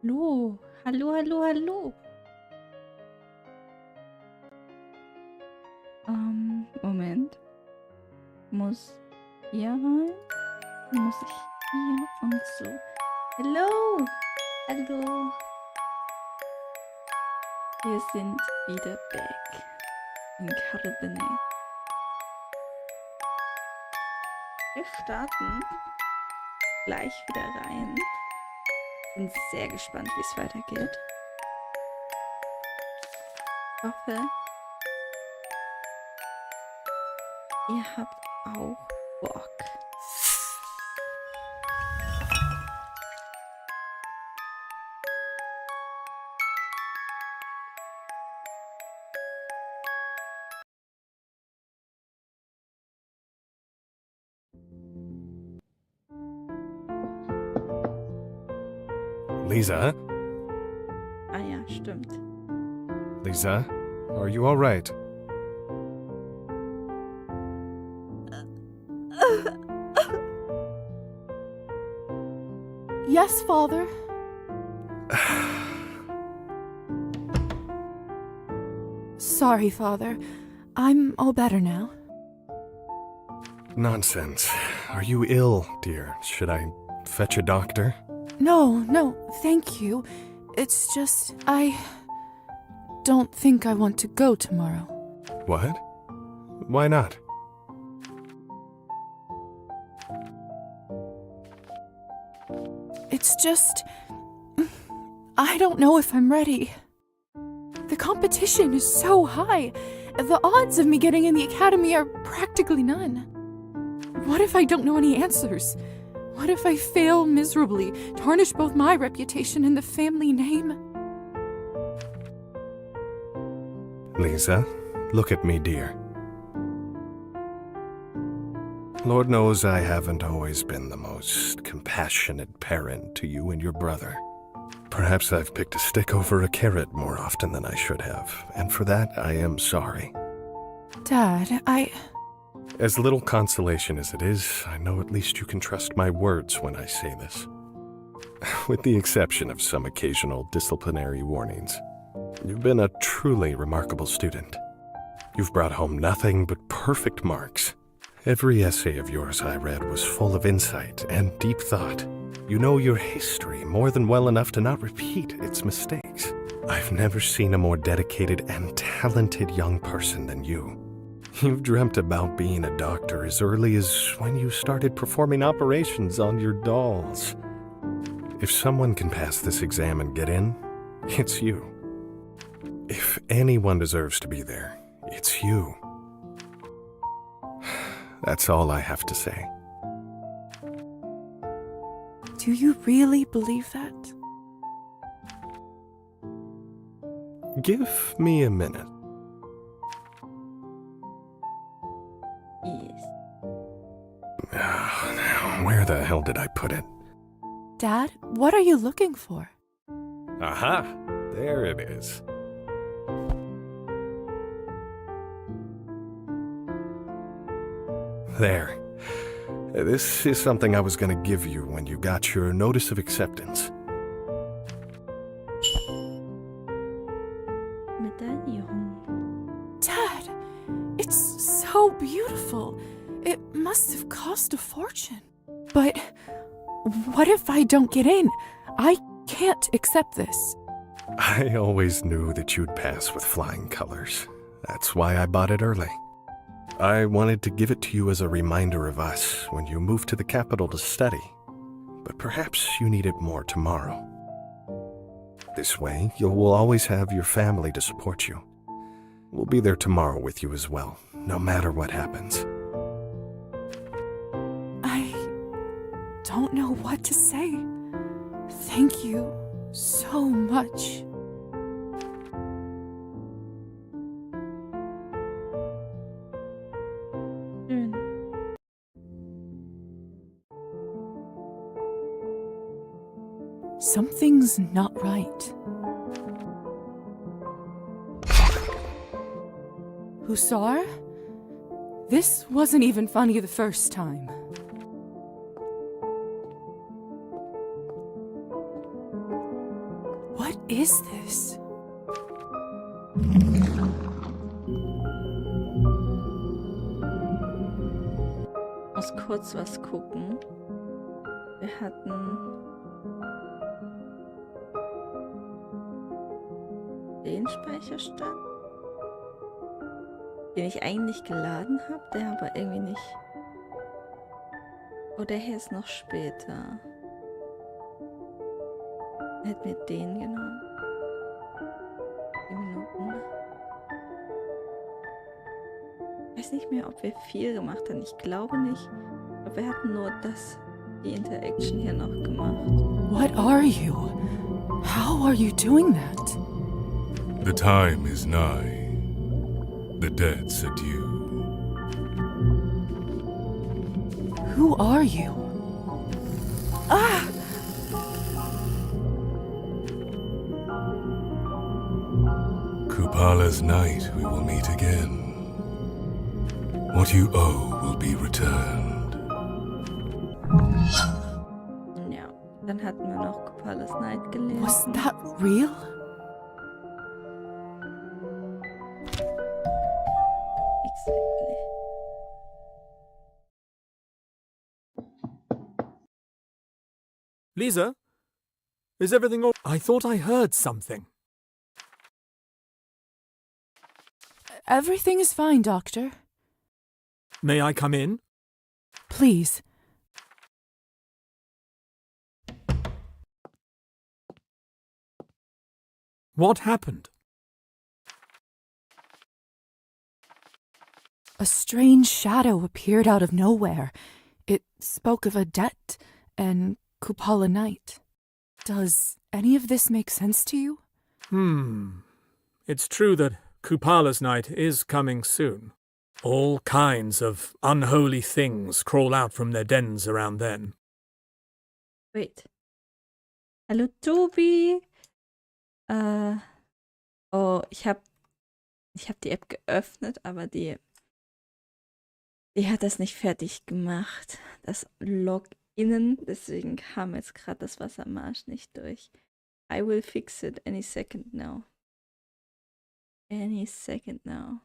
Hallo, hallo, hallo, hallo. Moment. Muss hier rein? Muss ich hier und so. Hallo, hallo. Wir sind wieder back in Cabernet. Wir starten gleich wieder rein. Bin sehr gespannt, wie es weitergeht. Ich hoffe, ihr habt auch Bock. Lisa? Ah ja, stimmt. Lisa? Are you all right? Yes, Father. Sorry, Father. I'm all better now. Nonsense. Are you ill, dear? Should I fetch a doctor? No, thank you. It's just, I don't think I want to go tomorrow. What? Why not? It's just, I don't know if I'm ready. The competition is so high. The odds of me getting in the academy are practically none. What if I don't know any answers? What if I fail miserably, tarnish both my reputation and the family name? Lisa, look at me, dear. Lord knows I haven't always been the most compassionate parent to you and your brother. Perhaps I've picked a stick over a carrot more often than I should have, and for that I am sorry. Dad, As little consolation as it is, I know at least you can trust my words when I say this. With the exception of some occasional disciplinary warnings, you've been a truly remarkable student. You've brought home nothing but perfect marks. Every essay of yours I read was full of insight and deep thought. You know your history more than well enough to not repeat its mistakes. I've never seen a more dedicated and talented young person than you. You've dreamt about being a doctor as early as when you started performing operations on your dolls. If someone can pass this exam and get in, it's you. If anyone deserves to be there, it's you. That's all I have to say. do you really believe that? Give me a minute. Yes. Now, where the hell did I put it? Dad, what are you looking for? Aha! There it is. There. This is something I was going to give you when you got your notice of acceptance. Medaillon. Dad, it's so beautiful. It must have cost a fortune. But what if I don't get in? I can't accept this. I always knew that you'd pass with flying colors. That's why I bought it early. I wanted to give it to you as a reminder of us when you move to the capital to study. But perhaps you need it more tomorrow. This way, you will always have your family to support you. We'll be there tomorrow with you as well, no matter what happens. I don't know what to say. Thank you so much. Schön. Something's not right. Hussar? This wasn't even funny the first time. What is this? Muss kurz was gucken. Wir hatten den Speicherstand, den ich eigentlich geladen habe, der aber irgendwie nicht. Oh, der hier ist noch später. Hätten wir den genommen. 10 Minuten. Ich weiß nicht mehr, ob wir viel gemacht haben. Ich glaube nicht. Aber wir hatten nur die Interaction hier noch gemacht. What are you? How are you doing that? The time is nigh. The dead's adieu. Who are you? Ah! Kupala's night we will meet again. What you owe will be returned. Ja, dann hatten wir noch Cabernet Night gelesen. Was that real? Exactly. Lisa? Is everything all... I thought I heard something. Everything is fine, Doctor. May I come in? Please. What happened? A strange shadow appeared out of nowhere. It spoke of a debt and Kupala night. Does any of this make sense to you? It's true that Kupala's night is coming soon. All kinds of unholy things crawl out from their dens around then. Wait. Hallo Tobi. Oh, ich hab die App geöffnet, aber die hat das nicht fertig gemacht. Das Login, deswegen kam jetzt gerade das Wassermarsch nicht durch. I will fix it any second now. Any second now.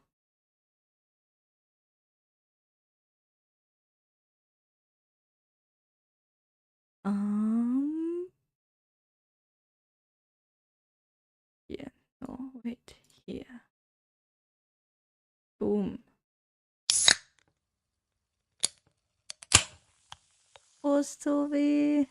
Hier. Oh, wait. Hier. Boom. Prost, Tobi.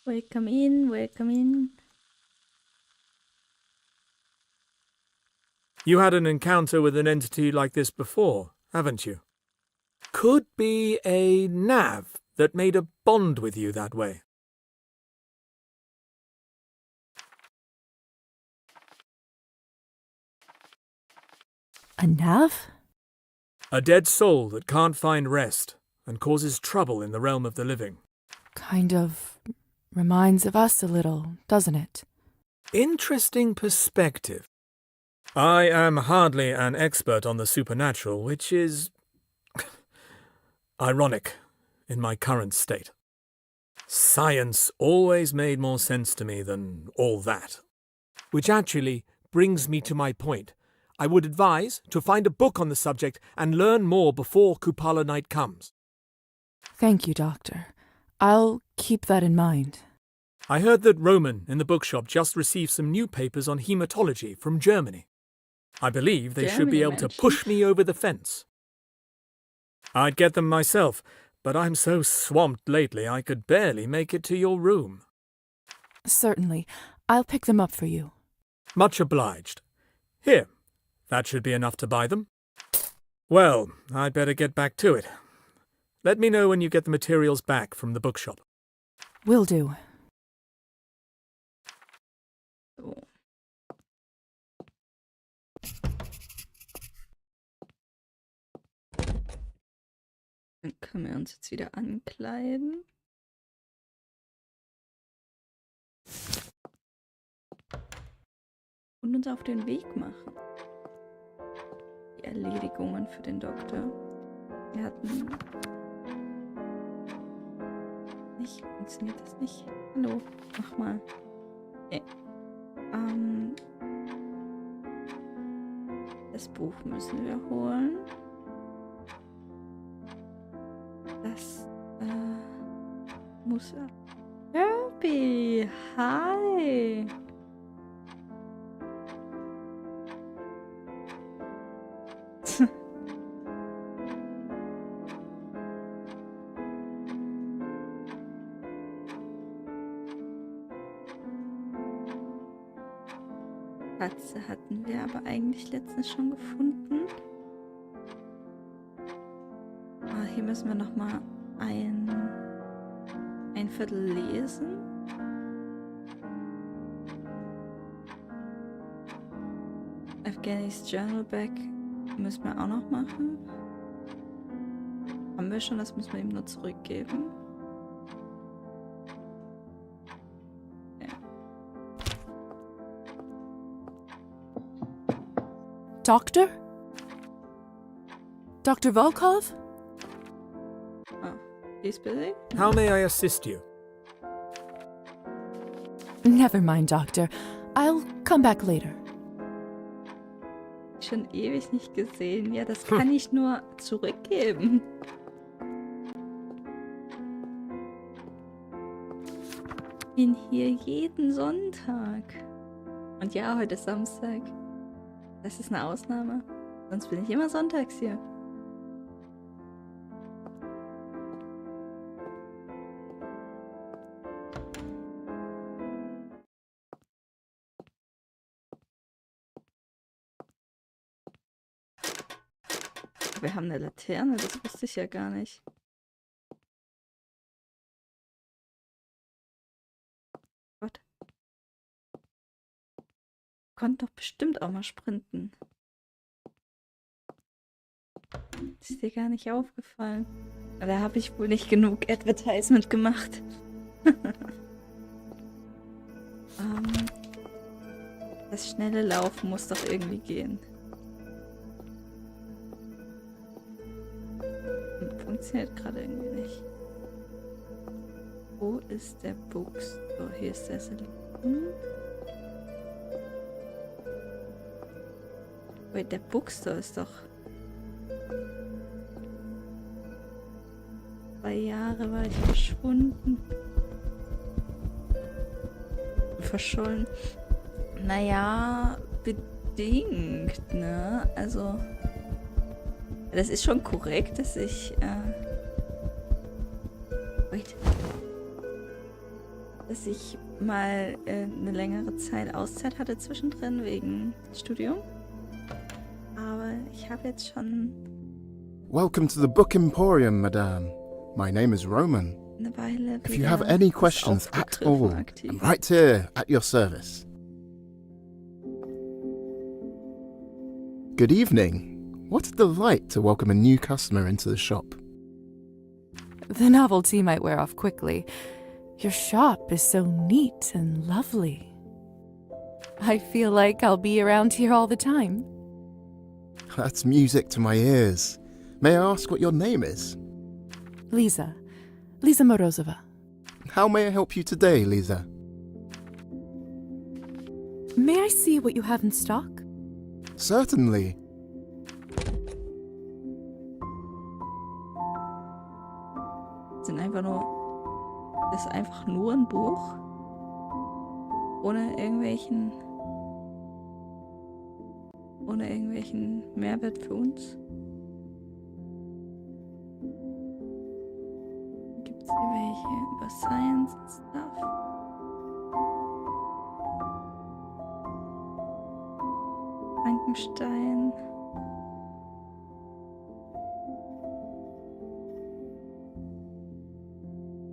Welcome in, welcome in. You had an encounter with an entity like this before, haven't you? Could be a nav that made a bond with you that way. A nav? A dead soul that can't find rest and causes trouble in the realm of the living. Kind of reminds of us a little, doesn't it? Interesting perspective. I am hardly an expert on the supernatural, which is ironic in my current state. Science always made more sense to me than all that. Which actually brings me to my point. I would advise to find a book on the subject and learn more before Kupala night comes. Thank you, Doctor. I'll keep that in mind. I heard that Roman in the bookshop just received some new papers on hematology from Germany. I believe they should be able to push me over the fence. I'd get them myself, but I'm so swamped lately I could barely make it to your room. Certainly. I'll pick them up for you. Much obliged. Here, that should be enough to buy them. Well, I'd better get back to it. Let me know when you get the materials back from the bookshop. Will do. So. Dann können wir uns jetzt wieder ankleiden. Und uns auf den Weg machen. Die Erledigungen für den Doktor. Wir hatten... Nicht, funktioniert das nicht? Hallo, mach mal. Okay. Das Buch müssen wir holen. Das muss er. Herbie, hi. Katze hatten wir aber eigentlich letztens schon gefunden. Ah, hier müssen wir noch mal ein Viertel lesen. Evgeny's Journal Back müssen wir auch noch machen. Haben wir schon, das müssen wir ihm nur zurückgeben. Doctor? Dr. Volkov? Oh, he's busy? How may I assist you? Never mind, Doctor. I'll come back later. Schon ewig nicht gesehen. Ja, das kann ich nur zurückgeben. Bin hier jeden Sonntag. Und ja, heute ist Samstag. Das ist eine Ausnahme. Sonst bin ich immer sonntags hier. Wir haben eine Laterne, das wusste ich ja gar nicht. Gott. Konnte doch bestimmt auch mal sprinten. Ist dir gar nicht aufgefallen. Da habe ich wohl nicht genug Advertisement gemacht. Das schnelle Laufen muss doch irgendwie gehen. Funktioniert gerade irgendwie nicht. Wo ist der Bookstore? Hier ist der Silikon. Wait, der Bookstore ist doch... 2 Jahre war ich verschwunden. Verschollen. Naja, bedingt, ne? Also... Das ist schon korrekt, dass ich... Wait. Dass ich mal eine längere Zeit Auszeit hatte zwischendrin wegen Studium. Aber ich habe jetzt schon Welcome to the Book Emporium, Madame. My name is Roman. eine Weile If you have any questions at all, I'm right here at your service. Good evening. What a delight to welcome a new customer into the shop. The novelty might wear off quickly. Your shop is so neat and lovely. I feel like I'll be around here all the time. That's music to my ears. May I ask what your name is? Lisa. Lisa Morozova. How may I help you today, Lisa? May I see what you have in stock? Certainly. Sind einfach nur... Das ist einfach nur ein Buch. Ohne irgendwelchen Mehrwert für uns. Gibt es hier welche über Science und Stuff? Frankenstein.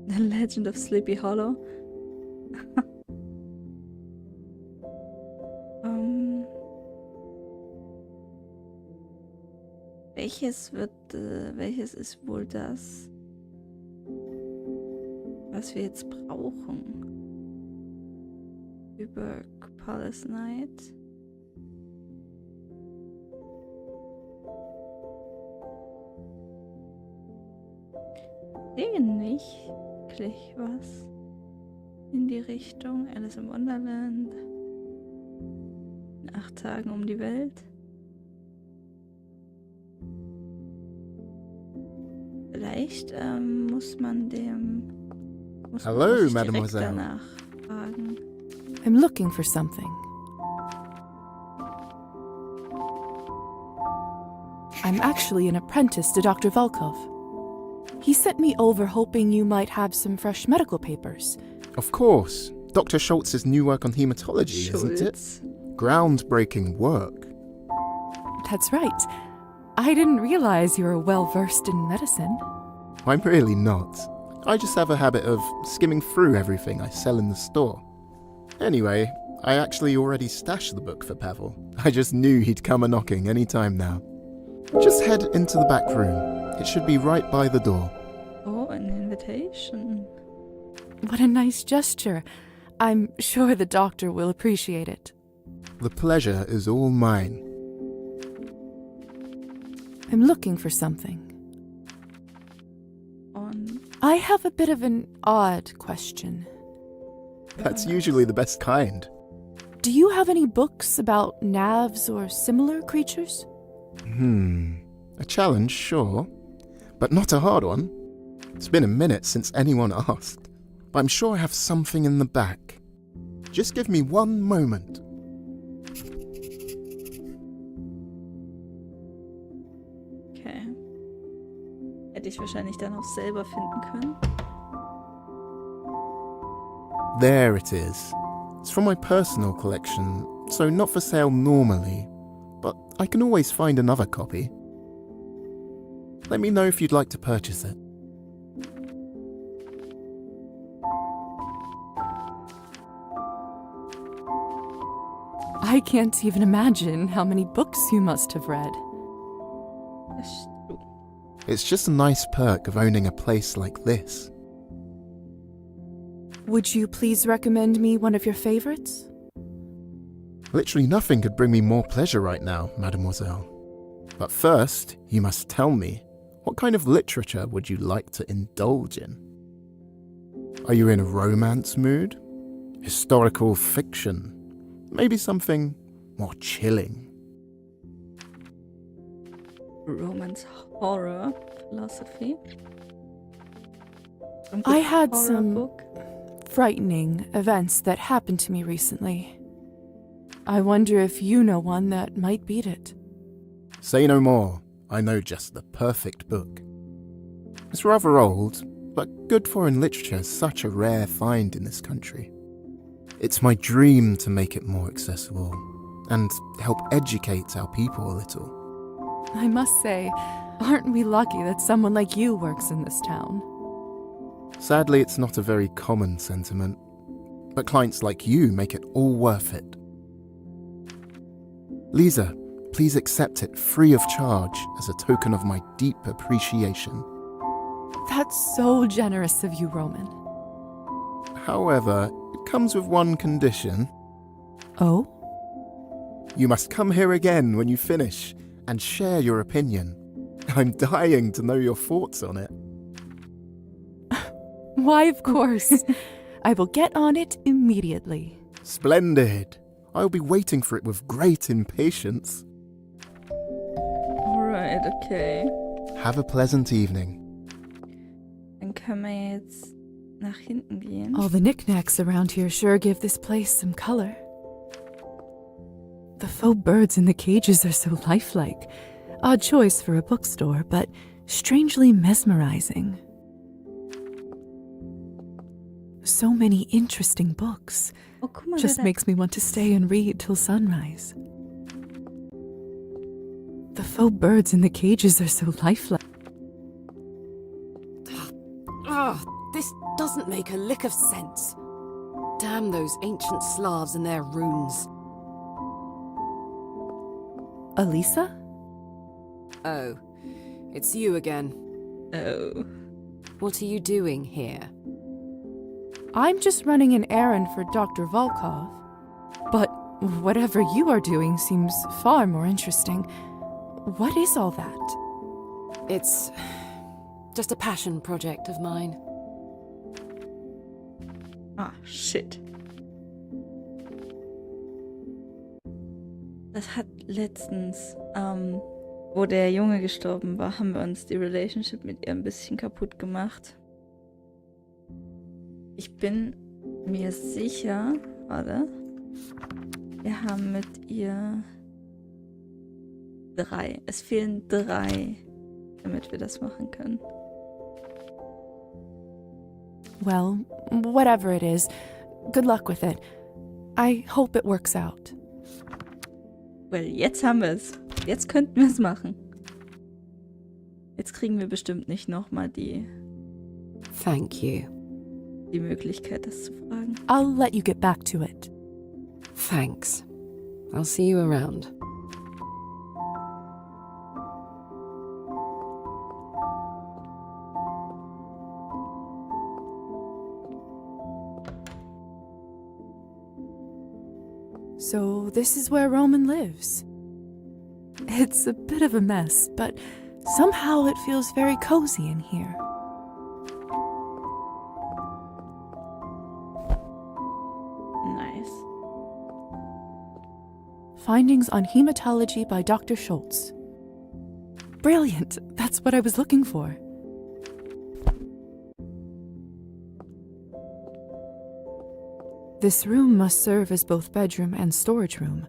The Legend of Sleepy Hollow. Welches ist wohl das, was wir jetzt brauchen? Über Palace Night. sehe nicht wirklich was in die Richtung. Alice im Wonderland. In 8 Tagen um die Welt. Vielleicht muss man Hello, sich direkt mademoiselle. danach fragen. I'm looking for something. I'm actually an apprentice to Dr. Volkov. He sent me over hoping you might have some fresh medical papers. Of course. Dr. Schultz's new work on hematology, isn't it? Schulz. Groundbreaking work. That's right. I didn't realize you were well versed in medicine. I'm really not. I just have a habit of skimming through everything I sell in the store. Anyway, I actually already stashed the book for Pavel. I just knew he'd come a-knocking any time now. Just head into the back room. It should be right by the door. Oh, an invitation. What a nice gesture. I'm sure the doctor will appreciate it. The pleasure is all mine. I'm looking for something. Und I have a bit of an odd question. That's usually the best kind. Do you have any books about navs or similar creatures? A challenge, sure. But not a hard one. It's been a minute since anyone asked. But I'm sure I have something in the back. Just give me one moment. okay. Hätte ich wahrscheinlich dann auch selber finden können. There it is. It's from my personal collection, so not for sale normally. But I can always find another copy. Let me know if you'd like to purchase it. I can't even imagine how many books you must have read. Das ist true. It's just a nice perk of owning a place like this. Would you please recommend me one of your favorites? Literally nothing could bring me more pleasure right now, mademoiselle. But first, you must tell me, what kind of literature would you like to indulge in? Are you in a romance mood? Historical fiction? Maybe something more chilling? Romance, horror, philosophy. Some I good had horror some book. frightening events that happened to me recently. I wonder if you know one that might beat it. Say no more. I know just the perfect book. It's rather old, but good foreign literature is such a rare find in this country. It's my dream to make it more accessible and help educate our people a little. I must say, aren't we lucky that someone like you works in this town? Sadly, it's not a very common sentiment, but clients like you make it all worth it. Lisa, please accept it free of charge as a token of my deep appreciation. That's so generous of you, Roman. However, it comes with one condition. Oh? You must come here again when you finish and share your opinion. I'm dying to know your thoughts on it. Why, of course. I will get on it immediately. Splendid. I'll be waiting for it with great impatience. Alright, okay. Have a pleasant evening. Dann können wir jetzt nach hinten gehen. All the knickknacks around here sure give this place some color. The faux birds in the cages are so lifelike. Odd choice for a bookstore, but strangely mesmerizing. So many interesting books. Oh, guck mal, Just wer da- makes me want to stay and read till sunrise. The faux birds in the cages are so lifelike. Ugh, this doesn't make a lick of sense. Damn those ancient Slavs and their runes. Elisa? Oh, it's you again. Oh. What are you doing here? I'm just running an errand for Dr. Volkov. But whatever you are doing seems far more interesting. What is all that? It's just a passion project of mine. Ah, shit. Das hat letztens, wo der Junge gestorben war, haben wir uns die Relationship mit ihr ein bisschen kaputt gemacht. Ich bin mir sicher, warte, wir haben mit ihr 3. Es fehlen 3, damit wir das machen können. Well, whatever it is, good luck with it. I hope it works out. Weil jetzt haben wir es. Jetzt könnten wir es machen. Jetzt kriegen wir bestimmt nicht nochmal die Thank you. Möglichkeit, das zu fragen. I'll let you get back to it. Thanks. I'll see you around. So this is where Roman lives. It's a bit of a mess, but somehow it feels very cozy in here. Nice. Findings on hematology by Dr. Schultz. Brilliant! That's what I was looking for. This room must serve as both bedroom and storage room.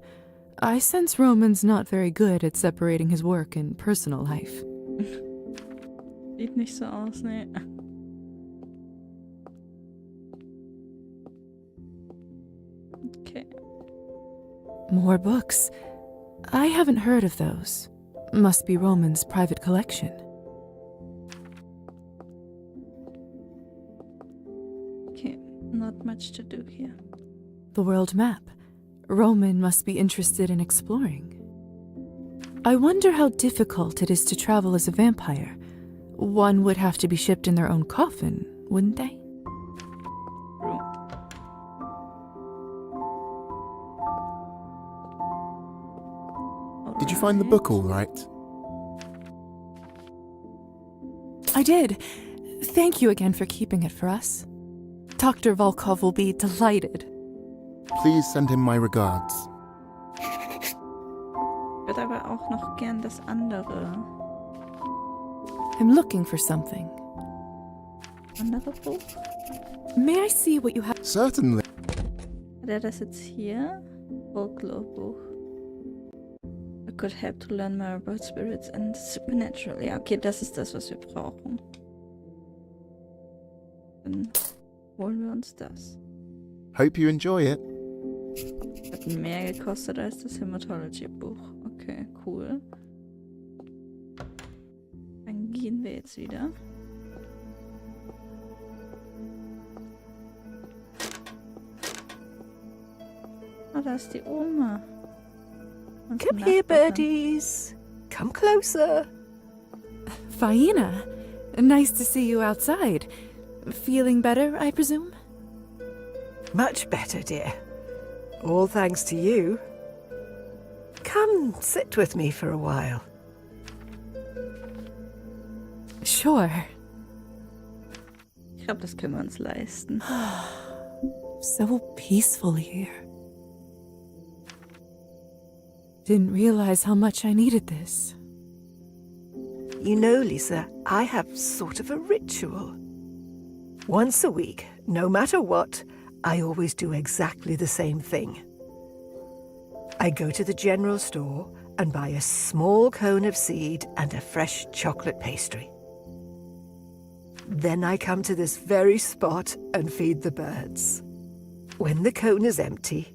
I sense Roman's not very good at separating his work and personal life. Sieht nicht so aus, ne? Okay. More books. I haven't heard of those. Must be Roman's private collection. Okay, not much to do here. The world map. Roman must be interested in exploring. I wonder how difficult it is to travel as a vampire. One would have to be shipped in their own coffin, wouldn't they? True. Did you find the book all right? I did. Thank you again for keeping it for us. Dr. Volkov will be delighted. Please send him my regards. Ich würde aber auch noch gern das andere. I'm looking for something. Andere Buch? May I see what you have? Certainly. Hat er das jetzt hier? Folklore-Buch. I could help to learn more about spirits and supernatural. Ja, okay, das ist das, was wir brauchen. Dann holen wir uns das. Hope you enjoy it. Hat mehr gekostet als das Hematology-Buch. Okay, cool. Dann gehen wir jetzt wieder. Ah, da ist die Oma. Unsere Come here, Nachbarin. birdies. Come closer. Faina, nice to see you outside. Feeling better, I presume? Much better, dear. All thanks to you. Come sit with me for a while. Sure. Ich glaube, das können wir uns leisten. So peaceful here. Didn't realize how much I needed this. You know, Lisa, I have sort of a ritual. Once a week, no matter what, I always do exactly the same thing. I go to the general store and buy a small cone of seed and a fresh chocolate pastry. Then I come to this very spot and feed the birds. When the cone is empty,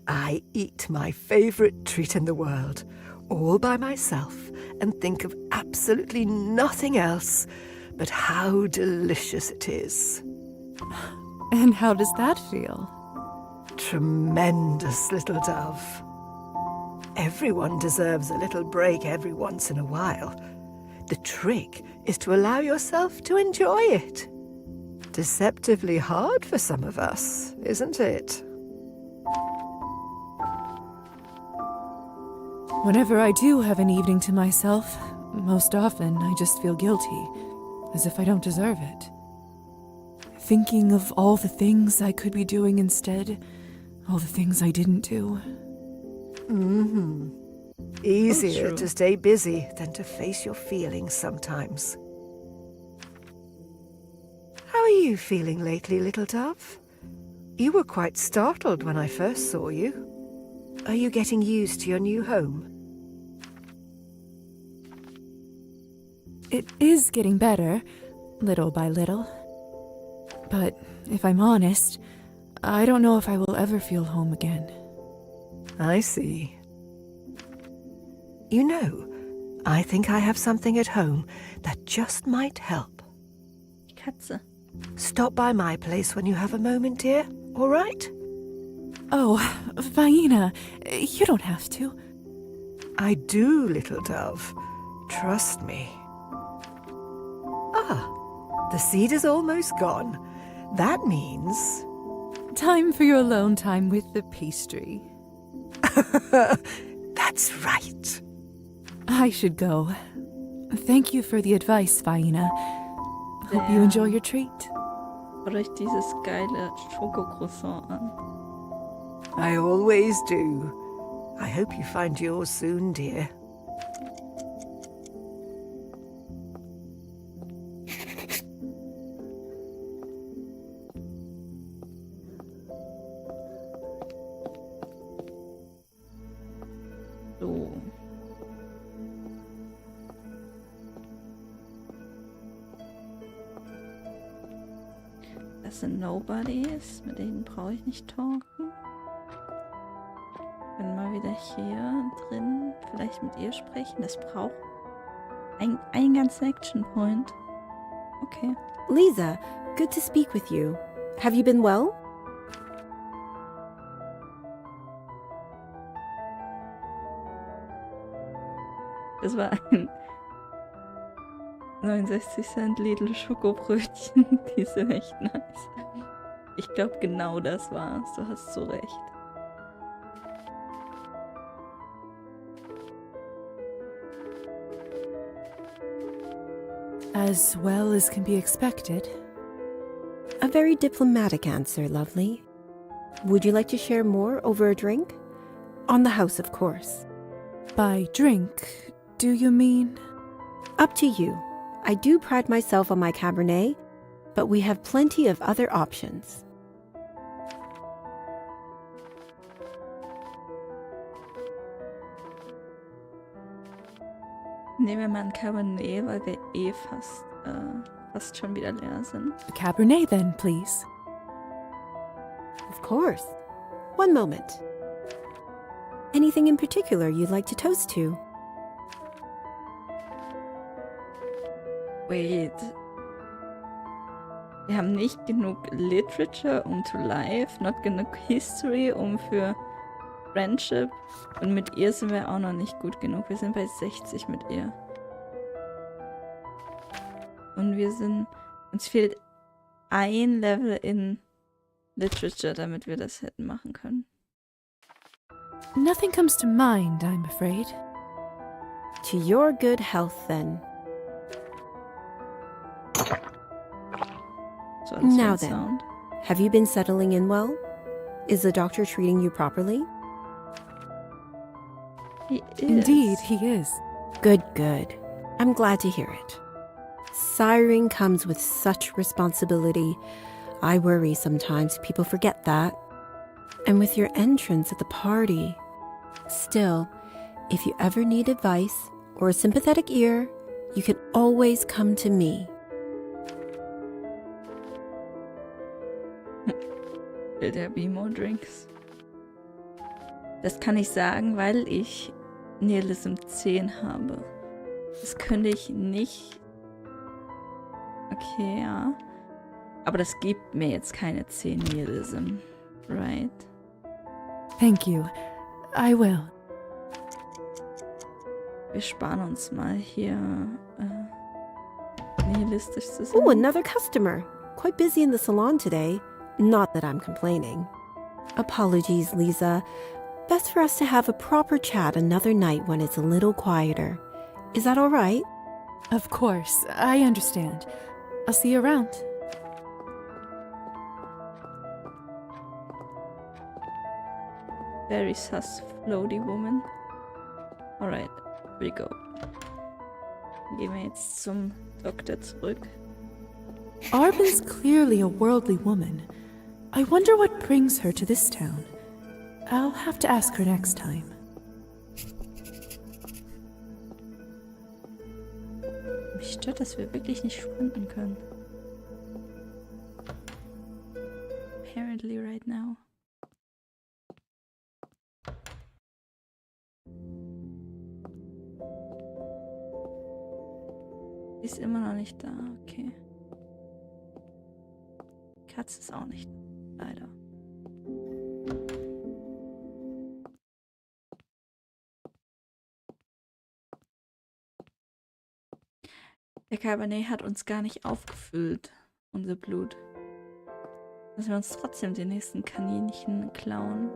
I eat my favorite treat in the world, all by myself, and think of absolutely nothing else but how delicious it is. And how does that feel? Tremendous, little dove. Everyone deserves a little break every once in a while. The trick is to allow yourself to enjoy it. Deceptively hard for some of us, isn't it? Whenever I do have an evening to myself, most often I just feel guilty. as if I don't deserve it. Thinking of all the things I could be doing instead, all the things I didn't do. Mm-hmm. Easier true. to stay busy than to face your feelings sometimes. How are you feeling lately, little dove? You were quite startled when I first saw you. Are you getting used to your new home? It is getting better, little by little. But if I'm honest, I don't know if I will ever feel home again. I see. You know, I think I have something at home that just might help. Die Katze. Stop by my place when you have a moment, dear, all right? Oh, Vaina, you don't have to. I do, little dove. Trust me. Ah, the seed is almost gone. That means... Time for your alone time with the pastry. That's right. I should go. Thank you for the advice, Vaina. Hope you enjoy your treat. Schaut euch dieses geile Schokocroissant an. I always do. I hope you find yours soon, dear. So. Das sind Nobodies, mit denen brauche ich nicht talken. Können mal wieder hier drin vielleicht mit ihr sprechen. Das braucht ein ganzer Action Point. Okay. Lisa, good to speak with you. Have you been well? Das war ein 69 Cent Lidl Schokobrötchen. Die sind echt nice. Ich glaube, genau das war's. Du hast so recht. As well as can be expected. A very diplomatic answer, lovely. Would you like to share more over a drink? On the house, of course. By drink, do you mean? Up to you. I do pride myself on my Cabernet, but we have plenty of other options. Nehmen wir mal ein Cabernet, weil wir fast schon wieder leer sind. A Cabernet then, please. Of course. One moment. Anything in particular you'd like to toast to? Wait. Wir haben nicht genug Literature, um to life, not genug History, um für Friendship. Und mit ihr sind wir auch noch nicht gut genug. Wir sind bei 60 mit ihr. Und uns fehlt ein Level in Literature, damit wir das hätten machen können. Nothing comes to mind, I'm afraid. To your good health, then. So Now then, have you been settling in well? Is the doctor treating you properly? He is. Indeed, he is. Good, good. I'm glad to hear it. Siring comes with such responsibility. I worry sometimes people forget that. And with your entrance at the party. Still, if you ever need advice or a sympathetic ear, you can always come to me. Will there be more drinks? Das kann ich sagen, weil ich Nihilism 10 habe. Das könnte ich nicht. Okay, ja. Aber das gibt mir jetzt keine 10 Nihilism. Right? Thank you. I will. Wir sparen uns mal hier nihilistisch zu sein. Oh, another customer. Quite busy in the salon today. Not that I'm complaining. Apologies, Lisa. Best for us to have a proper chat another night when it's a little quieter. Is that all right? Of course, I understand. I'll see you around. Very sus, floaty woman. Alright, we go. Gehen wir jetzt zum Doktor zurück. Arben's clearly a worldly woman. I wonder what brings her to this town. I'll have to ask her next time. Mich stört, dass wir wirklich nicht sprinten können. Apparently right now. Die ist immer noch nicht da, okay. Die Katze ist auch nicht da, leider. Der Cabernet hat uns gar nicht aufgefüllt, unser Blut. Dass wir uns trotzdem die nächsten Kaninchen klauen.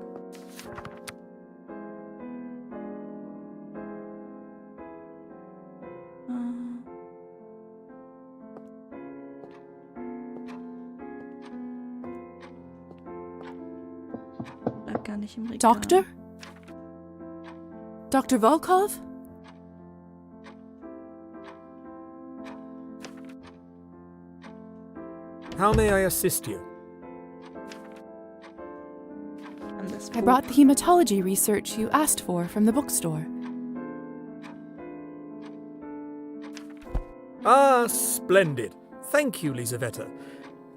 Lag gar nicht im Regal. Doctor? Dr. Volkov? How may I assist you? I brought the hematology research you asked for from the bookstore. Ah, splendid. Thank you, Lisaveta.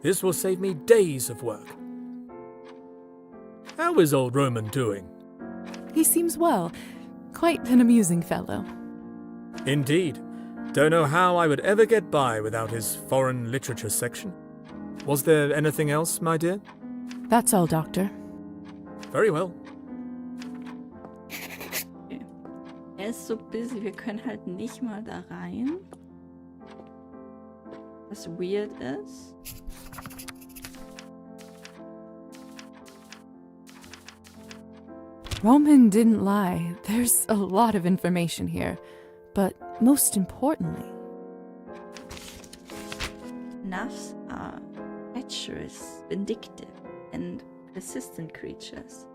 This will save me days of work. How is old Roman doing? He seems well. Quite an amusing fellow. Indeed. Don't know how I would ever get by without his foreign literature section. Was there anything else, my dear? That's all, Doctor. Very well. Okay. Er ist so busy, wir können halt nicht mal da rein. Was weird ist. Roman didn't lie. There's a lot of information here. But most importantly... Nafs are treacherous, vindictive, and persistent creatures.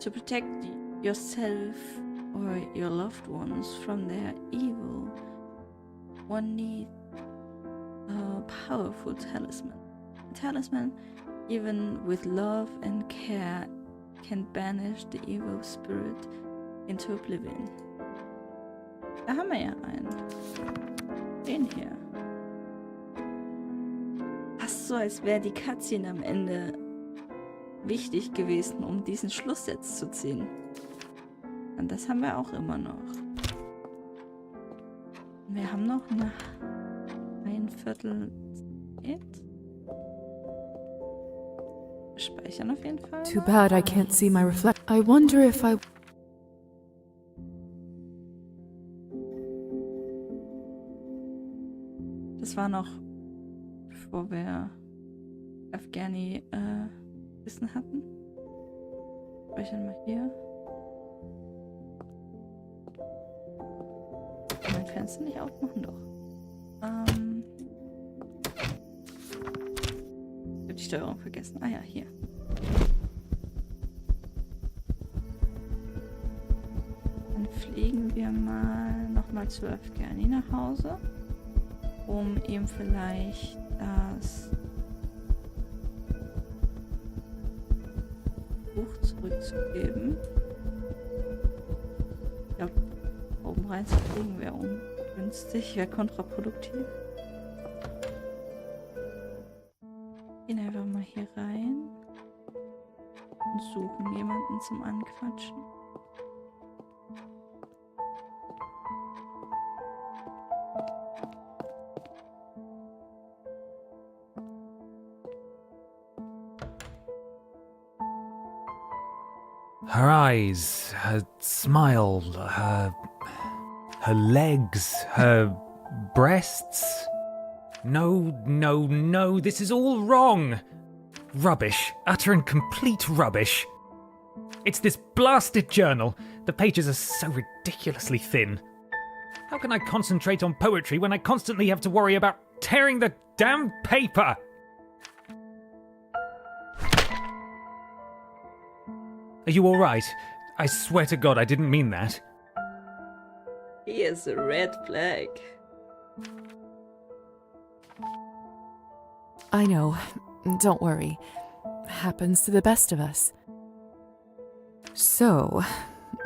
To protect yourself or your loved ones from their evil, one needs a powerful talisman. A talisman, even with love and care, can banish the evil spirit into oblivion. Da haben wir ja einen. Den hier. Fast so, als wäre die Cutscene am Ende wichtig gewesen, um diesen Schluss jetzt zu ziehen. Und das haben wir auch immer noch. Wir haben noch ein Viertel Zeit. Speichern auf jeden Fall. Too bad I can't see my reflect. I wonder if I... Das war noch, bevor wir Afghani Wissen hatten. Speichern wir hier. Mein Fenster nicht aufmachen, doch. Ich habe die Steuerung vergessen. Ah ja, hier. Dann fliegen wir mal nochmal zu Afghani nach Hause, um ihm vielleicht das Buch zurückzugeben. Ich glaube, oben reinzufliegen wäre ungünstig, wäre kontraproduktiv. Gehen einfach mal hier rein und suchen jemanden zum Anquatschen. Her eyes, her smile, her legs, her breasts. No, this is all wrong. Rubbish, utter and complete rubbish. It's this blasted journal. The pages are so ridiculously thin. How can I concentrate on poetry when I constantly have to worry about tearing the damn paper? Are you alright? I swear to God I didn't mean that. He is a red flag. I know. Don't worry. Happens to the best of us. So,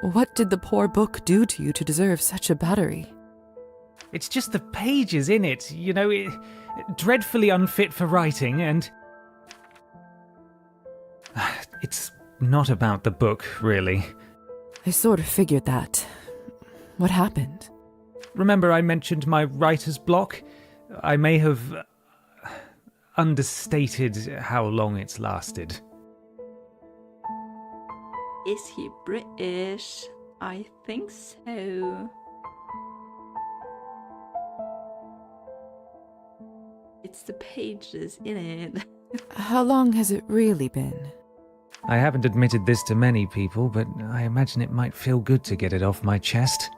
what did the poor book do to you to deserve such a battery? It's just the pages in it, you know, dreadfully unfit for writing, and... It's not about the book, really. I sort of figured that. What happened? Remember I mentioned my writer's block? I may have understated how long it's lasted. Is he British? I think so. It's the pages in it. How long has it really been? I haven't admitted this to many people, but I imagine it might feel good to get it off my chest.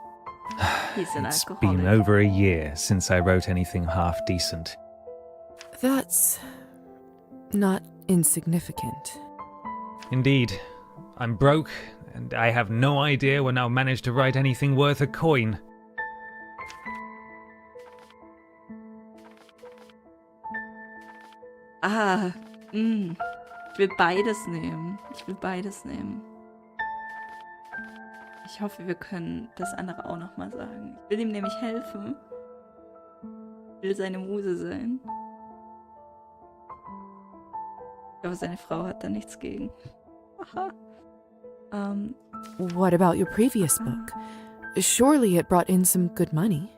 He's an It's alcoholic. been over a year since I wrote anything half decent. That's not insignificant. Indeed. I'm broke, and I have no idea when I'll manage to write anything worth a coin. Ich will beides nehmen. Ich hoffe, wir können das andere auch nochmal sagen. Ich will ihm nämlich helfen. Ich will seine Muse sein. Ich hoffe, seine Frau hat da nichts gegen. Aha. What about your previous book? Surely it brought in some good money.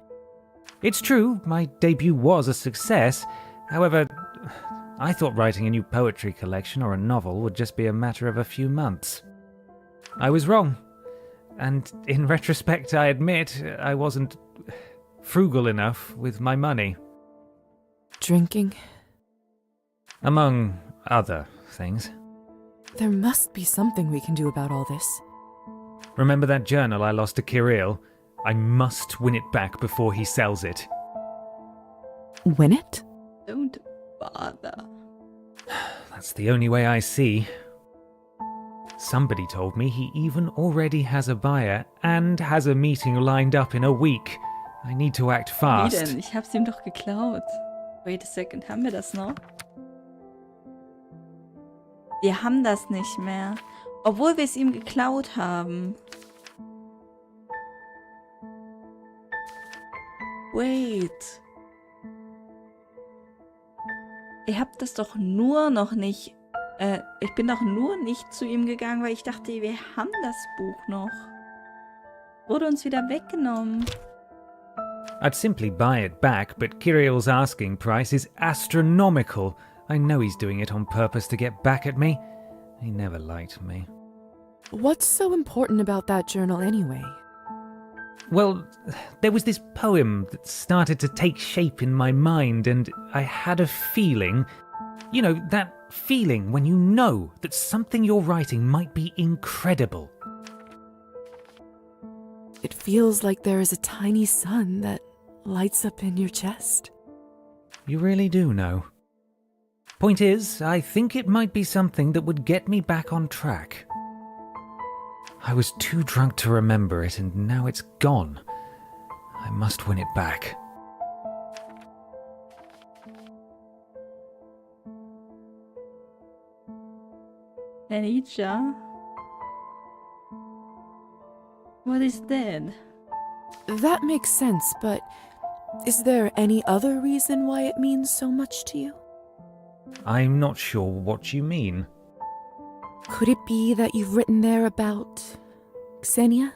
It's true, my debut was a success. However, I thought writing a new poetry collection or a novel would just be a matter of a few months. I was wrong. And in retrospect, I admit I wasn't frugal enough with my money. Drinking? Among other things. There must be something we can do about all this. Remember that journal I lost to Kirill? I must win it back before he sells it. Win it? Don't bother. That's the only way I see. Somebody told me he even already has a buyer and has a meeting lined up in a week. I need to act Wie fast. denn? Ich hab's ihm doch geklaut. Wait a second, haben wir das noch? Wir haben das nicht mehr. Obwohl wir es ihm geklaut haben. Wait. Ihr habt das doch nur noch nicht... ich bin doch nur nicht zu ihm gegangen, weil ich dachte, wir haben das Buch noch. Wurde uns wieder weggenommen. I'd simply buy it back, but Kirill's asking price is astronomical. I know he's doing it on purpose to get back at me. He never liked me. What's so important about that journal anyway? Well, there was this poem that started to take shape in my mind, and I had a feeling, you know, that feeling when you know that something you're writing might be incredible. It feels like there is a tiny sun that lights up in your chest. You really do know. Point is, I think it might be something that would get me back on track. I was too drunk to remember it, and now it's gone. I must win it back. Anija? What is dead? That makes sense, but is there any other reason why it means so much to you? I'm not sure what you mean. Could it be that you've written there about Xenia?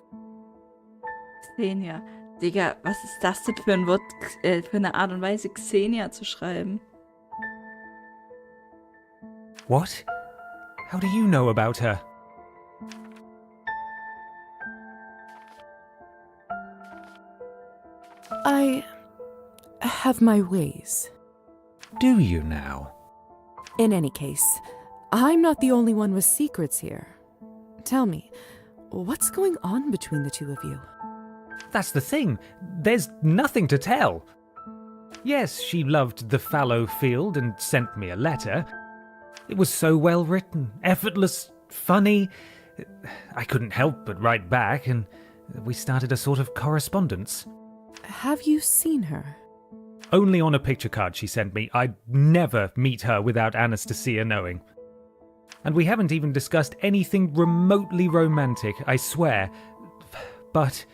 Xenia. Digga, was ist das denn für ein Wort, für eine Art und Weise, Xenia zu schreiben? What? How do you know about her? I have my ways. Do you now? In any case, I'm not the only one with secrets here. Tell me, what's going on between the two of you? That's the thing. There's nothing to tell. Yes, she loved the fallow field and sent me a letter. It was so well written, effortless, funny. I couldn't help but write back, and we started a sort of correspondence. Have you seen her? Only on a picture card she sent me. I'd never meet her without Anastasia knowing. And we haven't even discussed anything remotely romantic, I swear. But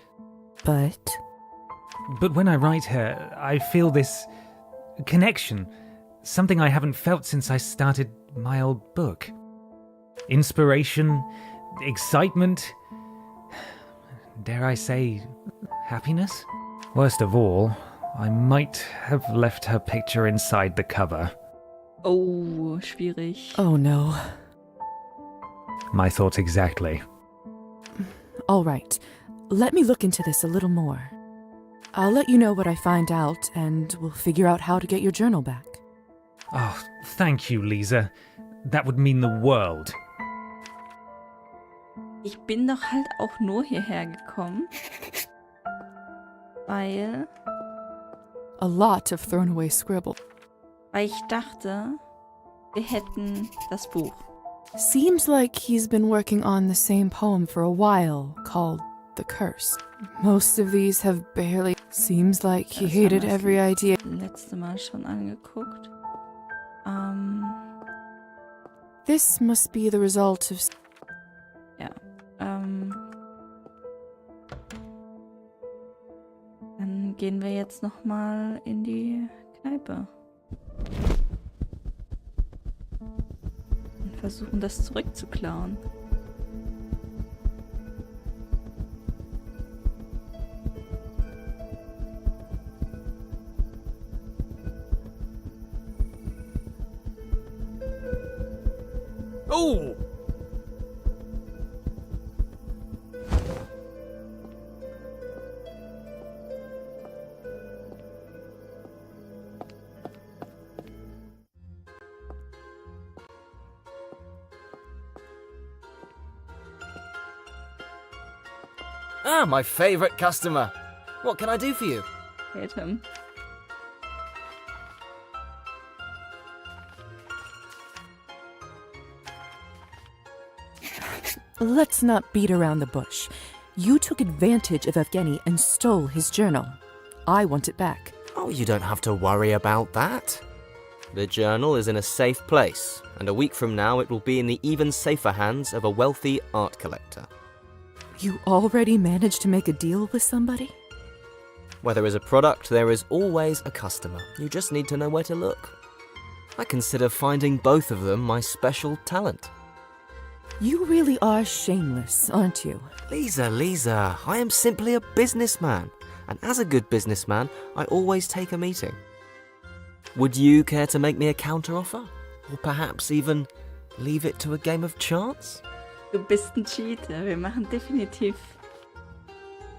when I write her, I feel this connection, something I haven't felt since I started my old book. Inspiration, excitement, dare I say, happiness? Worst of all, I might have left her picture inside the cover. Oh, schwierig. Oh no. My thoughts exactly. All right, let me look into this a little more. I'll let you know what I find out, and we'll figure out how to get your journal back. Oh, thank you, Lisa. That would mean the world. Ich bin doch halt auch nur hierher gekommen, weil A lot of thrown away scribble. ich dachte, wir hätten das Buch. Seems like he's been working on the same poem for a while, called The Curse. Most of these have barely... Seems like he Das hated haben wir every idea. Letzte Mal schon angeguckt. This must be the result of... Ja. Dann gehen wir jetzt nochmal in die Kneipe. Und versuchen das zurückzuklauen. Oh! Ah, my favourite customer. What can I do for you? Hate him. Let's not beat around the bush. You took advantage of Evgeny and stole his journal. I want it back. Oh, you don't have to worry about that. The journal is in a safe place, and a week from now it will be in the even safer hands of a wealthy art collector. You already managed to make a deal with somebody? Where there is a product, there is always a customer. You just need to know where to look. I consider finding both of them my special talent. You really are shameless, aren't you? Lisa, I am simply a businessman, and as a good businessman, I always take a meeting. Would you care to make me a counteroffer? Or perhaps even leave it to a game of chance? Du bist ein Cheater. Wir machen definitiv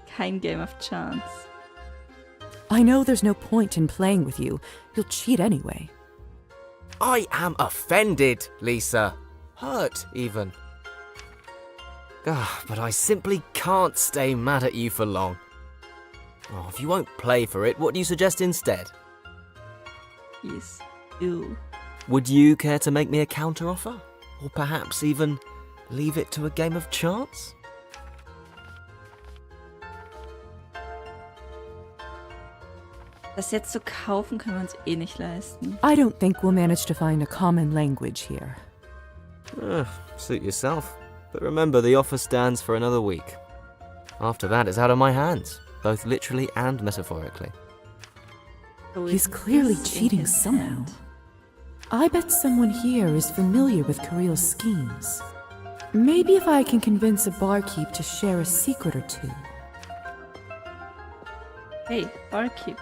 kein Game of Chance. I know there's no point in playing with you. You'll cheat anyway. I am offended, Lisa. Hurt, even. But I simply can't stay mad at you for long. Oh, if you won't play for it, what do you suggest instead? He's ill. Would you care to make me a counteroffer? Or perhaps even leave it to a game of chance? Das jetzt zu kaufen können wir uns eh nicht leisten. I don't think we'll manage to find a common language here. Suit yourself. But remember, the offer stands for another week. After that, it's out of my hands, both literally and metaphorically. So He's is clearly this in cheating his somehow. hand? I bet someone here is familiar with Kirill's schemes. Maybe if I can convince a barkeep to share a secret or two. Hey, barkeep.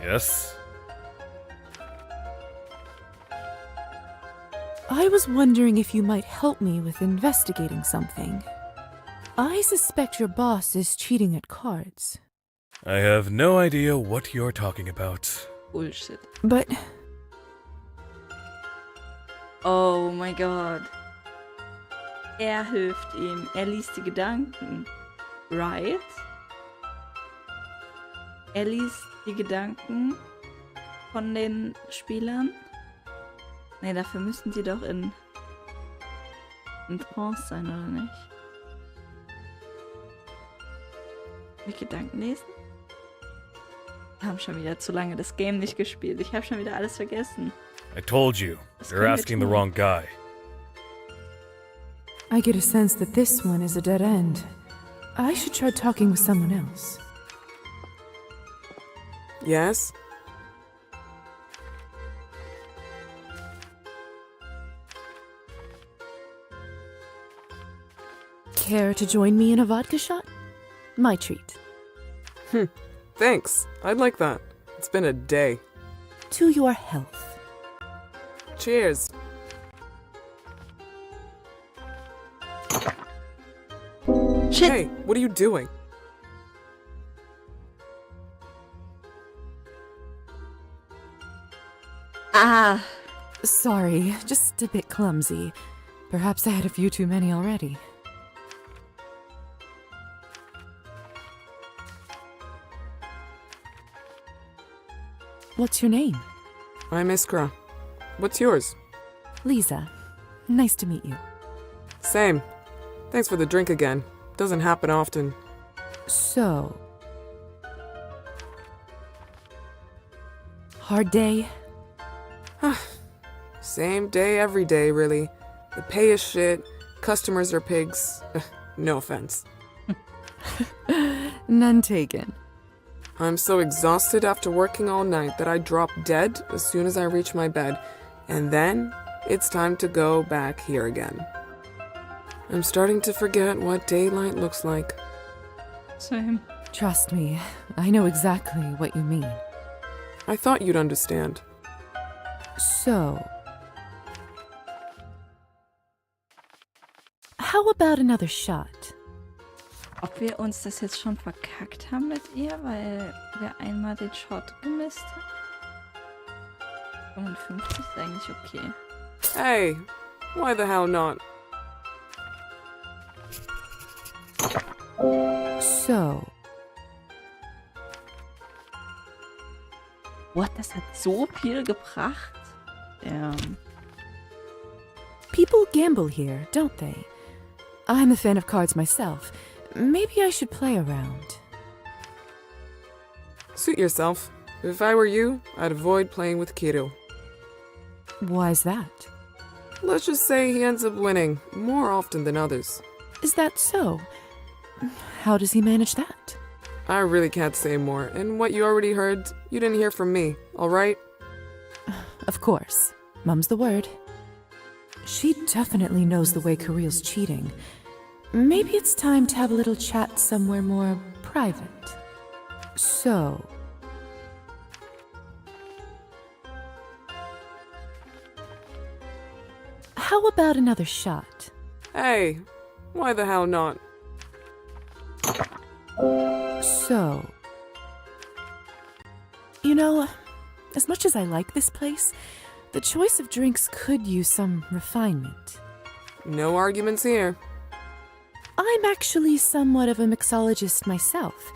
Yes? I was wondering if you might help me with investigating something. I suspect your boss is cheating at cards. I have no idea what you're talking about. Bullshit. But Oh mein Gott. Er hilft ihm. Er liest die Gedanken. Right? Er liest die Gedanken von den Spielern. Ne, dafür müssten sie doch in Trance sein, oder nicht? Mit Gedanken lesen? Wir haben schon wieder zu lange das Game nicht gespielt. Ich habe schon wieder alles vergessen. I told you, Was you're können wir asking the tun? wrong guy. I get a sense that this one is a dead end. I should try talking with someone else. Yes? Care to join me in a vodka shot? My treat. Thanks. I'd like that. It's been a day. To your health. Cheers. Shit! Hey, what are you doing? Ah! Sorry, just a bit clumsy. Perhaps I had a few too many already. What's your name? I'm Iskra. What's yours? Lisa. Nice to meet you. Same. Thanks for the drink again. Doesn't happen often. So... hard day? Same day every day, really. The pay is shit, customers are pigs. No offense. None taken. I'm so exhausted after working all night that I drop dead as soon as I reach my bed. And then, it's time to go back here again. I'm starting to forget what daylight looks like. Same. Trust me, I know exactly what you mean. I thought you'd understand. So... how about another shot? Ob wir uns das jetzt schon verkackt haben mit ihr, weil wir einmal den Shot gemisst haben? 55 ist eigentlich okay. Hey, why the hell not? So... What, das hat so viel gebracht? people gamble here, don't they? I'm a fan of cards myself. Maybe I should play around. Suit yourself. If I were you, I'd avoid playing with Kirill. Why's that? Let's just say he ends up winning, more often than others. Is that so? How does he manage that? I really can't say more, and what you already heard, you didn't hear from me, alright? Of course. Mum's the word. She definitely knows the way Kirill's cheating. Maybe it's time to have a little chat somewhere more private. So... how about another shot? Hey, why the hell not? So... you know, as much as I like this place, the choice of drinks could use some refinement. No arguments here. I'm actually somewhat of a mixologist myself.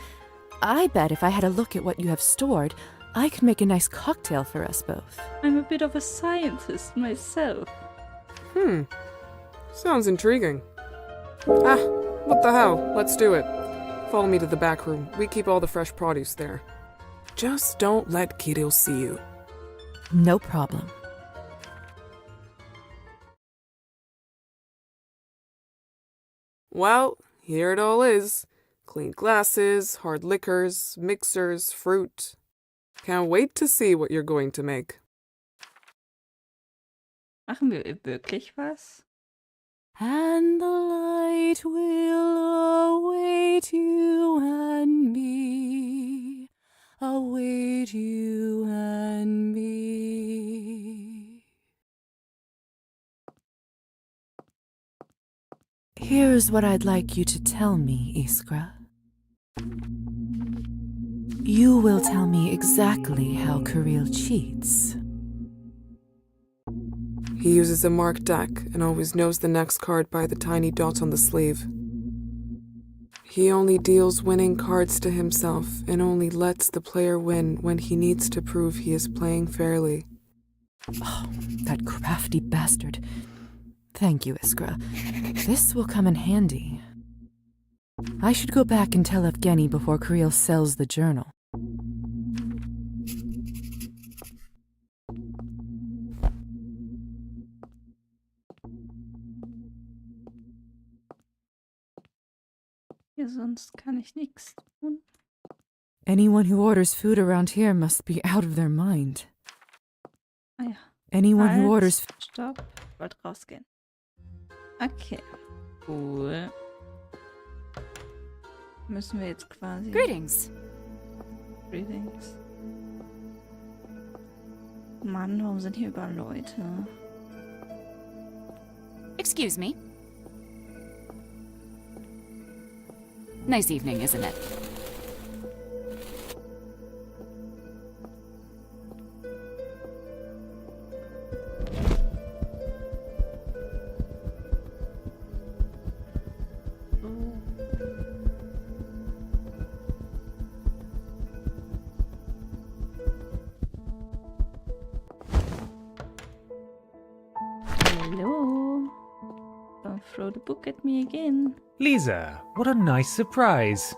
I bet if I had a look at what you have stored, I could make a nice cocktail for us both. I'm a bit of a scientist myself. Sounds intriguing. Ah, what the hell? Let's do it. Follow me to the back room. We keep all the fresh produce there. Just don't let Kirill see you. No problem. Well, here it all is. Clean glasses, hard liquors, mixers, fruit. Can't wait to see what you're going to make. Machen wir wirklich was? And the light will await you and me, await you and me. Here's what I'd like you to tell me, Iskra. You will tell me exactly how Kirill cheats. He uses a marked deck and always knows the next card by the tiny dot on the sleeve. He only deals winning cards to himself and only lets the player win when he needs to prove he is playing fairly. Oh, that crafty bastard. Thank you, Iskra. This will come in handy. I should go back and tell Evgeny before Kirill sells the journal. Ja, sonst kann ich nichts tun. Anyone who orders food around here must be out of their mind. Ah ja. Anyone who orders... Stopp. Ich wollte rausgehen. Okay. Cool. Müssen wir jetzt quasi... Greetings. Greetings. Mann, warum sind hier überall Leute? Excuse me. Nice evening, isn't it? Hello. Don't throw the book at me again. Lisa, what a nice surprise.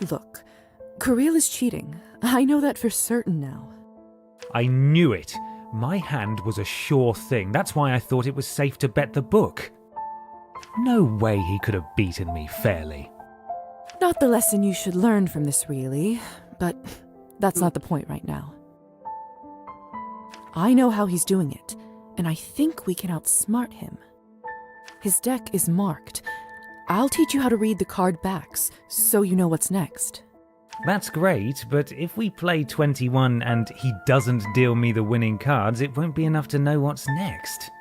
Look, Kirill is cheating. I know that for certain now. I knew it. My hand was a sure thing. That's why I thought it was safe to bet the book. No way he could have beaten me fairly. Not the lesson you should learn from this, really. But that's not the point right now. I know how he's doing it, and I think we can outsmart him. His deck is marked. I'll teach you how to read the card backs, so you know what's next. That's great, but if we play 21 and he doesn't deal me the winning cards, it won't be enough to know what's next.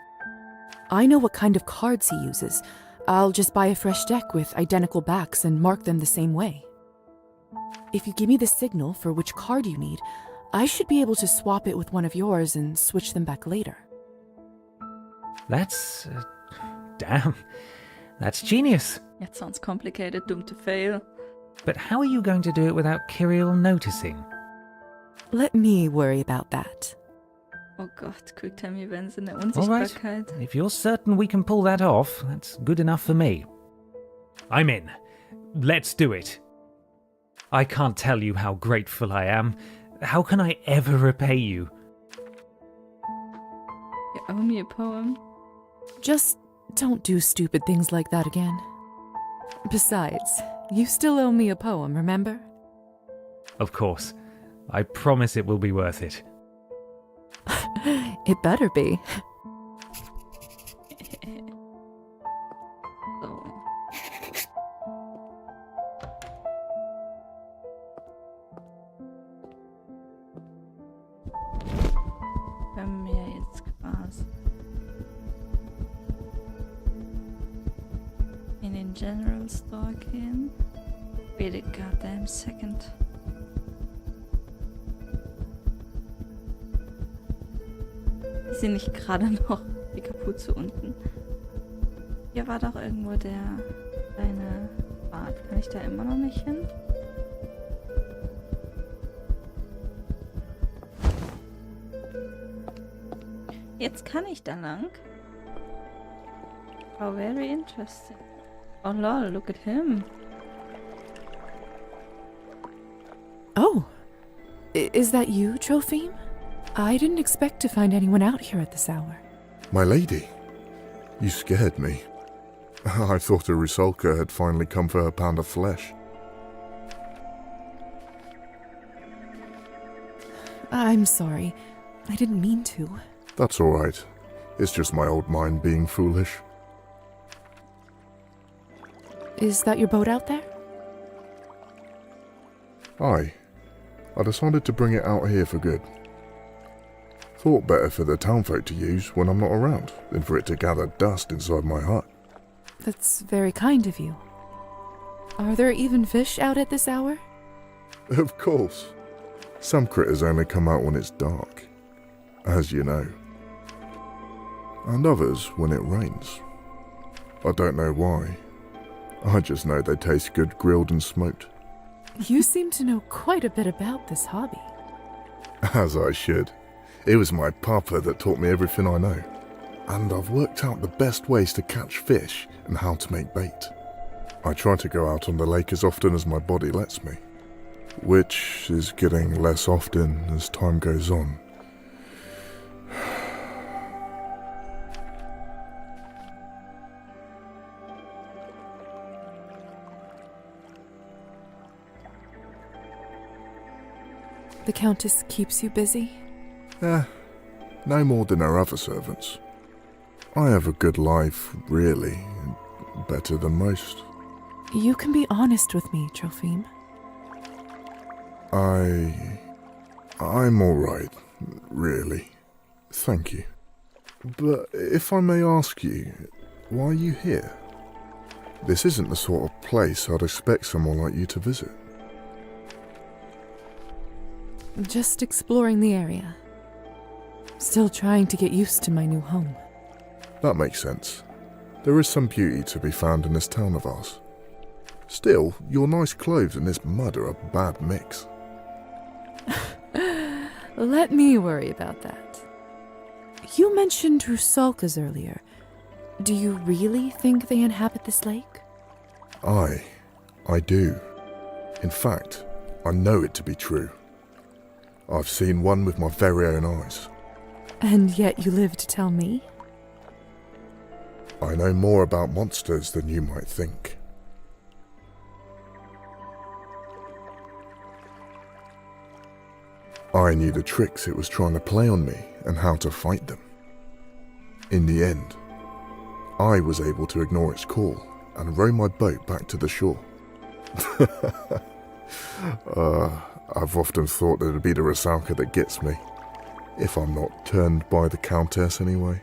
I know what kind of cards he uses. I'll just buy a fresh deck with identical backs and mark them the same way. If you give me the signal for which card you need, I should be able to swap it with one of yours and switch them back later. That's... damn. That's genius. That sounds complicated, doomed to fail. But how are you going to do it without Kirill noticing? Let me worry about that. Oh Gott, Quicktime-Events in der All right. Unsichtbarkeit. If you're certain we can pull that off, that's good enough for me. I'm in. Let's do it. I can't tell you how grateful I am. How can I ever repay you? You owe me a poem. Just don't do stupid things like that again. Besides, you still owe me a poem, remember? Of course. I promise it will be worth it. It better be. So. Können wir jetzt quasi in den General Store gehen? Wait a goddamn second. Ist sie nicht gerade noch die Kapuze unten? Hier war doch irgendwo der kleine Bart. Kann ich da immer noch nicht hin? Jetzt kann ich da lang. Oh, very interesting. Oh lol, look at him. Oh, is that you, Trophime? I didn't expect to find anyone out here at this hour. My lady, you scared me. I thought a Rusalka had finally come for her pound of flesh. I'm sorry. I didn't mean to. That's all right. It's just my old mind being foolish. Is that your boat out there? Aye. I decided to bring it out here for good. Thought better for the townfolk to use when I'm not around than for it to gather dust inside my hut. That's very kind of you. Are there even fish out at this hour? Of course. Some critters only come out when it's dark, as you know. And others when it rains. I don't know why, I just know they taste good grilled and smoked. You seem to know quite a bit about this hobby. As I should. It was my papa that taught me everything I know. And I've worked out the best ways to catch fish and how to make bait. I try to go out on the lake as often as my body lets me, which is getting less often as time goes on. The Countess keeps you busy? No more than her other servants. I have a good life, really. Better than most. You can be honest with me, Trophim. I'm alright, really. Thank you. But if I may ask you, why are you here? This isn't the sort of place I'd expect someone like you to visit. Just exploring the area. Still trying to get used to my new home. That makes sense. There is some beauty to be found in this town of ours. Still, your nice clothes and this mud are a bad mix. Let me worry about that. You mentioned Rusalkas earlier. Do you really think they inhabit this lake? I do. In fact, I know it to be true. I've seen one with my very own eyes. And yet you live to tell me? I know more about monsters than you might think. I knew the tricks it was trying to play on me and how to fight them. In the end, I was able to ignore its call and row my boat back to the shore. I've often thought that it'd be the Rusalka that gets me, if I'm not turned by the Countess anyway.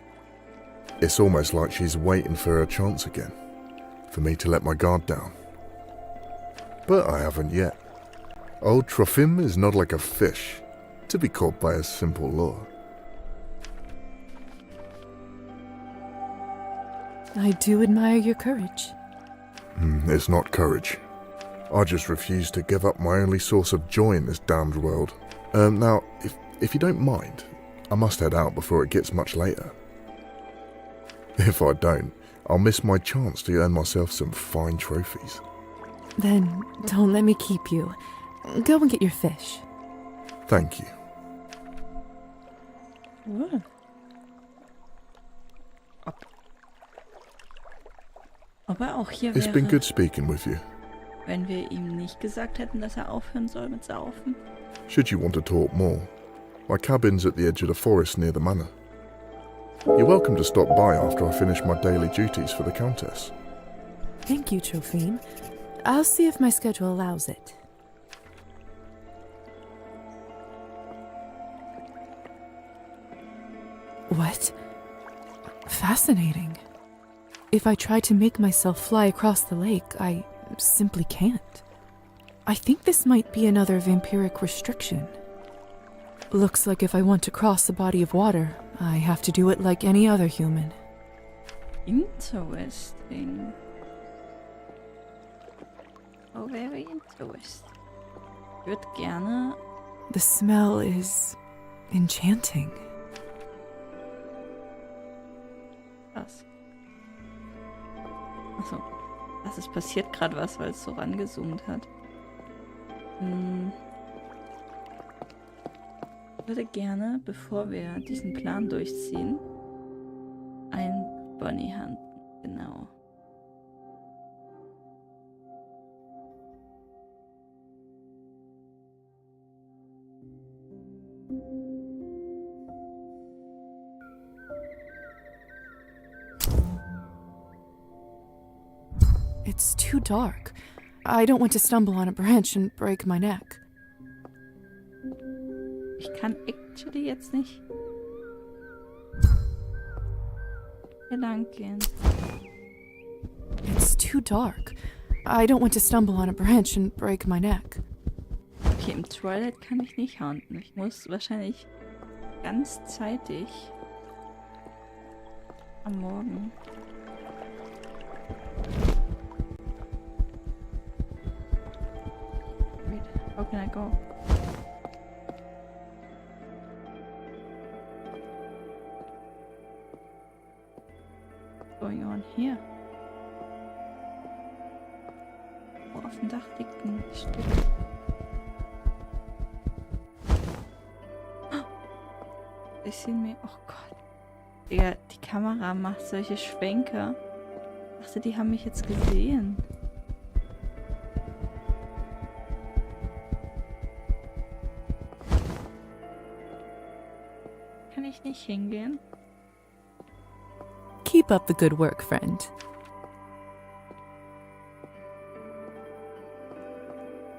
It's almost like she's waiting for her chance again, for me to let my guard down. But I haven't yet. Old Trophim is not like a fish, to be caught by a simple lure. I do admire your courage. It's not courage. I just refuse to give up my only source of joy in this damned world. Now, if you don't mind, I must head out before it gets much later. If I don't, I'll miss my chance to earn myself some fine trophies. Then don't let me keep you. Go and get your fish. Thank you. Cool. Ob er auch hier It's wäre, been good speaking with you. wenn wir ihm nicht gesagt hätten, dass er aufhören soll mit Saufen. Should you want to talk more, my cabin's at the edge of the forest near the manor. You're welcome to stop by after I finish my daily duties for the Countess. Thank you, Trophim. I'll see if my schedule allows it. What? Fascinating. If I try to make myself fly across the lake, I simply can't. I think this might be another vampiric restriction. Looks like if I want to cross a body of water, I have to do it like any other human. Interesting. Oh, very interesting. Ich würde gerne... The smell is enchanting. Was? Achso. Es passiert gerade was, weil es so rangezoomt hat. Ich würde gerne, bevor wir diesen Plan durchziehen, ein Bunny hunten. Genau. It's too dark. I don't want to stumble on a branch and break my neck. Ich kann actually jetzt nicht hier lang gehen. It's too dark. I don't want to stumble on a branch and break my neck. Okay, im Twilight kann ich nicht hunten. Ich muss wahrscheinlich ganz zeitig am Morgen. How can I go? What's going on here? Wo auf dem Dach liegt ein Stück. Ich sehe mir. Oh Gott. Digga, die Kamera macht solche Schwenker. Ich dachte, die haben mich jetzt gesehen. Kann ich nicht hingehen? Keep up the good work, friend.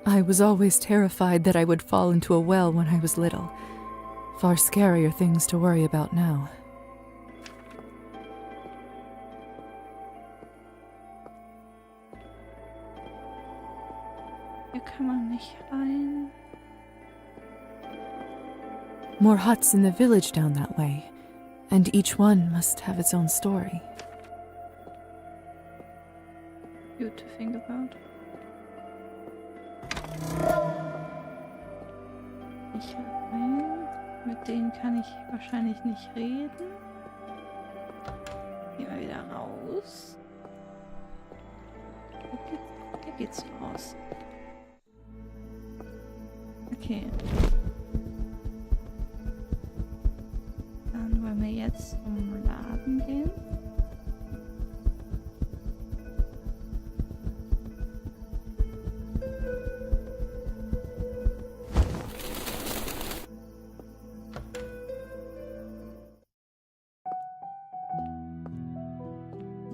I was always terrified that I would fall into a well when I was little. Far scarier things to worry about now. Hier kann man nicht rein. More huts in the village down that way, and each one must have its own story. You to think about. Ich rein. Mit denen kann ich wahrscheinlich nicht reden. Gehen wir wieder raus. Hier geht's raus. Okay. Dann wollen wir jetzt zum Laden gehen.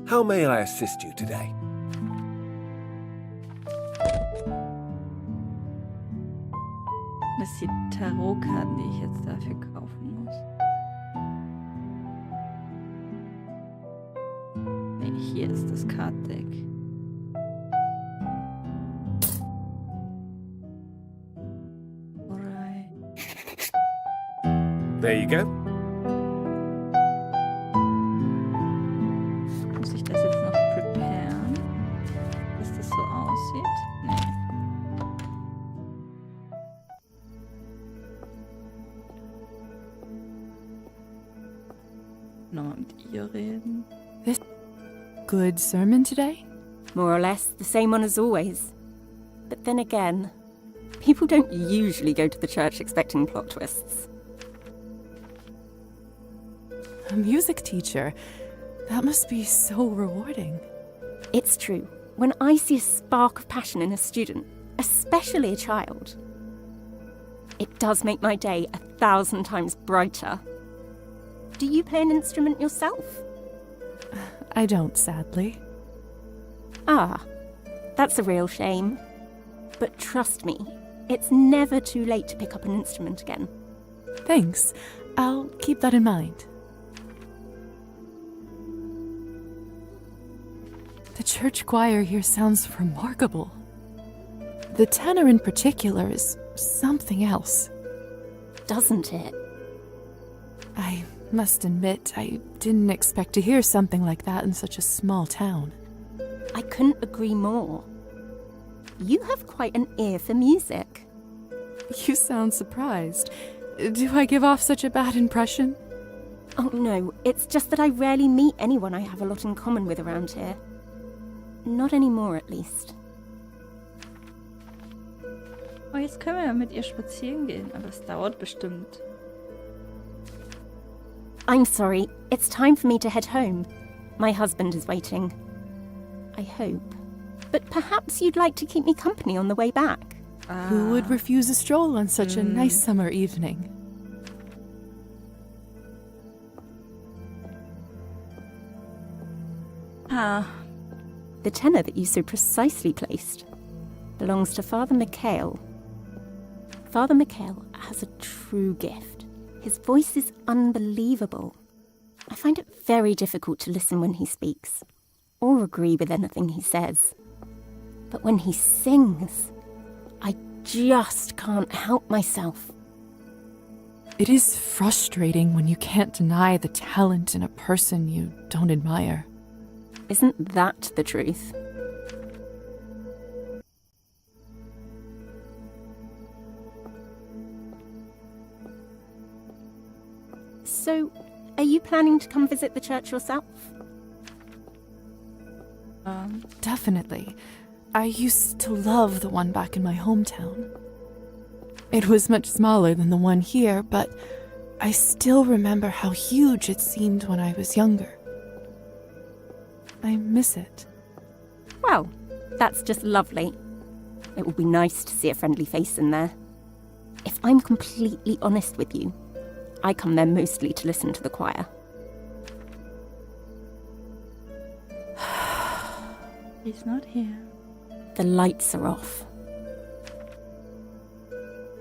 How may I assist you today? Das sind die Tarotkarten, die ich jetzt dafür kaufen muss. Nee, hier ist das Card-Deck. Alright. There you go. Muss ich das jetzt noch preparen? Dass das so aussieht? Nee. Nochmal mit ihr reden. Good sermon today? More or less the same one as always. But then again, people don't usually go to the church expecting plot twists. A music teacher. That must be so rewarding. It's true. When I see a spark of passion in a student, especially a child, it does make my day 1,000 times brighter. Do you play an instrument yourself? I don't, sadly. Ah, that's a real shame. But trust me, it's never too late to pick up an instrument again. Thanks. I'll keep that in mind. The church choir here sounds remarkable. The tenor in particular is something else. Doesn't it? I must admit, I didn't expect to hear something like that in such a small town. I couldn't agree more. You have quite an ear for music. You sound surprised. Do I give off such a bad impression? Oh no, it's just that I rarely meet anyone I have a lot in common with around here. Not anymore, at least. Oh, jetzt können wir ja mit ihr spazieren gehen, aber es dauert bestimmt. I'm sorry, it's time for me to head home. My husband is waiting. I hope. But perhaps you'd like to keep me company on the way back. Who would refuse a stroll on such a nice summer evening? The tenor that you so precisely placed belongs to Father Mikhail. Father Mikhail has a true gift. His voice is unbelievable. I find it very difficult to listen when he speaks, or agree with anything he says. But when he sings, I just can't help myself. It is frustrating when you can't deny the talent in a person you don't admire. Isn't that the truth? So, are you planning to come visit the church yourself? Definitely. I used to love the one back in my hometown. It was much smaller than the one here, but I still remember how huge it seemed when I was younger. I miss it. Well, that's just lovely. It will be nice to see a friendly face in there. If I'm completely honest with you, I come there mostly to listen to the choir. He's not here. The lights are off.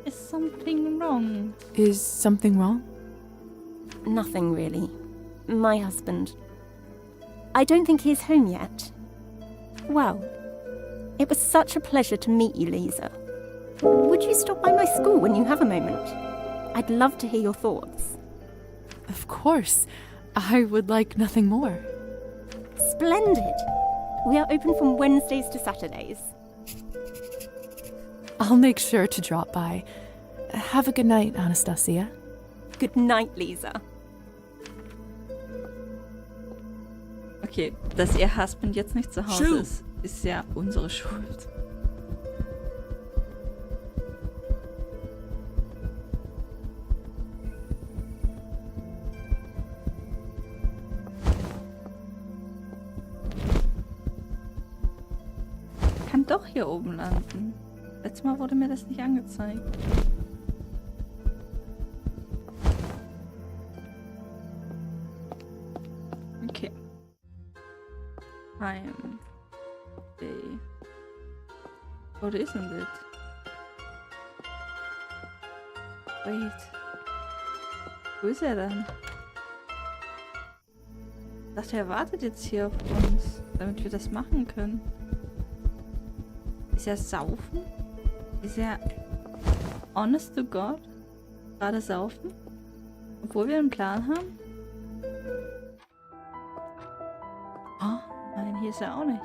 Is something wrong? Is something wrong? Nothing really. My husband. I don't think he's home yet. Well, it was such a pleasure to meet you, Lisa. Would you stop by my school when you have a moment? I'd love to hear your thoughts. Of course. I would like nothing more. Splendid. We are open from Wednesdays to Saturdays. I'll make sure to drop by. Have a good night, Anastasia. Good night, Lisa. Okay, dass ihr Husband jetzt nicht zu Hause Shoo. ist ja unsere Schuld. Kann doch hier oben landen. Letztes Mal wurde mir das nicht angezeigt. Okay. Time. Day. What isn't it? Wait. Wo ist er dann? Ich dachte, er wartet jetzt hier auf uns, damit wir das machen können. Ist er saufen? Ist er honest to God gerade saufen? Obwohl wir einen Plan haben? Oh, nein, hier ist er auch nicht.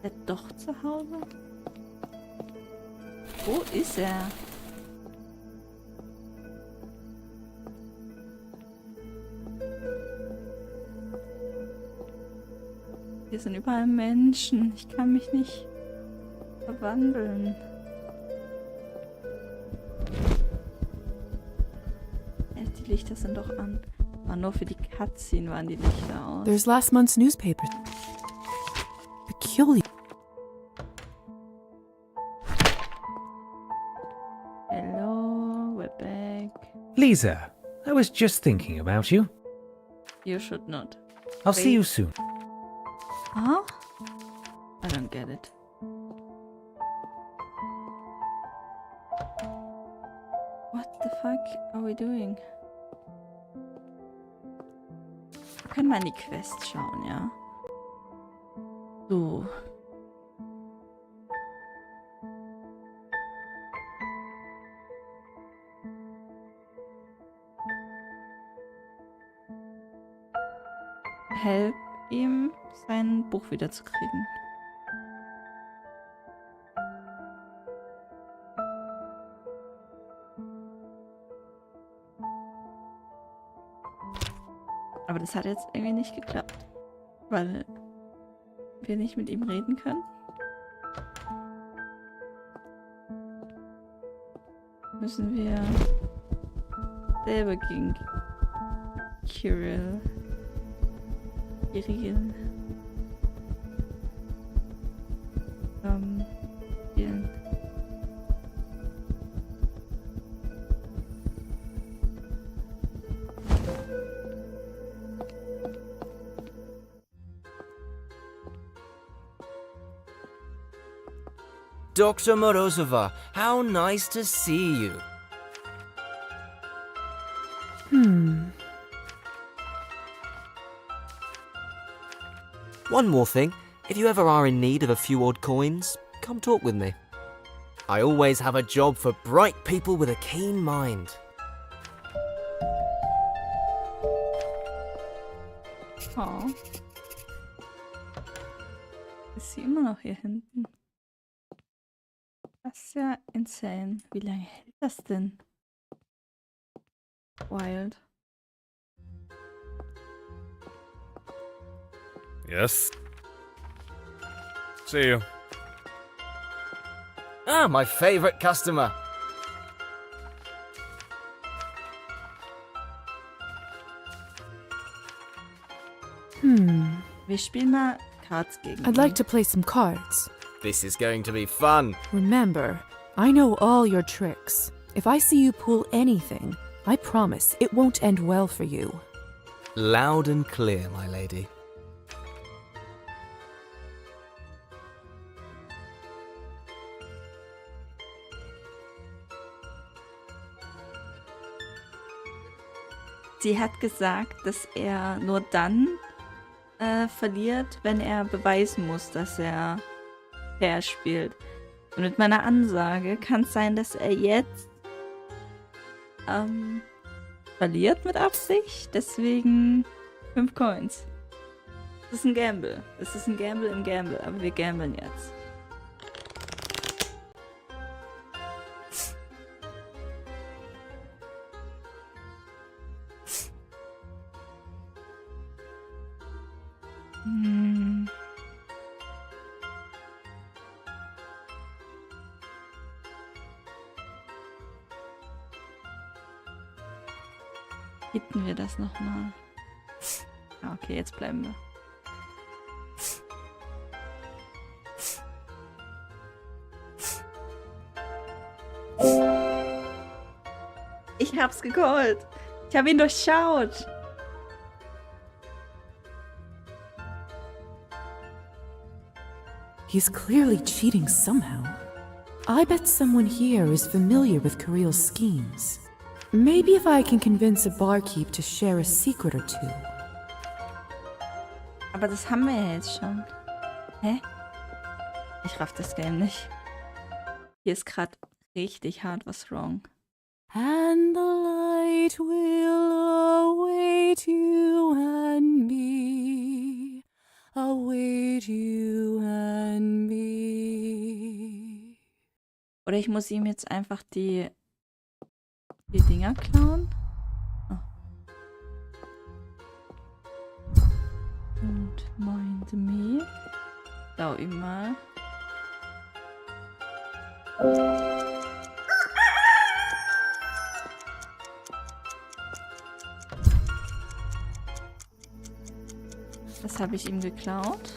Ist er doch zu Hause? Wo ist er? Hier sind überall Menschen. Ich kann mich nicht verwandeln. Ja, die Lichter sind doch an. War nur für die Cutscene waren die Lichter aus. There's last month's newspaper. Peculiar. Hello, we're back. Lisa, I was just thinking about you. You should not. I'll see you soon. Huh? I don't get it. What the fuck are we doing? Wir können mal in die Quest schauen, ja? So. Help ihm, sein Buch wiederzukriegen. Aber das hat jetzt irgendwie nicht geklappt, weil wir nicht mit ihm reden können. Müssen wir selber gegen Kirill. Spielen. Dr. Morozova, how nice to see you. One more thing, if you ever are in need of a few odd coins, come talk with me. I always have a job for bright people with a keen mind. Oh. Ist sie immer noch hier hinten? Das ist ja insane. Wie lange hält das denn? Wild. Yes. See you. Ah, my favorite customer. Wir spielen mal Cards gegen I'd like to play some cards. This is going to be fun. Remember, I know all your tricks. If I see you pull anything, I promise it won't end well for you. Loud and clear, my lady. Sie hat gesagt, dass er nur dann verliert, wenn er beweisen muss, dass er fair spielt. Und mit meiner Ansage kann es sein, dass er jetzt verliert mit Absicht. Deswegen 5 Coins. Das ist ein Gamble. Das ist ein Gamble im Gamble. Aber wir gamblen jetzt. Hitten wir das nochmal. Ah, okay, jetzt bleiben wir. Ich hab's gecallt. Ich hab ihn durchschaut. He's clearly cheating somehow. I bet someone here is familiar with Kareel's schemes. Maybe if I can convince a barkeep to share a secret or two. Aber das haben wir ja jetzt schon. Hä? Ich raff das Game nicht. Hier ist gerade richtig hart was wrong. And the light will await you and me. Await you and me. Oder ich muss ihm jetzt einfach die Dinger klauen. Oh. Und mind me. Klau ihm mal. Das habe ich ihm geklaut.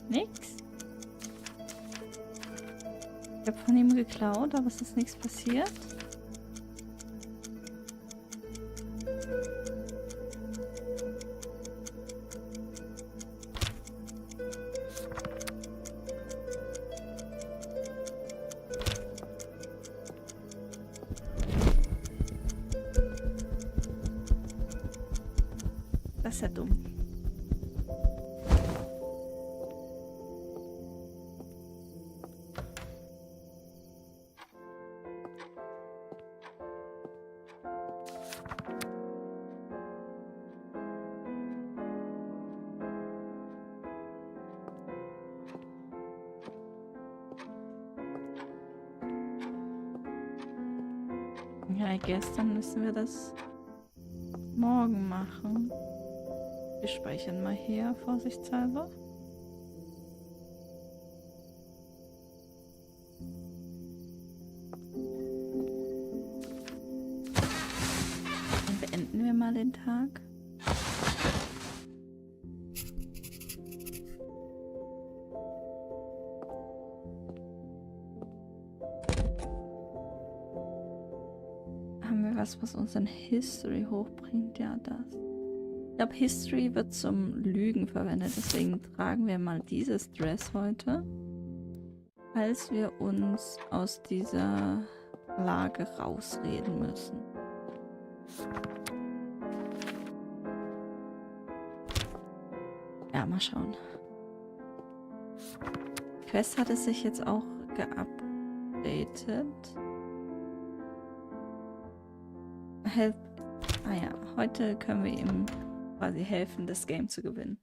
Nix. Ich habe von ihm geklaut, aber es ist nichts passiert. Das ist ja dumm. Ja, gestern müssen wir das morgen machen. Wir speichern mal hier, vorsichtshalber. Dann beenden wir mal den Tag. Haben wir was uns in History hochbringt? Ja, das. Ich glaube, History wird zum Lügen verwendet, deswegen tragen wir mal dieses Dress heute, falls wir uns aus dieser Lage rausreden müssen. Ja, mal schauen. Quest hat es sich jetzt auch geupdatet. Help. Ah ja, heute können wir ihm quasi helfen, das Game zu gewinnen.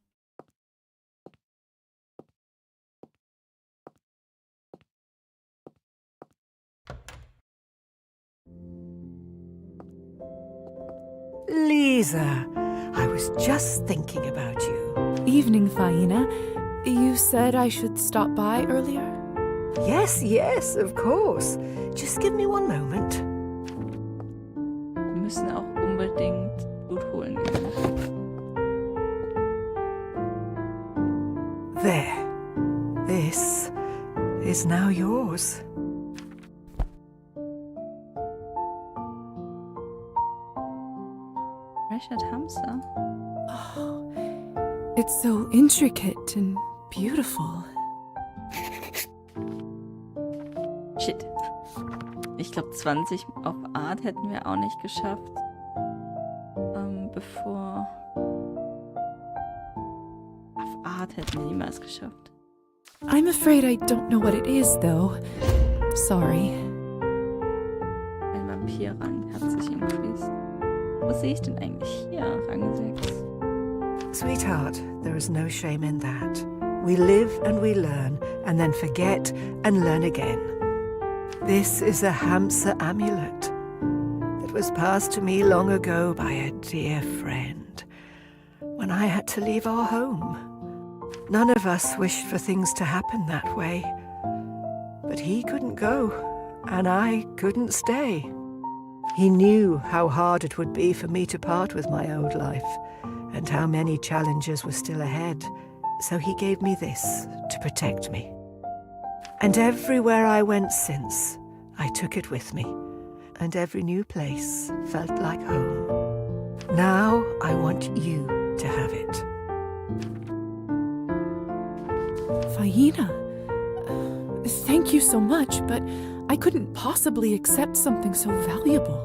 Lisa, I was just thinking about you. Evening, Faina. You said I should stop by earlier? Yes, of course. Just give me one moment. Wir müssen auch unbedingt Blut holen gehen. There. This is now yours. Richard Hamster. Oh, it's so intricate and beautiful. Shit. Ich glaube 20 auf Art hätten wir auch nicht geschafft. Bevor... Auf Art hätten wir niemals geschafft. I'm afraid I don't know what it is, though. Sorry. Ein Vampirrang hat sich increased. Wo sehe ich denn eigentlich hier? Rang 6. Sweetheart, there is no shame in that. We live and we learn, and then forget and learn again. This is a Hamsa amulet that was passed to me long ago by a dear friend when I had to leave our home. None of us wished for things to happen that way, but he couldn't go, and I couldn't stay. He knew how hard it would be for me to part with my old life, and how many challenges were still ahead, so he gave me this to protect me. And everywhere I went since, I took it with me, and every new place felt like home. Now I want you to have it. Faina, thank you so much, but I couldn't possibly accept something so valuable.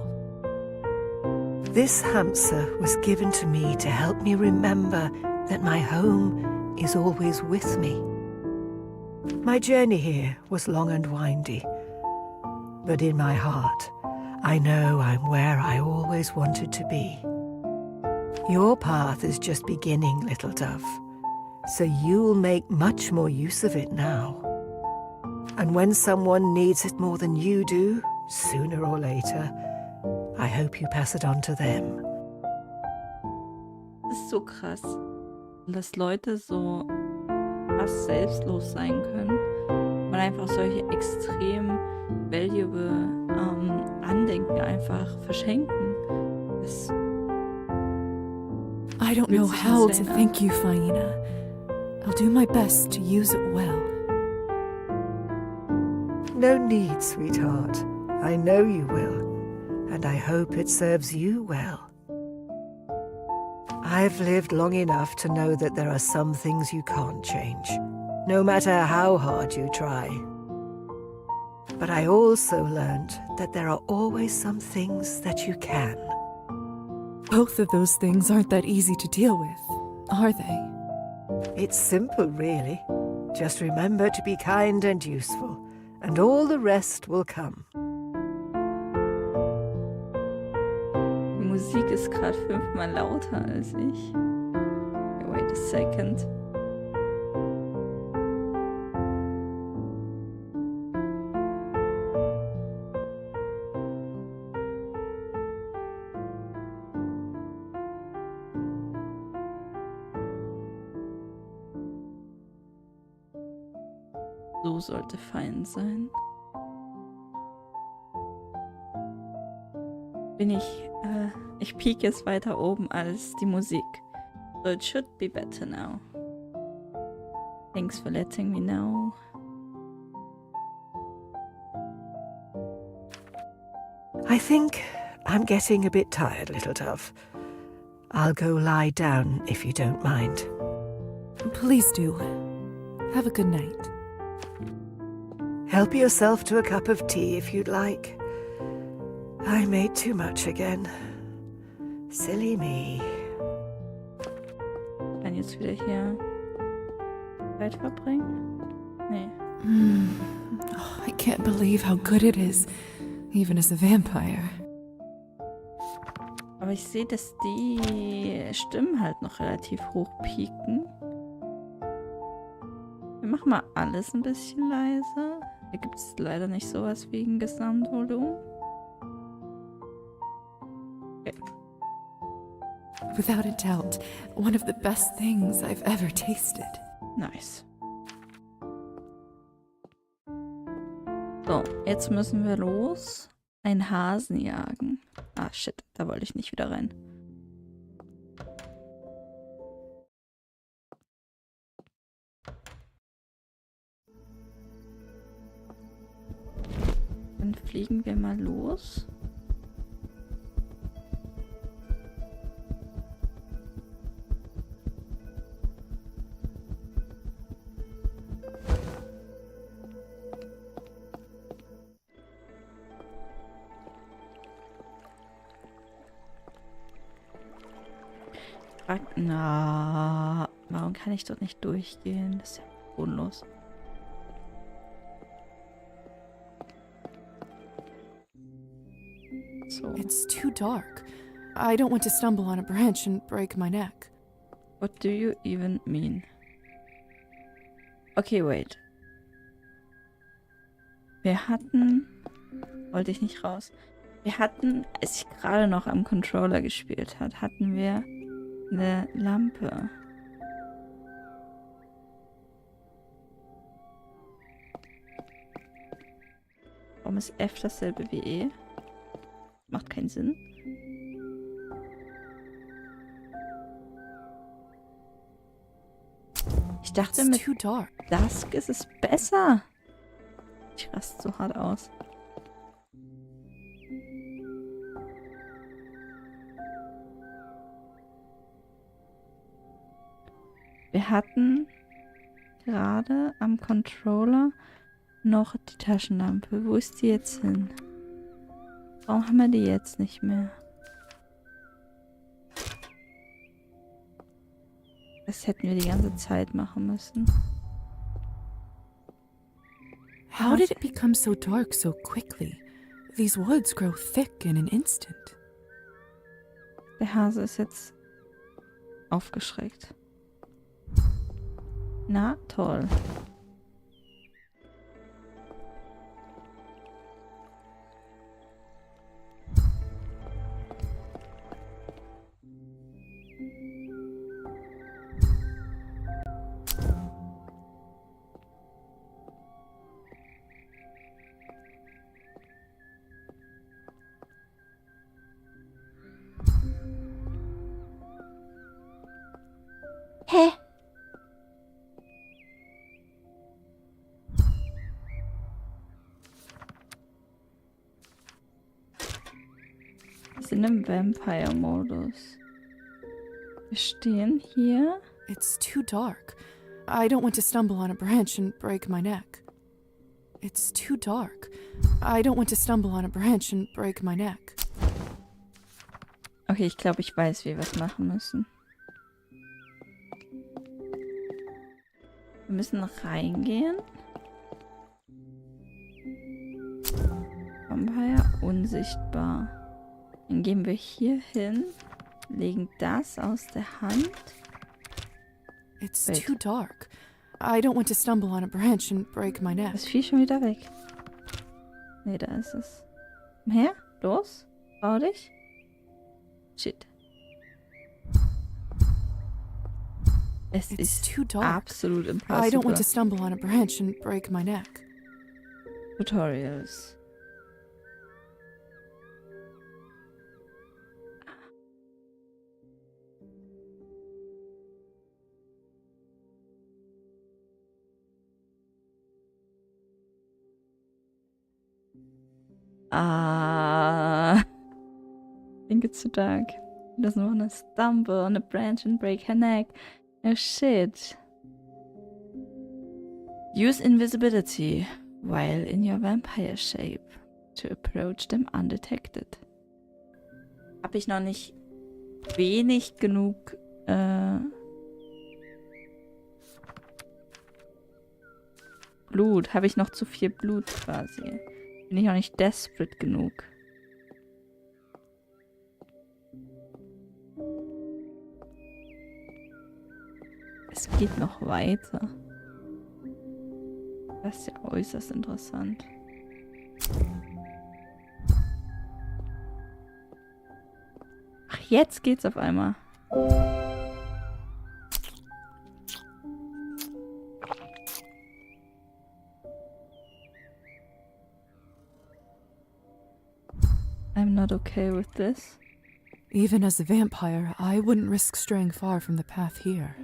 This Hamsa was given to me to help me remember that my home is always with me. My journey here was long and windy, but in my heart, I know I'm where I always wanted to be. Your path is just beginning, little dove, so you'll make much more use of it now. And when someone needs it more than you do, sooner or later, I hope you pass it on to them. Das ist so krass, dass Leute so krass selbstlos sein können und einfach solche extrem valuable Andenken einfach verschenken. Das I don't know how to thank you, Faina. I'll do my best to use it well. No need, sweetheart. I know you will, and I hope it serves you well. I've lived long enough to know that there are some things you can't change, no matter how hard you try. But I also learned that there are always some things that you can. Both of those things aren't that easy to deal with, are they? It's simple, really. Just remember to be kind and useful, and all the rest will come. Die Musik ist gerade 5-mal lauter als ich. Okay, wait a second. So sollte fein sein. Ich peak jetzt weiter oben als die Musik. So it should be better now. Thanks for letting me know. I think I'm getting a bit tired, little dove. I'll go lie down if you don't mind. Please do. Have a good night. Help yourself to a cup of tea if you'd like. I made too much again. Silly me. Kann jetzt wieder hier Zeit verbringen? Nee. Oh, I can't believe how good it is, even as a vampire. Aber ich sehe, dass die Stimmen halt noch relativ hoch pieken. Wir machen mal alles ein bisschen leiser. Hier gibt es leider nicht sowas wie ein Gesamtvolumen. Okay. without a doubt, one of the best things I've ever tasted. Nice. So, jetzt müssen wir los. Einen Hasen jagen. Ah, shit, da wollte ich nicht wieder rein. Dann fliegen wir mal los. Na, warum kann ich dort nicht durchgehen? Das ist ja bodenlos. So. It's too dark. I don't want to stumble on a branch and break my neck. What do you even mean? Okay, wait. Wir hatten... Wollte ich nicht raus. Wir hatten, als ich gerade noch am Controller gespielt hat, hatten wir eine Lampe. Warum ist F dasselbe wie E? Macht keinen Sinn. Ich dachte, mit Dusk ist es besser. Ich raste so hart aus. Wir hatten gerade am Controller noch die Taschenlampe. Wo ist die jetzt hin? Warum haben wir die jetzt nicht mehr? Das hätten wir die ganze Zeit machen müssen. How did it become so dark so quickly? These woods grow thick in an instant. Der Hase ist jetzt aufgeschreckt. Na, toll. Hä? Wir sind im Vampire-Modus. Wir stehen hier. It's too dark. I don't want to stumble on a branch and break my neck. It's too dark. I don't want to stumble on a branch and break my neck. Okay, ich glaube, ich weiß, wie wir es machen müssen. Wir müssen reingehen. Vampire unsichtbar. Dann gehen wir hier hin, legen das aus der Hand. It's too dark. I don't want to stumble on a branch and break my neck. Das Vieh schon wieder weg. Nee, da ist es. Komm her, los, bau dich. Shit. Es ist too dark. Absolut impossible. I don't want to stumble on a branch and break my neck. Tutorials. I think it's too dark. He doesn't want to stumble on a branch and break her neck. Oh shit. Use invisibility while in your vampire shape to approach them undetected. Habe ich noch nicht wenig genug Blut? Habe ich noch zu viel Blut quasi? Bin ich noch nicht desperate genug? Es geht noch weiter. Das ist ja äußerst interessant. Ach, jetzt geht's auf einmal. I'm not okay with this. Even as a vampire, I wouldn't risk straying far from the path here.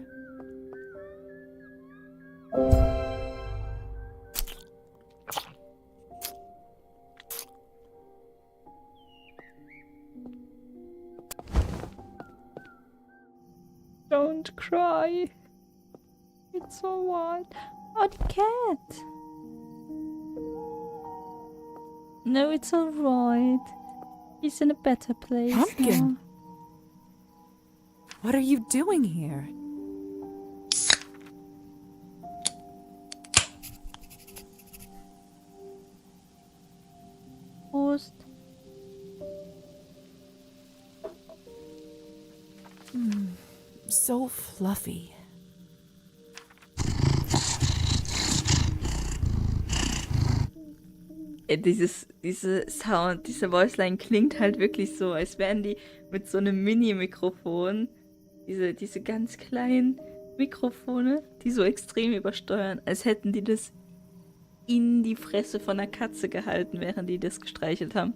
Don't cry. It's alright. Oh, the cat. No, it's alright. He's in a better place Pumpkin. now. What are you doing here? Prost. So fluffy. Diese Sound, diese Voiceline klingt halt wirklich so, als wären die mit so einem Mini-Mikrofon, diese ganz kleinen Mikrofone, die so extrem übersteuern, als hätten die das in die Fresse von einer Katze gehalten, während die das gestreichelt haben.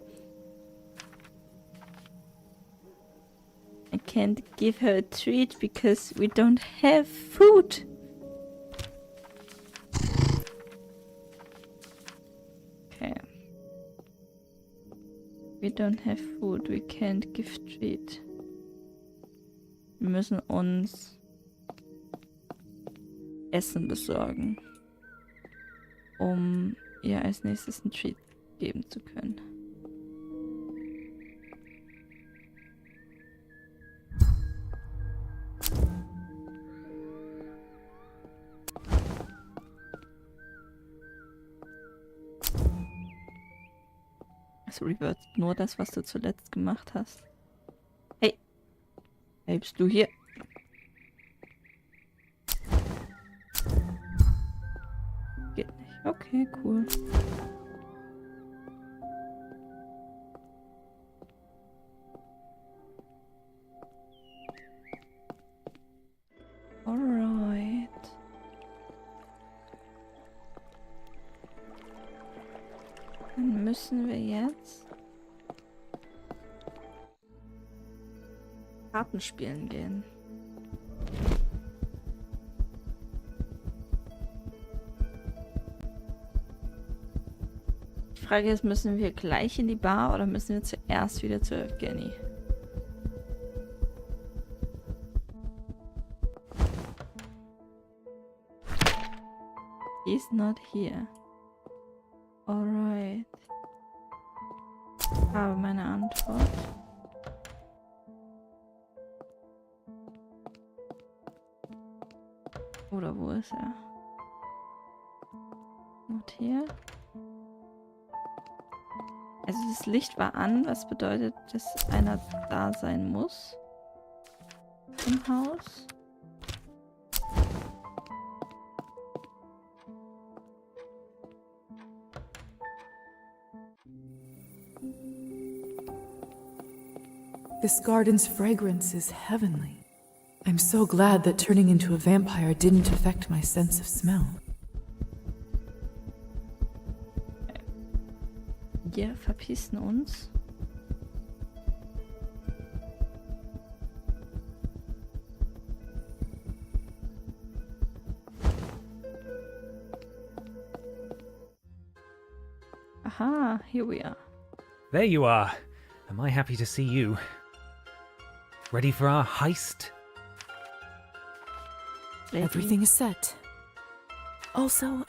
I can't give her a treat because we don't have food. Okay. We don't have food, we can't give treat. Wir müssen uns Essen besorgen, um ihr als nächstes einen Treat geben zu können. Es revertet nur das, was du zuletzt gemacht hast. Hey! Bleibst du hier? Geht nicht. Okay, cool. Alright. Dann müssen wir jetzt Karten spielen gehen. Die Frage ist, müssen wir gleich in die Bar oder müssen wir zuerst wieder zu Evgeny? He's not here. Alright. Ich habe meine Antwort. Oder wo ist er? Not hier. Also das Licht war an, was bedeutet, dass einer da sein muss. Im Haus. This garden's fragrance is heavenly. I'm so glad that turning into a vampire didn't affect my sense of smell. Wir verpissen uns. Aha, here we are. There you are. Am I happy to see you? Ready for our heist? Everything is set. Also,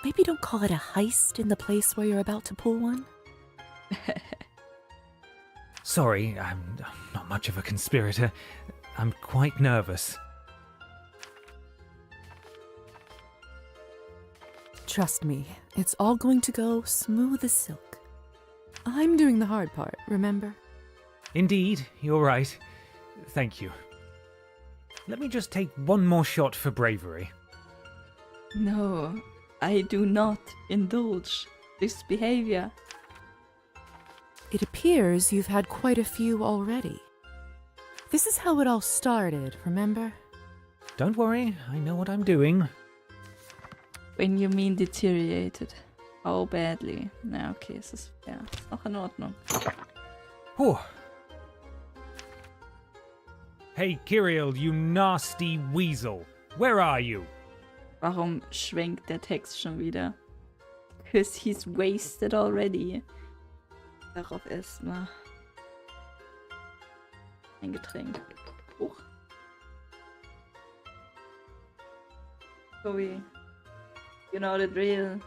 maybe don't call it a heist in the place where you're about to pull one. Sorry, I'm not much of a conspirator. I'm quite nervous. Trust me, it's all going to go smooth as silk. I'm doing the hard part, remember? Indeed, you're right. Thank you. Let me just take one more shot for bravery. No, I do not indulge this behavior. It appears you've had quite a few already. This is how it all started, remember? Don't worry, I know what I'm doing. When you mean deteriorated. How badly? Na, okay, es ist fair. Ist noch in Ordnung. Whew. Hey, Kirill, you nasty weasel. Where are you? Warum schwenkt der Text schon wieder? Because he's wasted already. Darauf erstmal ein Getränk. Huch. Sorry. You know the drill.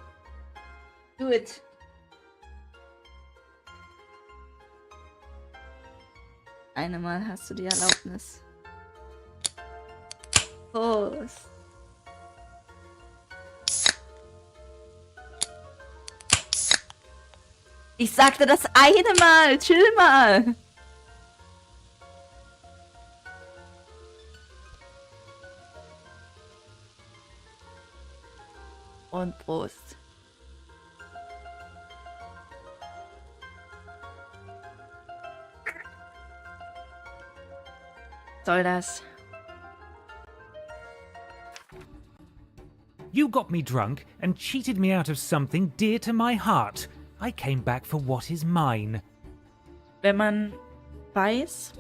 Do it. Einmal hast du die Erlaubnis. Prost. Ich sagte das eine Mal. Chill mal. Und Prost. Soll das? You got me drunk and cheated me out of something dear to my heart. I came back for what is mine. Wenn man weiß,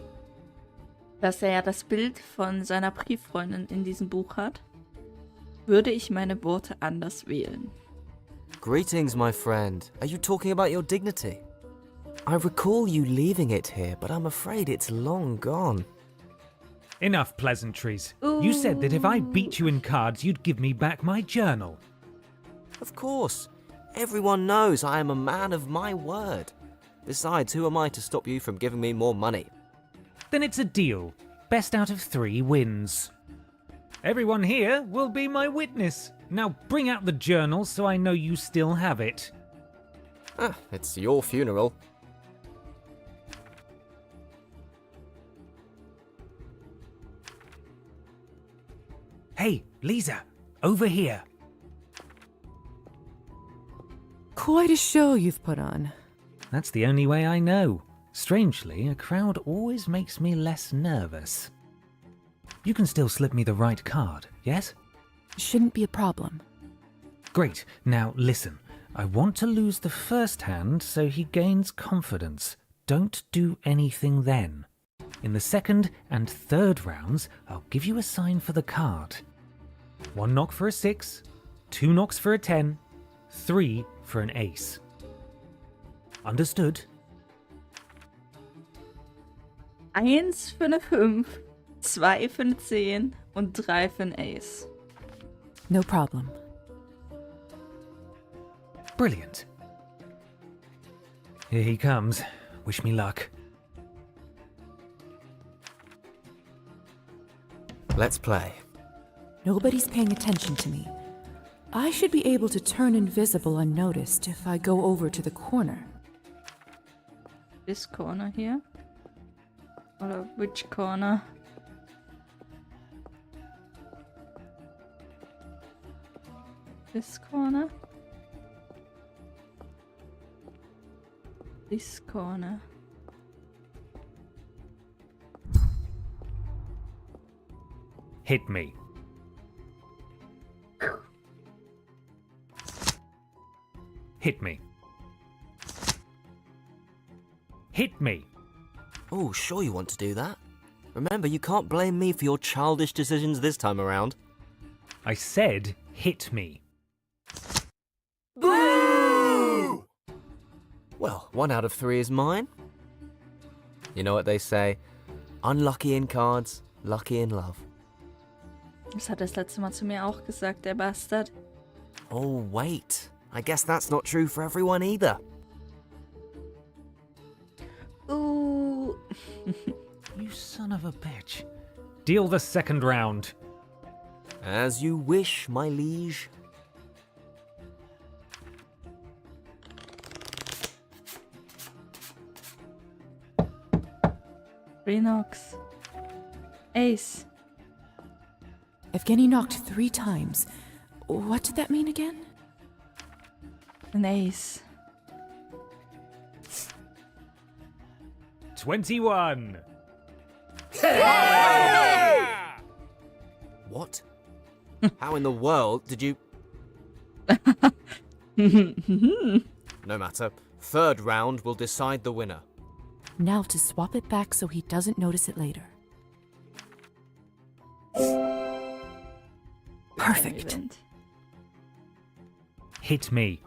dass er ja das Bild von seiner Brieffreundin in diesem Buch hat, würde ich meine Worte anders wählen. Greetings, my friend. Are you talking about your dignity? I recall you leaving it here, but I'm afraid it's long gone. Enough pleasantries. You said that if I beat you in cards, you'd give me back my journal. Of course. Everyone knows I am a man of my word. Besides, who am I to stop you from giving me more money? Then it's a deal. Best out of 3 wins. Everyone here will be my witness. Now bring out the journal so I know you still have it. Ah, it's your funeral. Hey, Lisa, over here. Quite a show you've put on. That's the only way I know. Strangely, a crowd always makes me less nervous. You can still slip me the right card, yes? Shouldn't be a problem. Great. Now listen. I want to lose the first hand so he gains confidence. Don't do anything then. In the second and third rounds, I'll give you a sign for the card. 1 knock for a 6, 2 knocks for a 10, 3 for an ace. Understood? 1 für eine 5, 2 für eine 10 und 3 für ein Ace. No problem. Brilliant. Here he comes. Wish me luck. Let's play. Nobody's paying attention to me. I should be able to turn invisible unnoticed if I go over to the corner. This corner here? Oder which corner? This corner? This corner. Hit me. Hit me. Hit me. Oh, sure you want to do that. Remember, you can't blame me for your childish decisions this time around. I said hit me. Boo! Well, 1 out of 3 is mine. You know what they say? Unlucky in cards, lucky in love. Das hat er das letzte Mal zu mir auch gesagt, der Bastard. Oh, wait. I guess that's not true for everyone either. Ooh. You son of a bitch. Deal the second round. As you wish, my liege. Three knocks. Ace. Evgeny knocked 3 times. What did that mean again? An ace. 21. What? How in the world did you... No matter. Third round will decide the winner. Now to swap it back so he doesn't notice it later. Perfect. Hit me.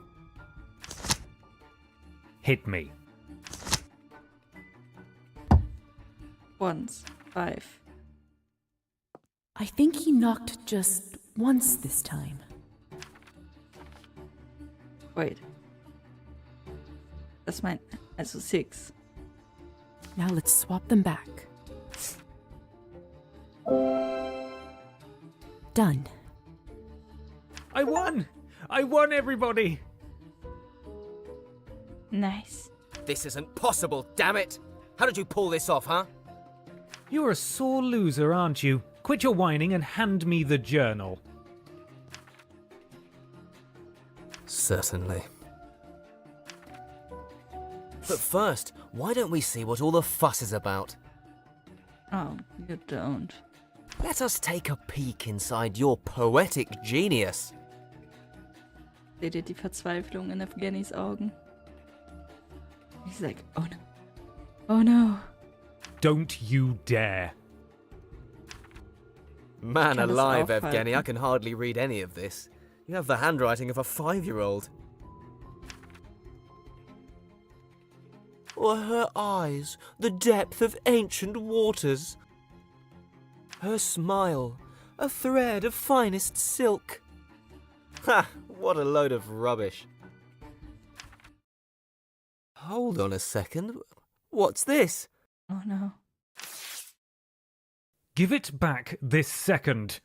Hit me. Once. 5. I think he knocked just once this time. Wait. Das meint also 6. Now let's swap them back. Done. I won! I won, everybody! Nice. This isn't possible, damn it! How did you pull this off, huh? You're a sore loser, aren't you? Quit your whining and hand me the journal. Certainly. But first, why don't we see what all the fuss is about? Oh, you don't. Let us take a peek inside your poetic genius. Seht ihr die Verzweiflung in Evgenis Augen? He's like, oh no. Oh no. Don't you dare. Man Kann das alive, aufhalten. Evgeny, I can hardly read any of this. You have the handwriting of a 5-year-old. Or her eyes, the depth of ancient waters. Her smile, a thread of finest silk. Ha! What a load of rubbish. Hold on a second. What's this? Oh no. Give it back this second.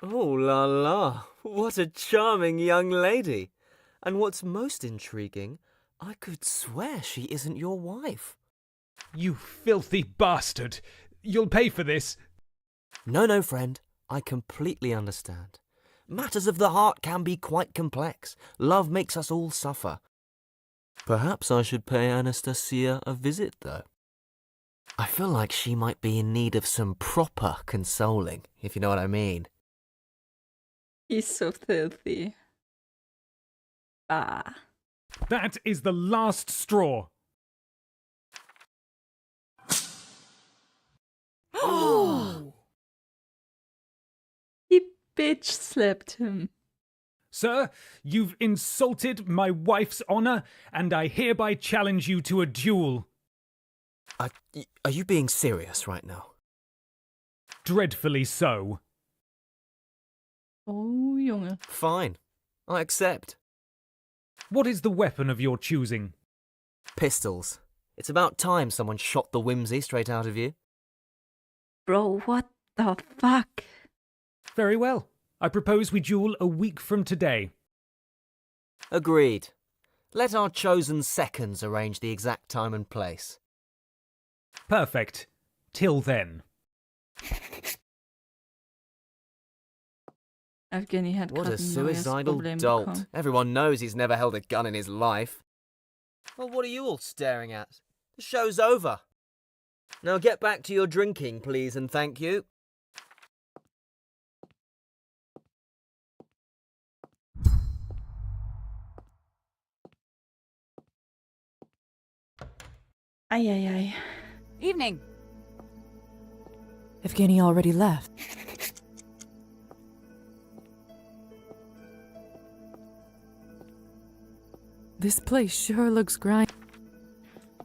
Oh la la, what a charming young lady. And what's most intriguing, I could swear she isn't your wife. You filthy bastard. You'll pay for this. No, friend. I completely understand. Matters of the heart can be quite complex. Love makes us all suffer. Perhaps I should pay Anastasia a visit, though. I feel like she might be in need of some proper consoling, if you know what I mean. He's so filthy. Ah. That is the last straw. Oh! He bitch slapped him. Sir, you've insulted my wife's honor, and I hereby challenge you to a duel. Are you being serious right now? Dreadfully so. Oh, Junge. Fine. I accept. What is the weapon of your choosing? Pistols. It's about time someone shot the whimsy straight out of you. Bro, what the fuck? Very well. I propose we duel a week from today. Agreed. Let our chosen seconds arrange the exact time and place. Perfect. Till then. Evgeny hat What gerade a ein neues suicidal Problem dolt. bekommen. Everyone knows he's never held a gun in his life. Well, what are you all staring at? The show's over. Now get back to your drinking, please, and thank you. Ay, ay, ay. Evening. Evgeny already left. This place sure looks grimy.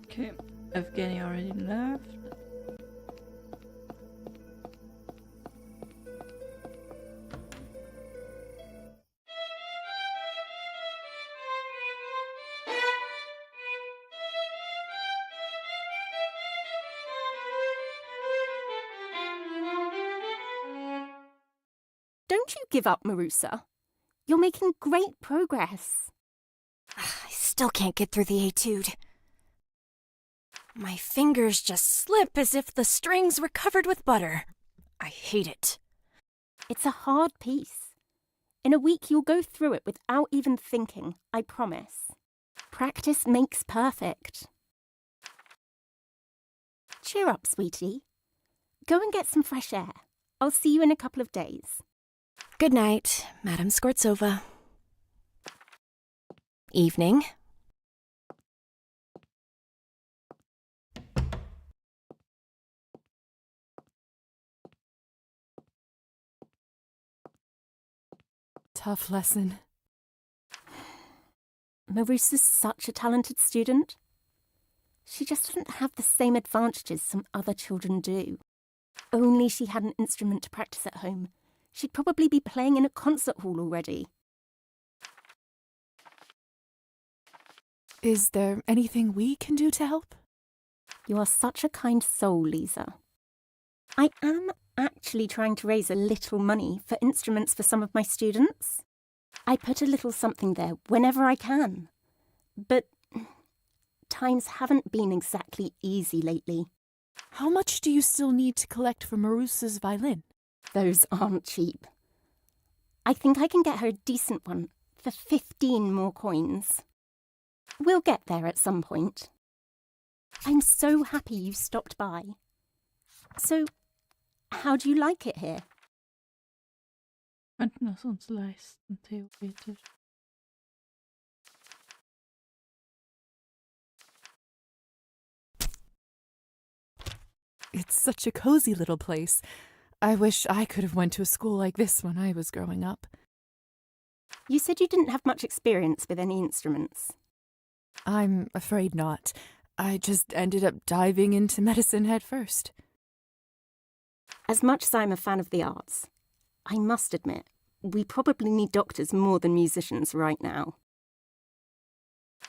Okay, Evgeny already left. Don't you give up, Marusa. You're making great progress. I still can't get through the etude. My fingers just slip as if the strings were covered with butter. I hate it. It's a hard piece. In a week, you'll go through it without even thinking, I promise. Practice makes perfect. Cheer up, sweetie. Go and get some fresh air. I'll see you in a couple of days. Good night, Madame Skvortsova. Evening. Tough lesson. Marusa's such a talented student. She just doesn't have the same advantages some other children do. Only she had an instrument to practice at home. She'd probably be playing in a concert hall already. Is there anything we can do to help? You are such a kind soul, Lisa. I am actually trying to raise a little money for instruments for some of my students. I put a little something there whenever I can. But times haven't been exactly easy lately. How much do you still need to collect for Marusa's violin? Those aren't cheap. I think I can get her a decent one for 15 more coins. We'll get there at some point. I'm so happy you stopped by. So, how do you like it here? Könnten es uns leisten, theoretisch. It's such a cozy little place. I wish I could have went to a school like this when I was growing up. You said you didn't have much experience with any instruments. I'm afraid not. I just ended up diving into medicine head first. As much as I'm a fan of the arts, I must admit, we probably need doctors more than musicians right now.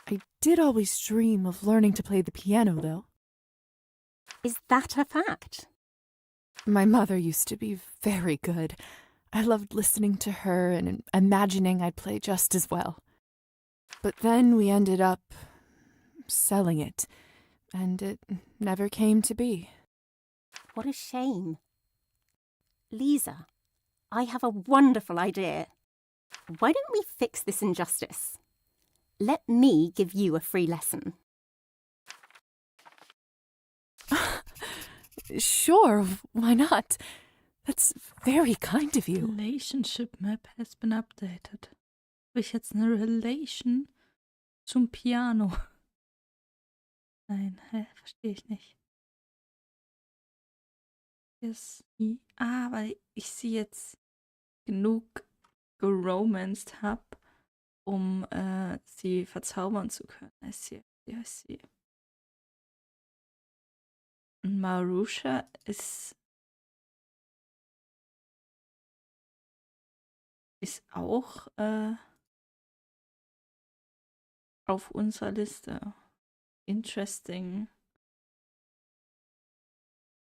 I did always dream of learning to play the piano, though. Is that a fact? My mother used to be very good. I loved listening to her and imagining I'd play just as well. But then we ended up selling it, and it never came to be. What a shame. Lisa, I have a wonderful idea. Why don't we fix this injustice? Let me give you a free lesson. Sure, why not? That's very kind of you. Relationship map has been updated. Habe ich jetzt eine Relation zum Piano? Nein, verstehe ich nicht. Weil ich sie jetzt genug geromanced habe, um sie verzaubern zu können. I see. Und Marusha ist auch auf unserer Liste. Interesting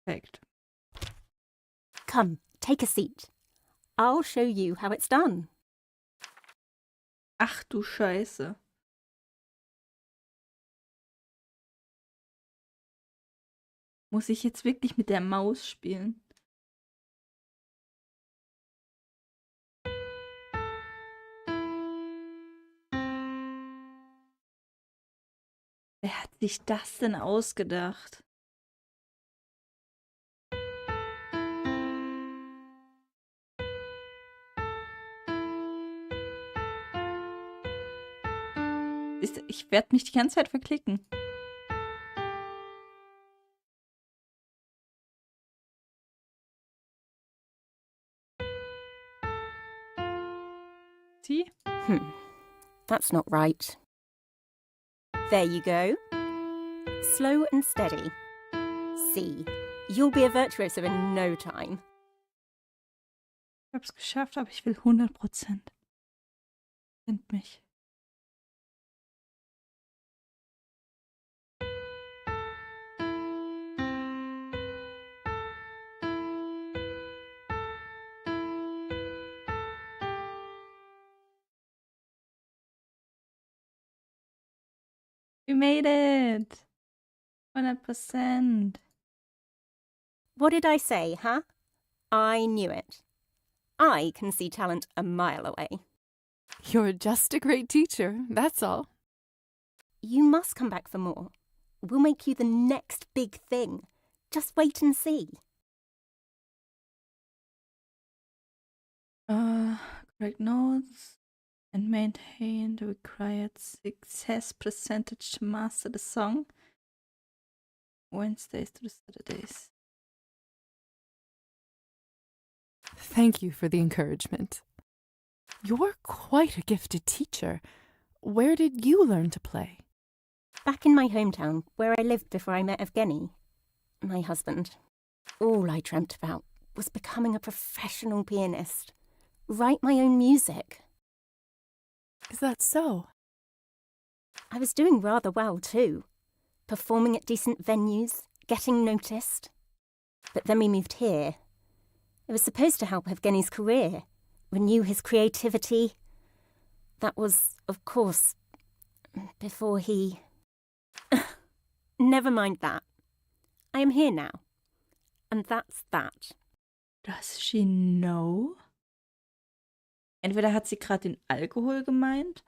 fact. Come, take a seat. I'll show you how it's done. Ach du Scheiße. Muss ich jetzt wirklich mit der Maus spielen? Wer hat sich das denn ausgedacht? Ich werde mich die ganze Zeit verklicken. See? That's not right. There you go. Slow and steady. See, you'll be a virtuoso in no time. Ich hab's geschafft, aber ich will 100%. Kennt mich. We made it! 100%. What did I say, huh? I knew it. I can see talent a mile away. You're just a great teacher, that's all. You must come back for more. We'll make you the next big thing. Just wait and see. correct notes, and maintain the required success percentage to master the song. Wednesdays to Saturdays. Thank you for the encouragement. You're quite a gifted teacher. Where did you learn to play? Back in my hometown, where I lived before I met Evgeny, my husband. All I dreamt about was becoming a professional pianist. Write my own music. Is that so? I was doing rather well too. Performing at decent venues, getting noticed. But then we moved here. It was supposed to help Evgeny's career, renew his creativity. That was, of course, before he... Never mind that. I am here now. And that's that. Does she know? Entweder hat sie gerade den Alkohol gemeint,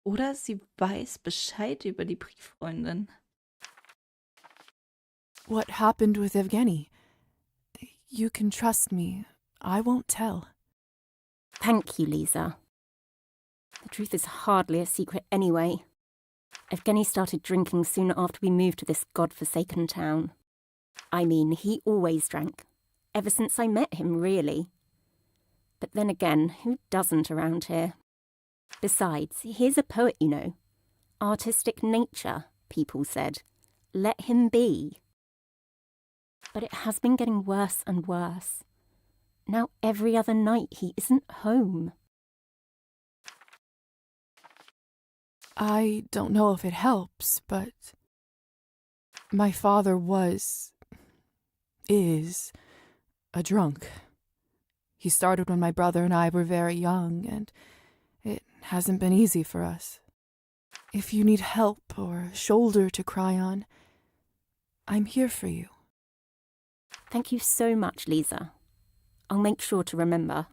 oder sie weiß Bescheid über die Brieffreundin. What happened with Evgeny? You can trust me. I won't tell. Thank you, Lisa. The truth is hardly a secret anyway. Evgeny started drinking soon after we moved to this godforsaken town. I mean, he always drank. Ever since I met him, really. But then again, who doesn't around here? Besides, he's a poet, you know. Artistic nature, people said. Let him be. But it has been getting worse and worse. Now every other night he isn't home. I don't know if it helps, but my father is a drunk. He started when my brother and I were very young, and it hasn't been easy for us. If you need help or a shoulder to cry on, I'm here for you. Thank you so much, Lisa. I'll make sure to remember.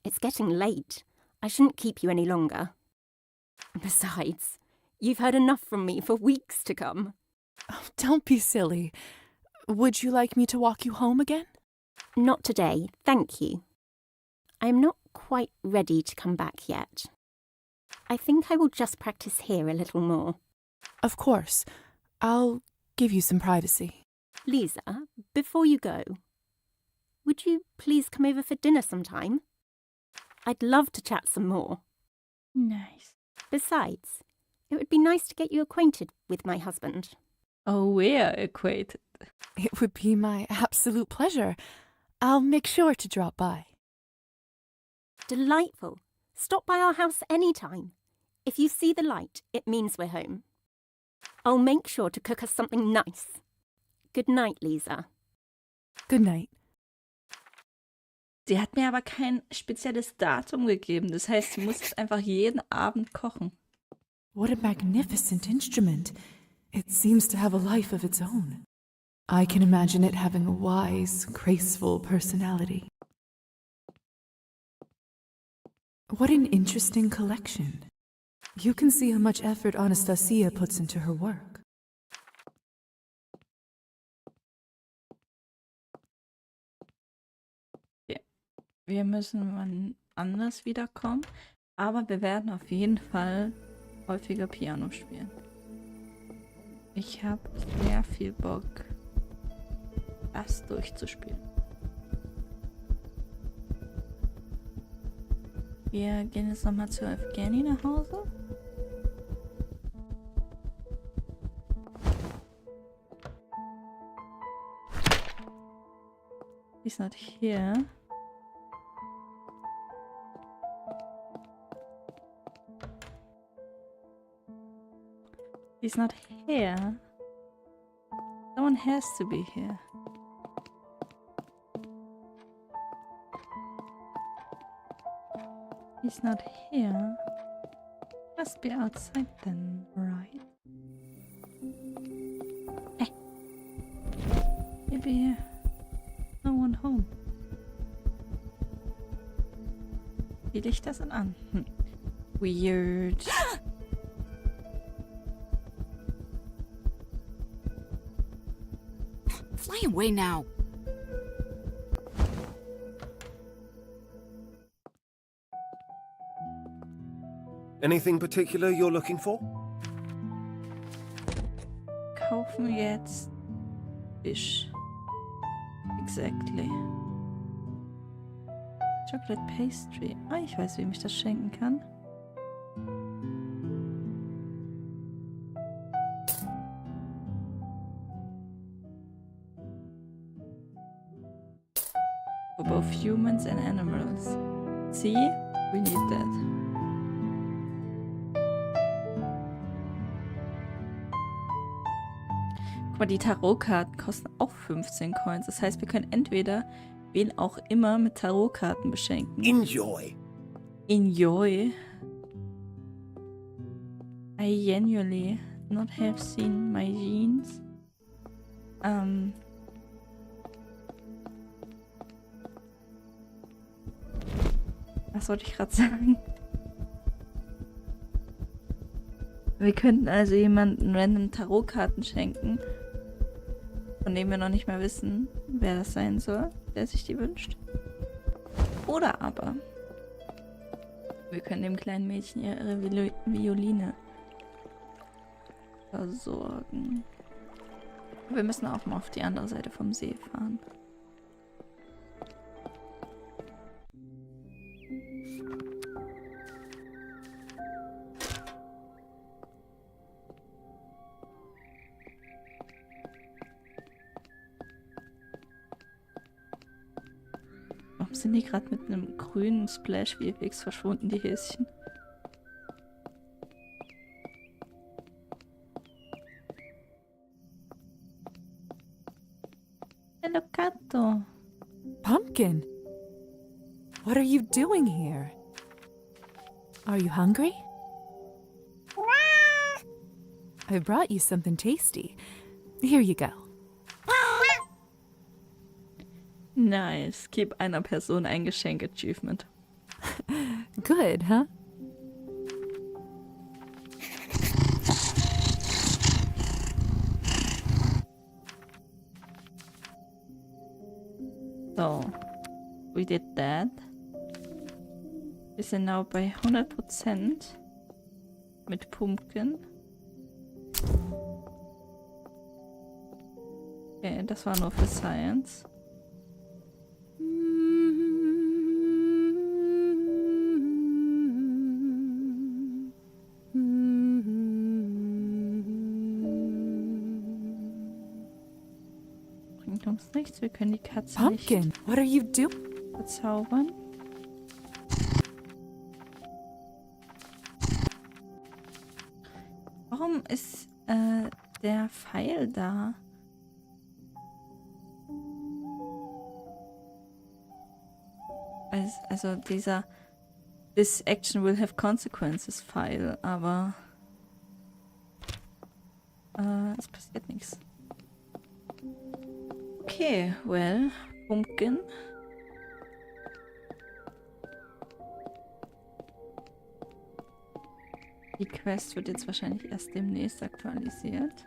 It's getting late. I shouldn't keep you any longer. Besides, you've heard enough from me for weeks to come. Oh, don't be silly. Would you like me to walk you home again? Not today, thank you. I'm not quite ready to come back yet. I think I will just practice here a little more. Of course. I'll give you some privacy. Lisa, before you go, would you please come over for dinner sometime? I'd love to chat some more. Nice. Besides, it would be nice to get you acquainted with my husband. Oh, we're acquainted. It would be my absolute pleasure. I'll make sure to drop by. Delightful. Stop by our house anytime. If you see the light, it means we're home. I'll make sure to cook us something nice. Good night, Lisa. Good night. Sie hat mir aber kein spezielles Datum gegeben. Das heißt, sie muss jetzt einfach jeden Abend kochen. What a magnificent instrument. It seems to have a life of its own. I can imagine it having a wise, graceful personality. What an interesting collection. You can see how much effort Anastasia puts into her work. Wir müssen wann anders wiederkommen, aber wir werden auf jeden Fall häufiger Piano spielen. Ich habe sehr viel Bock, das durchzuspielen. Wir gehen jetzt nochmal zu Evgeny nach Hause. He's not here. He's not here. Someone has to be here. He's not here. Must be outside then, right? Maybe no one home. Die Lichter sind an. Weird. Fly away now. Anything particular you're looking for? Kaufen jetzt Fisch. Exactly. Chocolate Pastry. Ah, ich weiß, wem ich das schenken kann. For both humans and animals. See? We need that. Guck mal, die Tarotkarten kosten auch 15 Coins. Das heißt, wir können entweder wen auch immer mit Tarotkarten beschenken. Enjoy. Enjoy. I genuinely not have seen my jeans. Was wollte ich gerade sagen? Wir könnten also jemanden random Tarotkarten schenken, von dem wir noch nicht mal wissen, wer das sein soll, der sich die wünscht. Oder aber wir können dem kleinen Mädchen ihre Violine versorgen. Wir müssen auch mal auf die andere Seite vom See fahren. Warum sind die gerade mit einem grünen Splash VFX verschwunden, die Häschen? Hello, Kato. Pumpkin! What are you doing here? Are you hungry? I brought you something tasty. Here you go. Nice. Gib einer Person ein Geschenk Achievement. Good, huh? So, we did that. Wir sind now bei 100% mit Pumpkin. Okay, das war nur für Science. Bringt uns nichts, wir können die Katze Pumpkin, nicht what are you doing? verzaubern. Warum ist der Pfeil da? Also dieser This action will have consequences Pfeil, aber es passiert nichts. Okay, well, Pumpkin. Die Quest wird jetzt wahrscheinlich erst demnächst aktualisiert.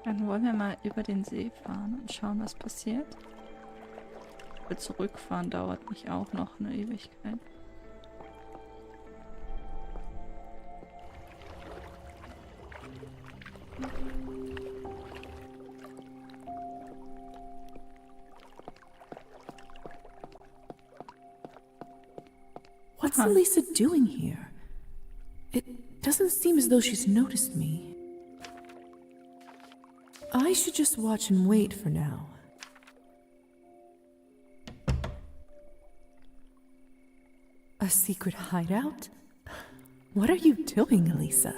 Dann wollen wir mal über den See fahren und schauen, was passiert. Für zurückfahren dauert nicht auch noch eine Ewigkeit. What's Elisa doing here? It doesn't seem as though she's noticed me. I should just watch and wait for now. A secret hideout? What are you doing, Elisa?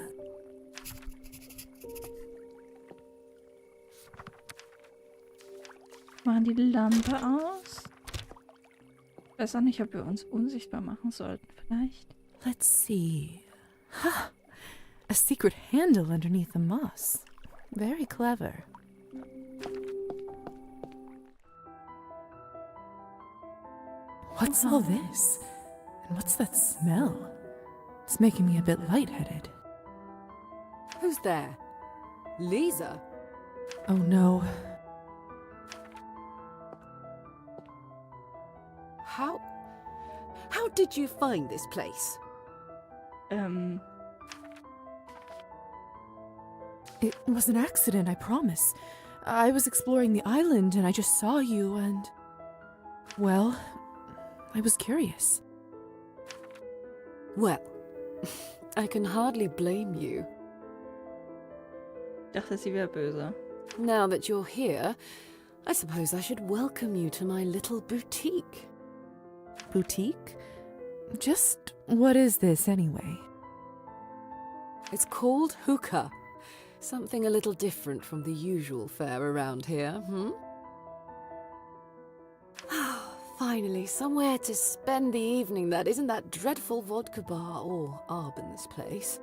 Machen die Lampe aus? Ich weiß auch nicht, ob wir uns unsichtbar machen sollten, vielleicht. Let's see. Ha! A secret handle underneath the moss. Very clever. What's all this? And what's that smell? It's making me a bit lightheaded. Who's there? Lisa? Oh no. How did you find this place? It was an accident, I promise. I was exploring the island and I just saw you and... Well, I was curious. Well, I can hardly blame you. Ich dachte, sie wäre böse. Now that you're here, I suppose I should welcome you to my little boutique. Boutique? Just what is this anyway? It's called hookah. Something a little different from the usual fare around here, Finally, somewhere to spend the evening that isn't that dreadful vodka bar or Arbon's place.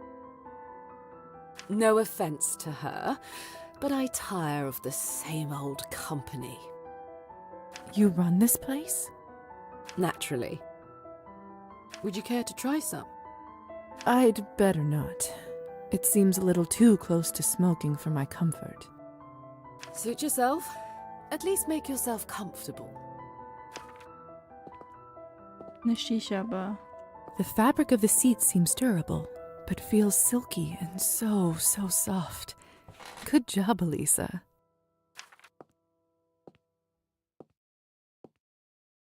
No offense to her, but I tire of the same old company. You run this place? Naturally. Would you care to try some? I'd better not. It seems a little too close to smoking for my comfort. Suit yourself. At least make yourself comfortable. Eine Shisha bar. The fabric of the seats seems durable, but feels silky and so soft. Good job, Elisa.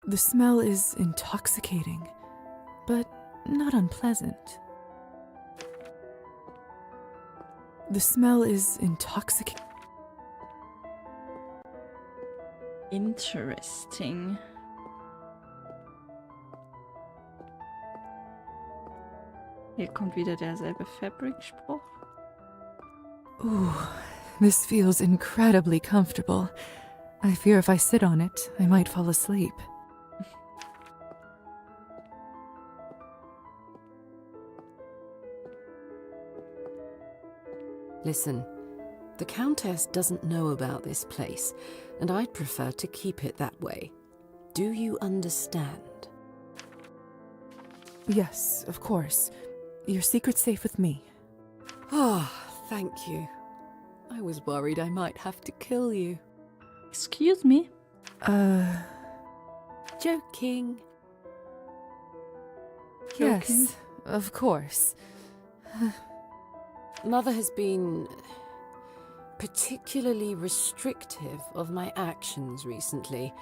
The smell is intoxicating, but not unpleasant. The smell is intoxicating. Interesting. Hier kommt wieder derselbe Fabric-Spruch. Ooh, this feels incredibly comfortable. I fear if I sit on it, I might fall asleep. Listen, the Countess doesn't know about this place, and I'd prefer to keep it that way. Do you understand? Yes, of course. Your secret's safe with me. Oh, thank you. I was worried I might have to kill you. Excuse me? Joking. Yes, of course. Mother has been particularly restrictive of my actions recently.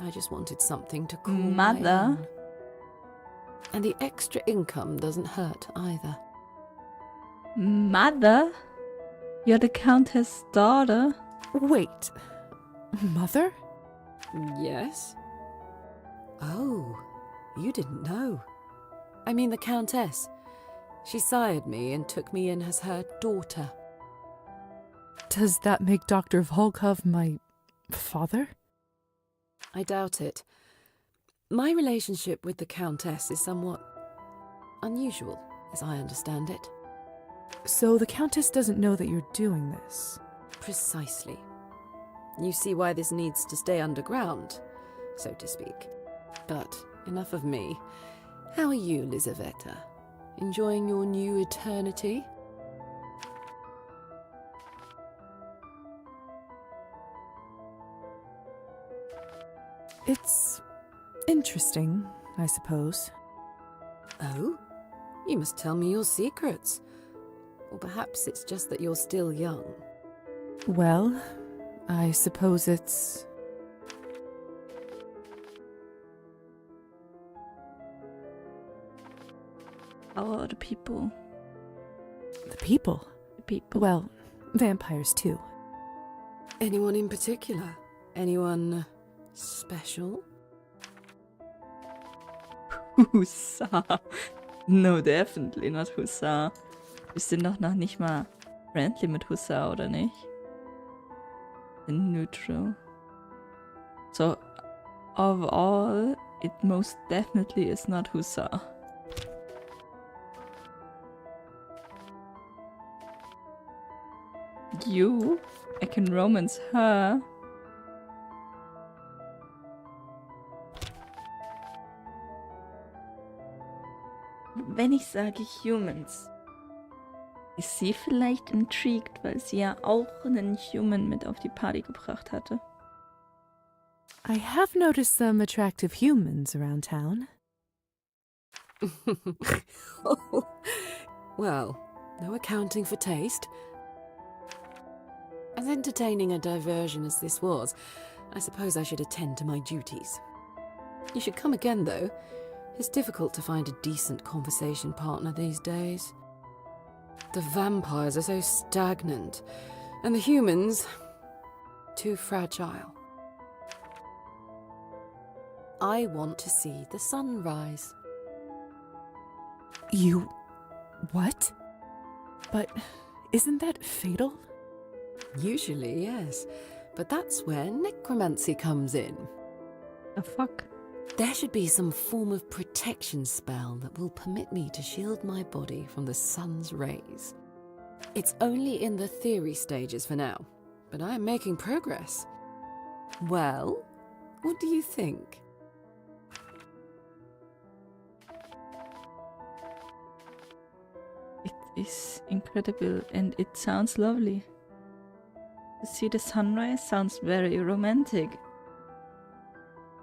I just wanted something to call my Mother? own. And the extra income doesn't hurt either. Mother? You're the Countess' daughter? Wait. Mother? Yes? Oh, you didn't know. I mean the Countess. She sired me and took me in as her daughter. Does that make Dr. Volkov my father? I doubt it. My relationship with the Countess is somewhat unusual, as I understand it. So the Countess doesn't know that you're doing this? Precisely. You see why this needs to stay underground, so to speak. But enough of me. How are you, Lizaveta? Enjoying your new eternity? It's interesting, I suppose. Oh? You must tell me your secrets. Or perhaps it's just that you're still young. Well, I suppose it's... How are the people? The people? The people. Well, vampires too. Anyone in particular? Anyone special? Hussar. No, definitely not Hussar. Wir sind doch noch nicht mal friendly mit Hussar, oder nicht? In neutral. So, of all, it most definitely is not Hussar. You? I can romance her. Wenn ich sage Humans, ist sie vielleicht intrigued, weil sie ja auch einen Human mit auf die Party gebracht hatte? I have noticed some attractive humans around town. Well, no accounting for taste. As entertaining a diversion as this was, I suppose I should attend to my duties. You should come again, though. It's difficult to find a decent conversation partner these days. The vampires are so stagnant, and the humans too fragile. I want to see the sunrise. You... what? But isn't that fatal? Usually, yes. But that's where necromancy comes in. The fuck? There should be some form of protection spell that will permit me to shield my body from the sun's rays. It's only in the theory stages for now, but I am making progress. Well, what do you think? It is incredible and it sounds lovely. To see the sunrise sounds very romantic.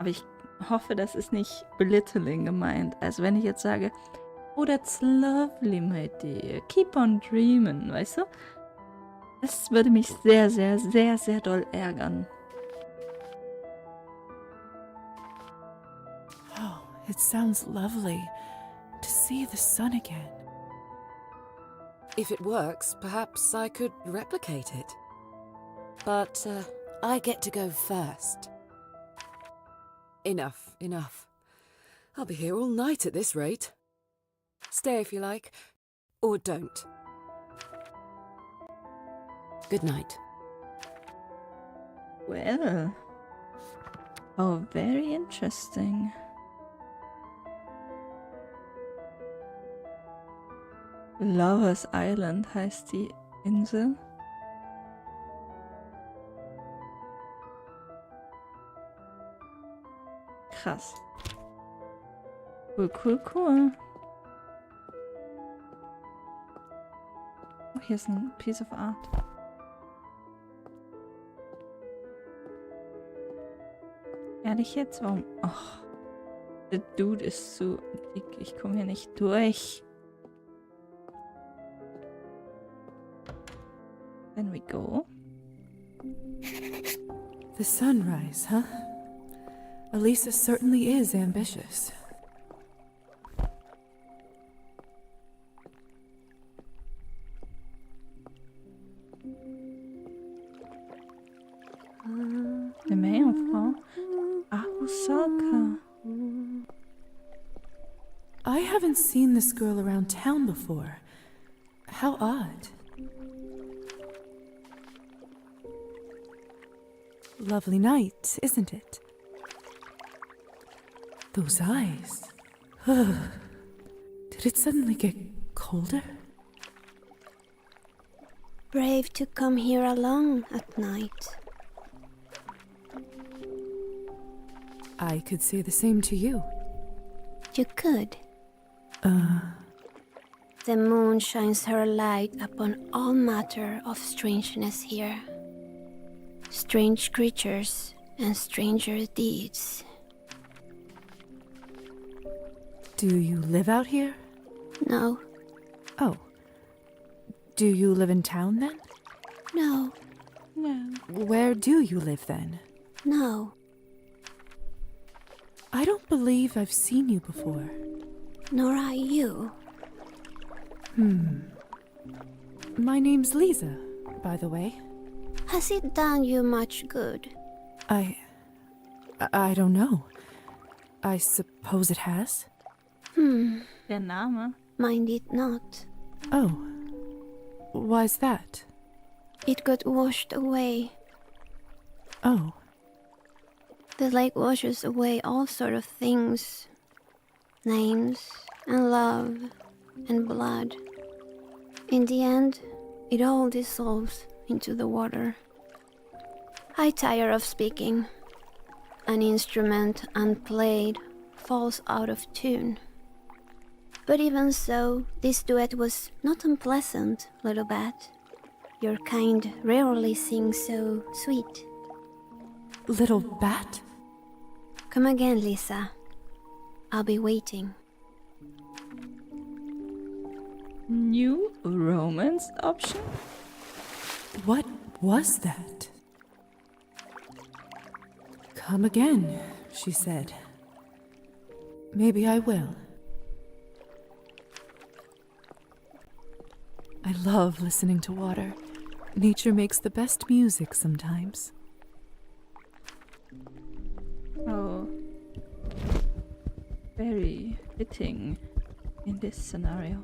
Aber ich hoffe, das ist nicht belittling gemeint. Also wenn ich jetzt sage, oh, that's lovely, my dear, keep on dreaming, weißt du? Das würde mich sehr, sehr, sehr, sehr doll ärgern. Oh, it sounds lovely to see the sun again. If it works, perhaps I could replicate it. But I get to go first. Enough, enough. I'll be here all night at this rate. Stay if you like, or don't. Good night. Well, oh, very interesting. Lovers Island heißt die Insel. Krass. Cool, cool, cool. Oh, hier ist ein Piece of Art. Ehrlich jetzt? Warum? Ach, der Dude ist so dick. Ich komme hier nicht durch. Then we go. The sunrise, huh? Elisa certainly is ambitious. Eine Meerjungfrau? Arusalka. I haven't seen this girl around town before. How odd. Lovely night, isn't it? Those eyes. Did it suddenly get colder? Brave to come here alone at night. I could say the same to you. You could. The moon shines her light upon all matter of strangeness here. Strange creatures and stranger deeds. Do you live out here? No. Oh. Do you live in town then? No. No. Where do you live then? No. I don't believe I've seen you before. Nor I you. My name's Lisa, by the way. Has it done you much good? I don't know. I suppose it has. Der Name? Mine did not. Oh. Why's that? It got washed away. Oh. The lake washes away all sort of things. Names, and love, and blood. In the end, it all dissolves into the water. I tire of speaking. An instrument unplayed falls out of tune. But even so, this duet was not unpleasant, little bat. Your kind rarely sings so sweet. Little bat? Come again, Lisa. I'll be waiting. New romance option? What was that? Come again, she said. Maybe I will. I love listening to water. Nature makes the best music sometimes. Oh, very fitting in this scenario.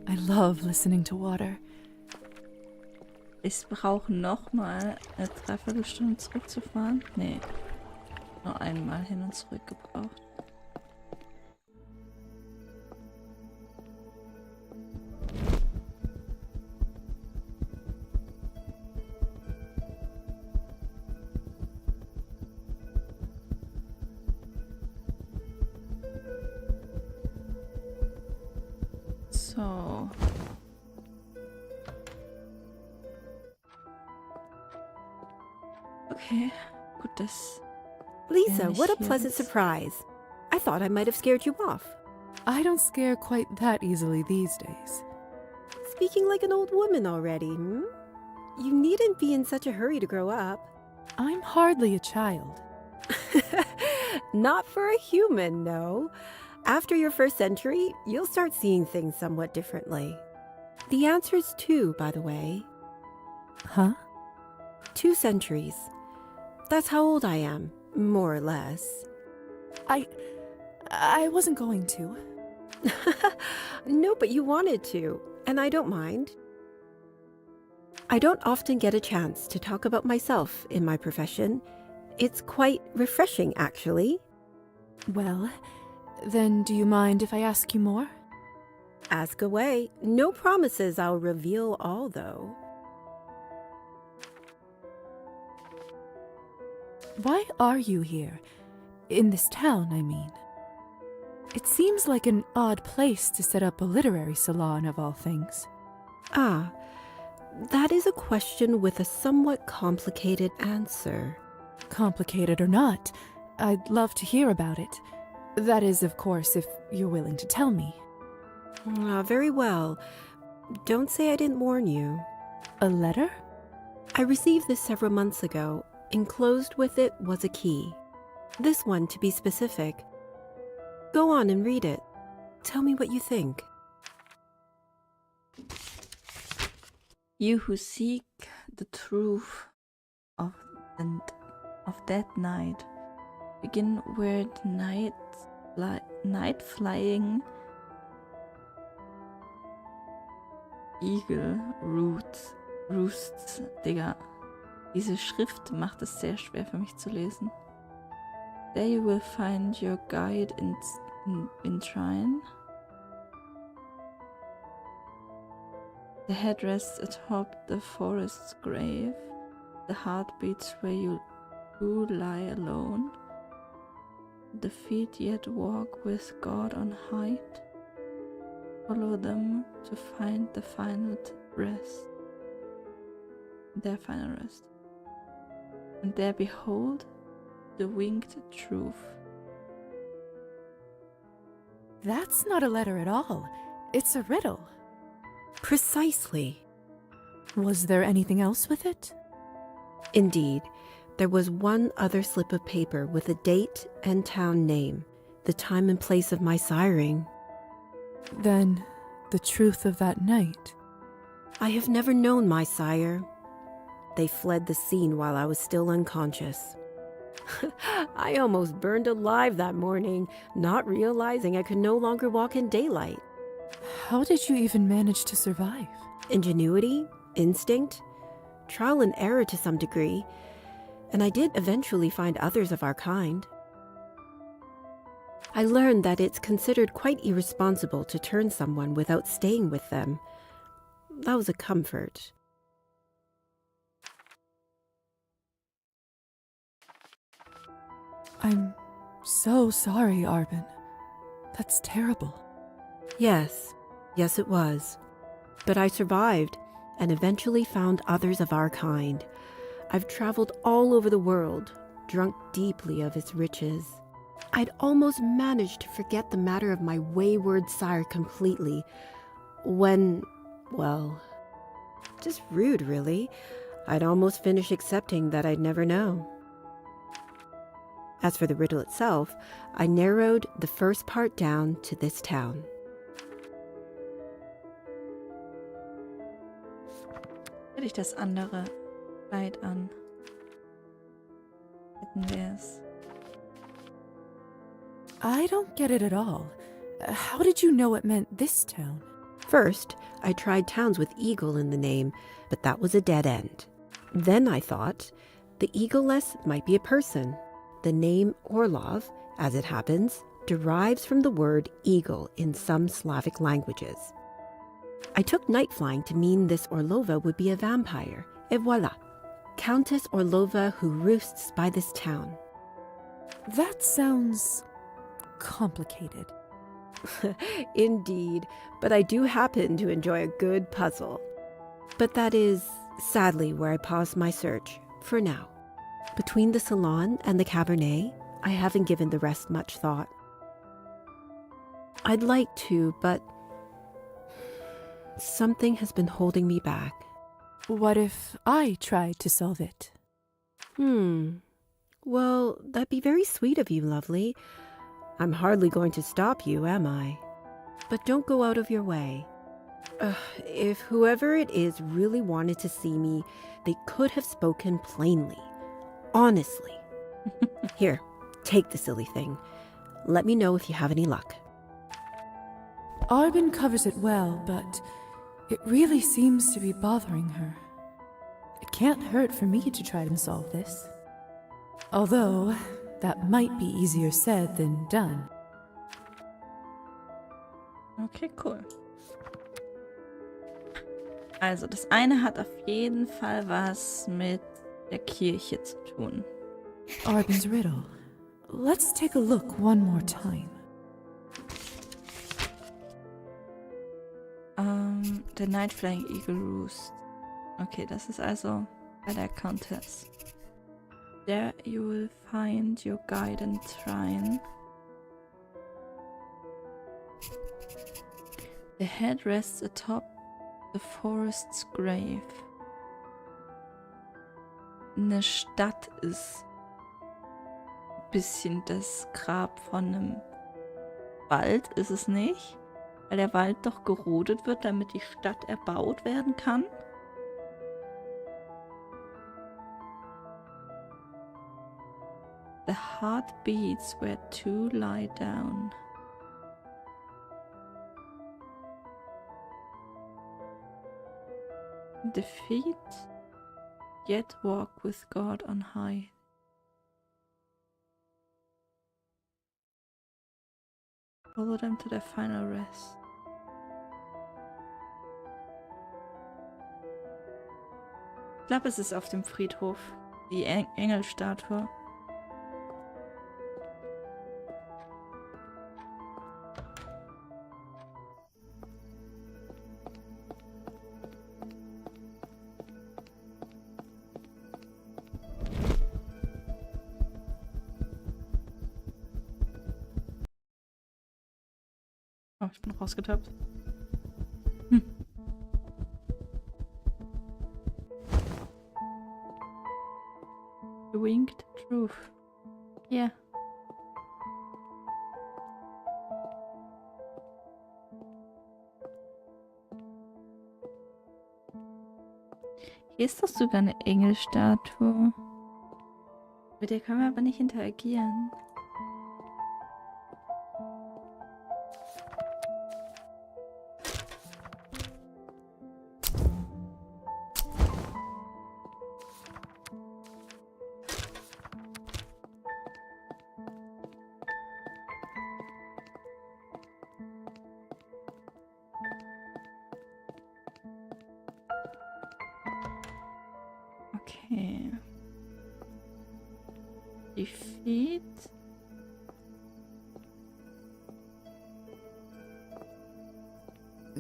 I love listening to water. Ich brauche nochmal eine Dreiviertelstunde zurückzufahren. Nee, nur einmal hin und zurück gebraucht. So. Okay, gut, das. Lisa, what a pleasant surprise. I thought I might have scared you off. I don't scare quite that easily these days. Speaking like an old woman already, hmm? You needn't be in such a hurry to grow up. I'm hardly a child. Not for a human, no. After your first century, you'll start seeing things somewhat differently. The answer's 2, by the way. Huh? 2 centuries. That's how old I am, more or less. I wasn't going to. No, but you wanted to, and I don't mind. I don't often get a chance to talk about myself in my profession. It's quite refreshing, actually. Well, then do you mind if I ask you more? Ask away. No promises I'll reveal all, though. Why are you here? In this town, I mean. It seems like an odd place to set up a literary salon of all things. Ah, that is a question with a somewhat complicated answer. Complicated or not, I'd love to hear about it. That is, of course, if you're willing to tell me. Very well. Don't say I didn't warn you. A letter? I received this several months ago. Enclosed with it was a key. This one, to be specific. Go on and read it. Tell me what you think. You who seek the truth of that night, begin where the night flying eagle roosts. Digga, diese Schrift macht es sehr schwer für mich zu lesen. There you will find your guide in shrine. The head rests atop the forest's grave. The heart beats where you do lie alone. The feet yet walk with God on height. Follow them to find the final rest. Their final rest. And there behold the winged truth. That's not a letter at all. It's a riddle. Precisely. Was there anything else with it? Indeed, there was one other slip of paper with a date and town name, the time and place of my siring. Then, the truth of that night. I have never known my sire. They fled the scene while I was still unconscious. I almost burned alive that morning, not realizing I could no longer walk in daylight. How did you even manage to survive? Ingenuity, instinct, trial and error to some degree, and I did eventually find others of our kind. I learned that it's considered quite irresponsible to turn someone without staying with them. That was a comfort. I'm so sorry, Arbin. That's terrible. Yes, it was. But I survived, and eventually found others of our kind. I've traveled all over the world, drunk deeply of its riches. I'd almost managed to forget the matter of my wayward sire completely, when, well, just rude, really. I'd almost finished accepting that I'd never know. As for the riddle itself, I narrowed the first part down to this town. Hätte ich das andere Kleid an, hätten wir es. I don't get it at all. How did you know it meant this town? First, I tried towns with eagle in the name, but that was a dead end. Then I thought, the eagle-less might be a person. The name Orlov, as it happens, derives from the word eagle in some Slavic languages. I took night flying to mean this Orlova would be a vampire, et voila, Countess Orlova who roosts by this town. That sounds complicated. Indeed, but I do happen to enjoy a good puzzle. But that is, sadly, where I paused my search, for now. Between the salon and the Cabernet, I haven't given the rest much thought. I'd like to, but something has been holding me back. What if I tried to solve it? Well, that'd be very sweet of you, lovely. I'm hardly going to stop you, am I? But don't go out of your way. If whoever it is really wanted to see me, they could have spoken plainly. Honestly. Here, take the silly thing. Let me know if you have any luck. Arbin covers it well, but it really seems to be bothering her. It can't hurt for me to try and solve this. Although, that might be easier said than done. Okay, cool. Also, das eine hat auf jeden Fall was mit der Kirche zu tun. Arbin's riddle. Let's take a look one more time. Der Night Flying Eagle Roost. Okay, das ist also bei der Countess. There you will find your guidance shrine. The head rests atop the forest's grave. Eine Stadt ist ein bisschen das Grab von einem Wald, ist es nicht? Weil der Wald doch gerodet wird, damit die Stadt erbaut werden kann. The heart beats where two lie down. The feet yet walk with God on high. Follow them to their final rest. Ich glaube, es ist auf dem Friedhof. Die Engelstatue. Oh, ich bin rausgetappt. Winged Truth. Ja. Hier ist doch sogar eine Engelstatue. Mit der können wir aber nicht interagieren. Okay. Defeat.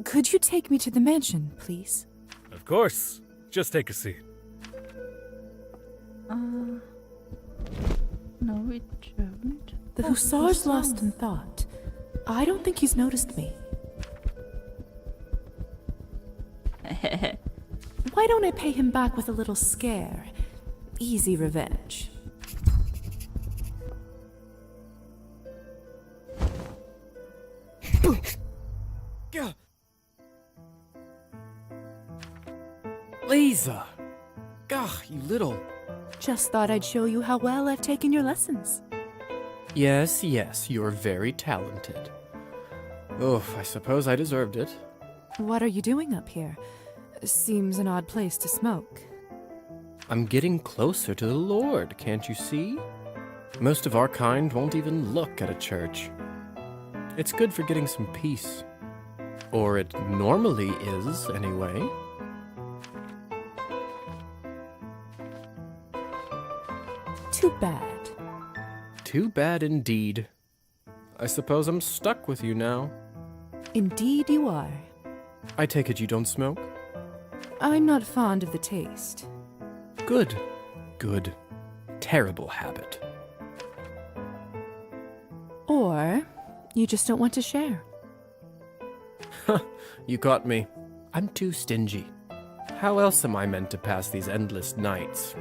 Could you take me to the mansion, please? Of Of course. Just take a seat. No, we don't. The hussar's lost in thought. I don't think he's noticed me. Why don't I pay him back with a little scare? Easy revenge. Lisa! Gah, you little... Just thought I'd show you how well I've taken your lessons. Yes, you're very talented. Oh, I suppose I deserved it. What are you doing up here? Seems an odd place to smoke. I'm getting closer to the Lord, can't you see? Most of our kind won't even look at a church. It's good for getting some peace. Or it normally is, anyway. Too bad. Too bad indeed. I suppose I'm stuck with you now. Indeed you are. I take it you don't smoke? I'm not fond of the taste. Good. Terrible habit. Or you just don't want to share. You got me. I'm too stingy. How else am I meant to pass these endless nights,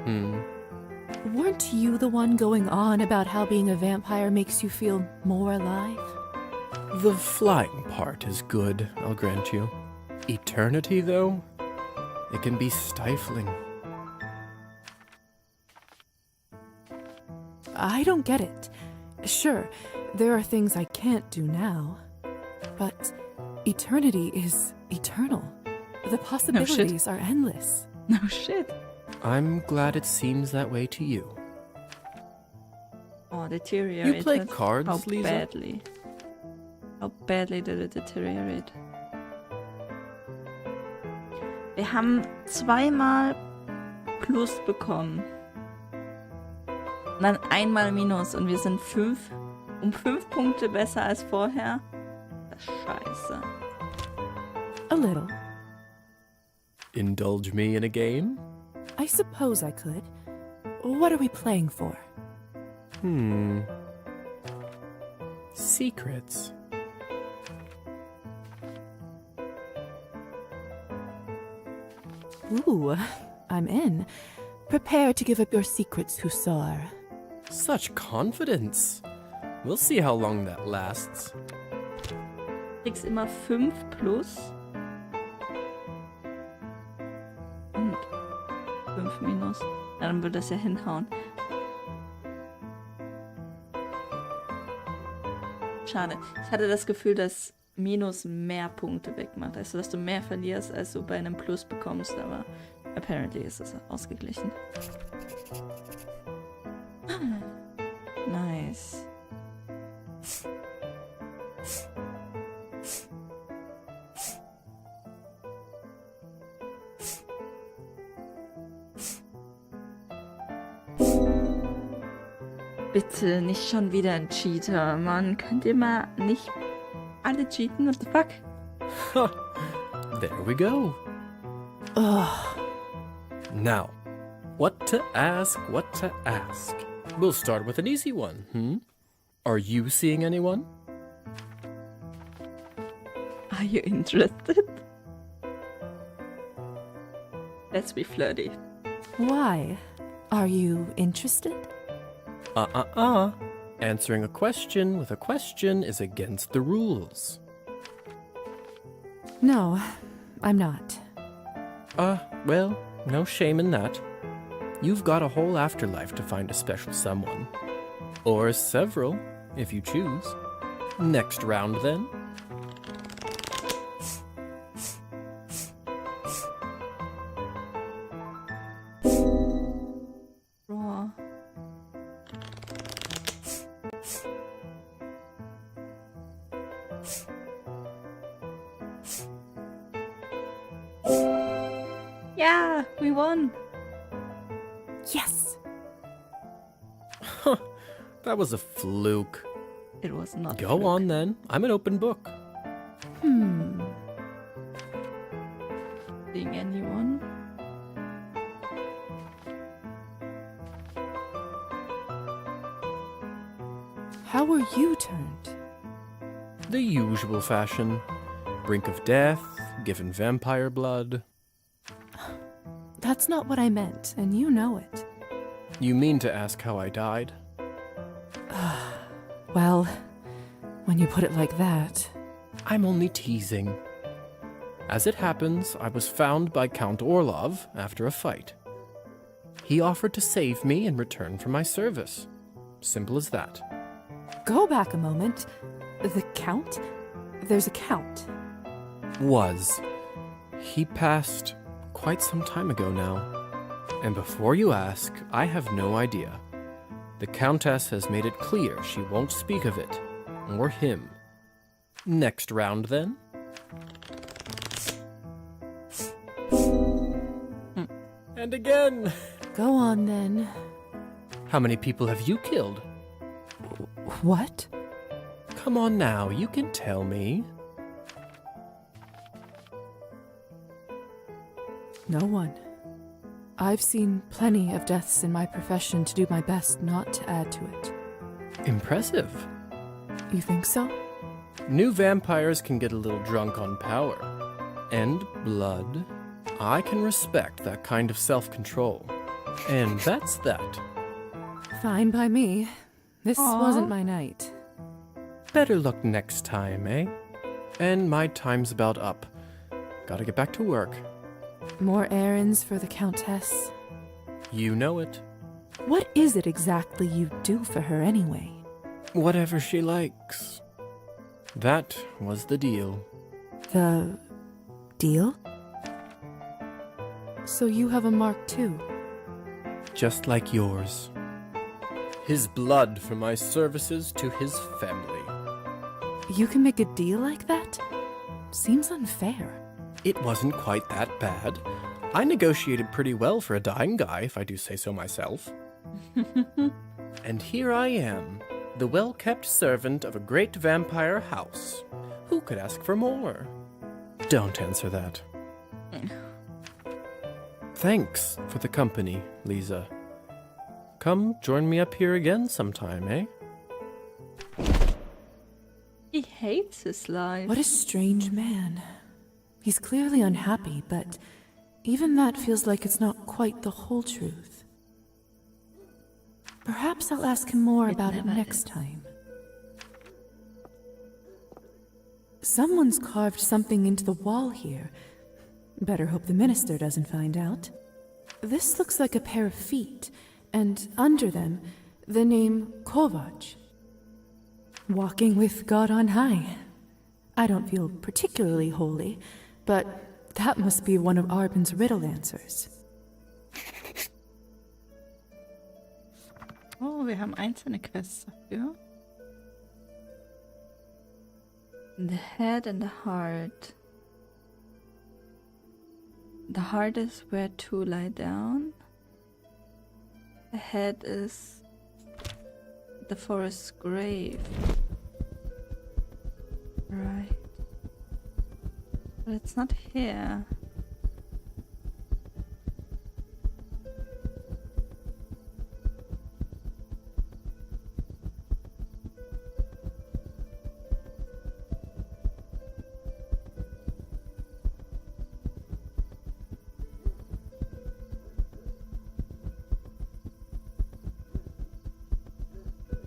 Weren't you the one going on about how being a vampire makes you feel more alive? The flying part is good, I'll grant you. Eternity, though? It can be stifling. I don't get it. Sure, there are things I can't do now. But eternity is eternal. The possibilities are endless. No shit. I'm glad it seems that way to you. Oh, deteriorated. You play cards, How Lisa? badly? How badly did it deteriorate? Wir haben zweimal Plus bekommen. Und dann einmal Minus und wir sind um 5 Punkte besser als vorher. Das ist scheiße. A little. Indulge me in a game? I suppose I could. What are we playing for? Secrets. Ooh, I'm in. Prepare to give up your secrets, Hussar. Such confidence. We'll see how long that lasts. Kriegst immer 5 plus. Und 5 minus. Ja, dann würde das ja hinhauen. Schade. Ich hatte das Gefühl, dass Minus mehr Punkte wegmacht. Also, dass du mehr verlierst, als du bei einem Plus bekommst. Aber apparently ist es ausgeglichen. Nice. Bitte nicht schon wieder ein Cheater, Mann. Könnt ihr mal nicht alle cheaten? What the fuck? There we go. Ugh. Now, what to ask? We'll start with an easy one, Are you seeing anyone? Are you interested? Let's be flirty. Why? Are you interested? Answering a question with a question is against the rules. No, I'm not. Well, no shame in that. You've got a whole afterlife to find a special someone. Or several, if you choose. Next round, then. Raw. Yeah, we won. Yes. That was a fluke. It was not. Go on, then. I'm an open book. seeing anyone. How were you turned? The usual fashion. Brink of death, given vampire blood. That's not what I meant, and you know it. You mean to ask how I died? Well, when you put it like that... I'm only teasing. As it happens, I was found by Count Orlov after a fight. He offered to save me in return for my service. Simple as that. Go back a moment. The Count? There's a Count. Was. He passed quite some time ago now. And before you ask, I have no idea. The Countess has made it clear she won't speak of it, or him. Next round, then? And again! Go on, then. How many people have you killed? What? Come on now, you can tell me. No one. I've seen plenty of deaths in my profession to do my best not to add to it. Impressive. You think so? New vampires can get a little drunk on power. And blood. I can respect that kind of self-control. And that's that. Fine by me. This Aww. wasn't my night. Better luck next time, eh? And my time's about up. Gotta get back to work. More errands for the Countess? You know it. What is it exactly you do for her anyway? Whatever she likes. That was the deal. The... deal? So you have a mark too? Just like yours. His blood for my services to his family. You can make a deal like that? Seems unfair. It wasn't quite that bad. I negotiated pretty well for a dying guy, if I do say so myself. And here I am, the well-kept servant of a great vampire house. Who could ask for more? Don't answer that. Thanks for the company, Lisa. Come join me up here again sometime, eh? He hates his life. What a strange man. He's clearly unhappy, but even that feels like it's not quite the whole truth. Perhaps I'll ask him more about it next time. Someone's carved something into the wall here. Better hope the minister doesn't find out. This looks like a pair of feet, and under them, the name Kovac. Walking with God on high. I don't feel particularly holy, but that must be one of Arben's riddle answers. Oh, wir haben einzelne Quests dafür. The head and the heart. The heart is where to lie down. The head is the forest's grave. Right. But it's not here.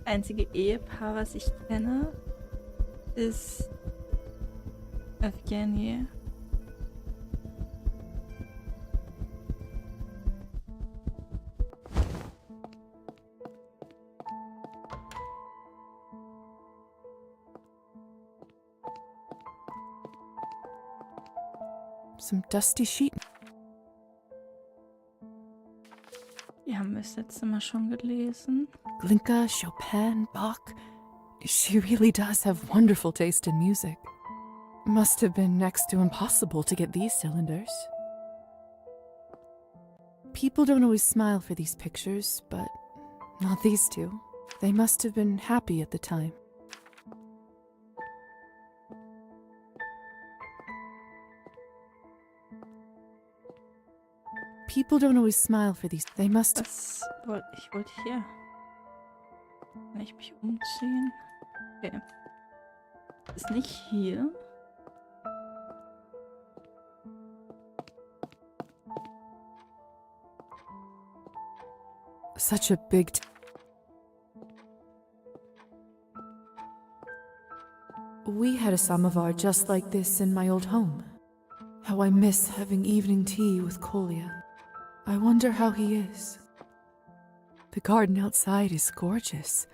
Einzige Ehepaar, was ich kenne, ist Evgeny. Some dusty sheet. Die haben wir das letzte Mal schon gelesen. Glinka, Chopin, Bach. She really does have wonderful taste in music. Must have been next to impossible to get these cylinders. People don't always smile for these pictures, but not these two. They must have been happy at the time. People don't always smile for these. They must. Ich wollte hier. Kann ich mich umziehen? Okay. Ist nicht hier. Such a big. We had a samovar just like this in my old home. How I miss having evening tea with Kolya. I wonder how he is. The garden outside is gorgeous.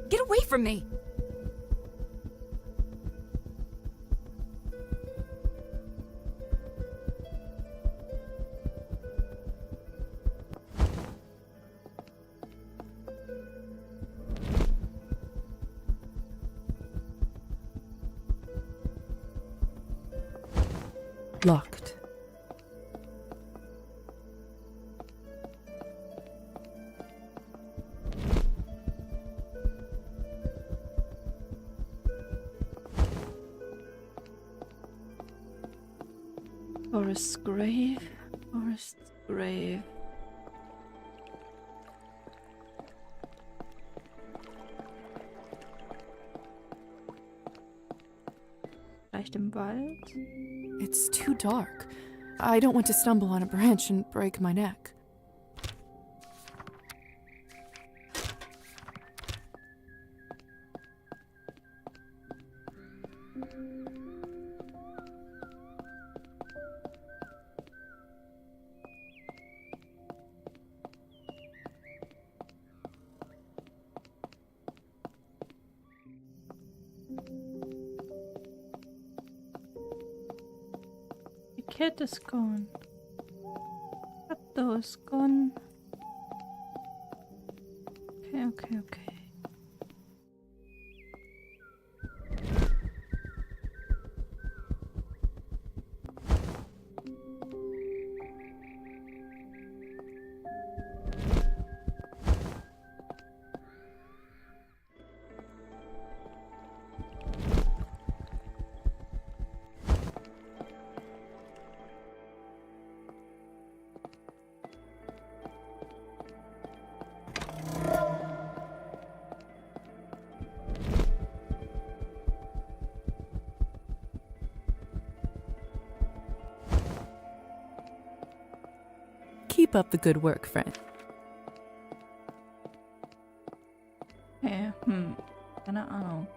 Get away from me! Locked. Forest's grave. Forest's grave. Vielleicht im Wald? It's too dark. I don't want to stumble on a branch and break my neck. Cat is gone. Kato is gone. Okay. Keep up the good work, friend. Okay, keine Ahnung.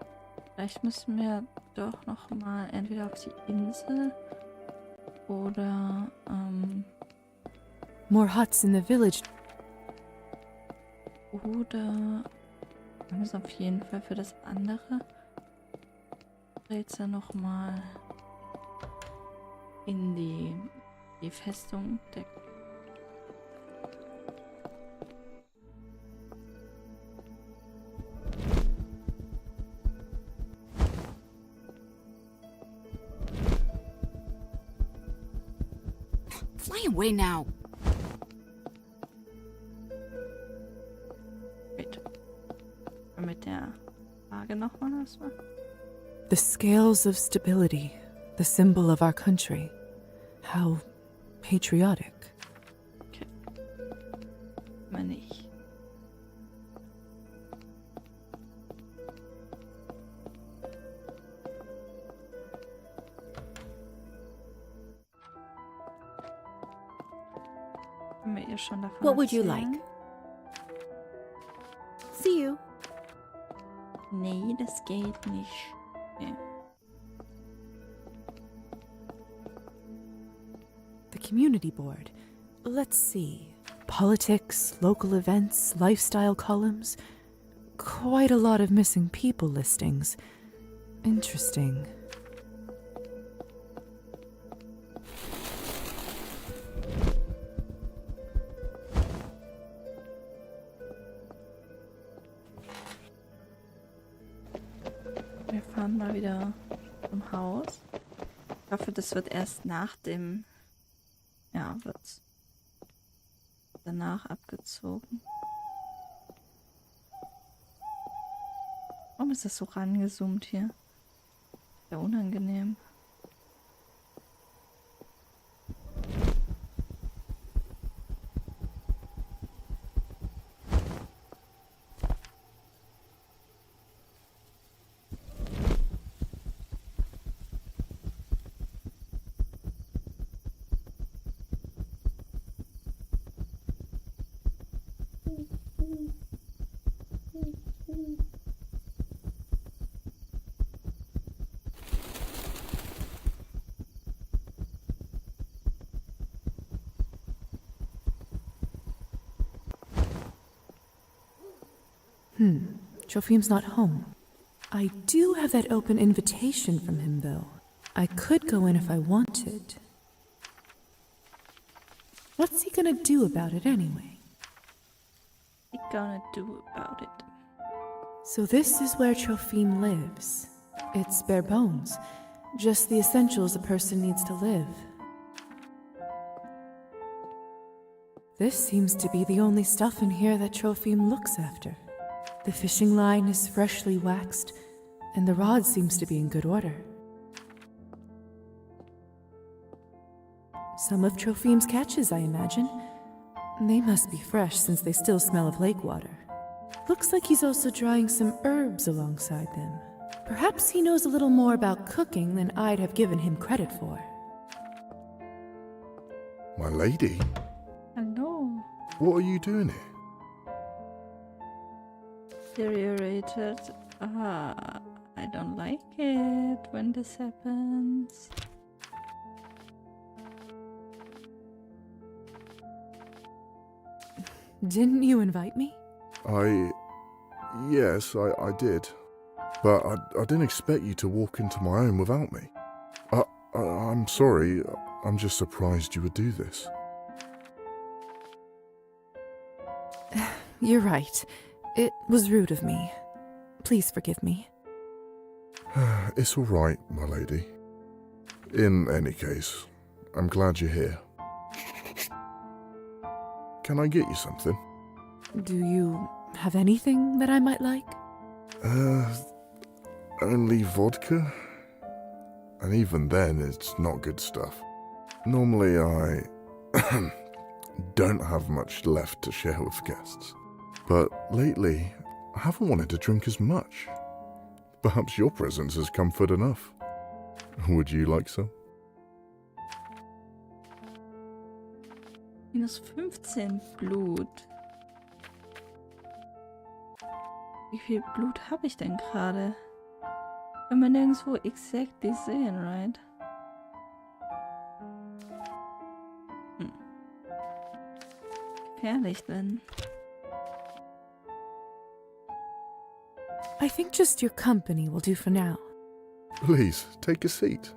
Vielleicht müssen wir doch noch mal entweder auf die Insel oder More huts in the village. Oder wir müssen auf jeden Fall für das andere Rätsel noch mal in die Festung der Fly away now. Mit der Frage nochmal was war? The scales of stability, the symbol of our country. How patriotic. Okay. Mal nicht. Haben wir ihr schon davon What would you erzählen? like? See you. Nee, das geht nicht. Nee. The community board. Let's see. Politics, local events, lifestyle columns. Quite a lot of missing people listings. Interesting. Wir fahren mal wieder Im Haus. Ich hoffe, das wird erst nach dem... Ja, wird danach abgezogen. Warum ist das so rangezoomt hier? Sehr unangenehm. Trophim's not home. I do have that open invitation from him, though. I could go in if I wanted. What's he gonna do about it anyway? What he gonna do about it? So this is where Trophim lives. It's bare bones. Just the essentials a person needs to live. This seems to be the only stuff in here that Trophim looks after. The fishing line is freshly waxed, and the rod seems to be in good order. Some of Trophim's catches, I imagine. They must be fresh since they still smell of lake water. Looks like he's also drying some herbs alongside them. Perhaps he knows a little more about cooking than I'd have given him credit for. My lady, Hello. what are you doing here? Deteriorated. I don't like it when this happens. Didn't you invite me? Yes, I did. But I didn't expect you to walk into my home without me. I'm sorry, I'm just surprised you would do this. You're right. It was rude of me. Please forgive me. It's all right, my lady. In any case, I'm glad you're here. Can I get you something? Do you have anything that I might like? Only vodka? And even then, it's not good stuff. Normally, I don't have much left to share with guests. But lately, I haven't wanted to drink as much. Perhaps your presence is comfort enough. Would you like some? Minus 15 Blut. Wie viel Blut habe ich denn gerade? Kann man nirgendwo exactly sehen, right? Gefährlich denn. I think just your company will do for now. Please, take a seat.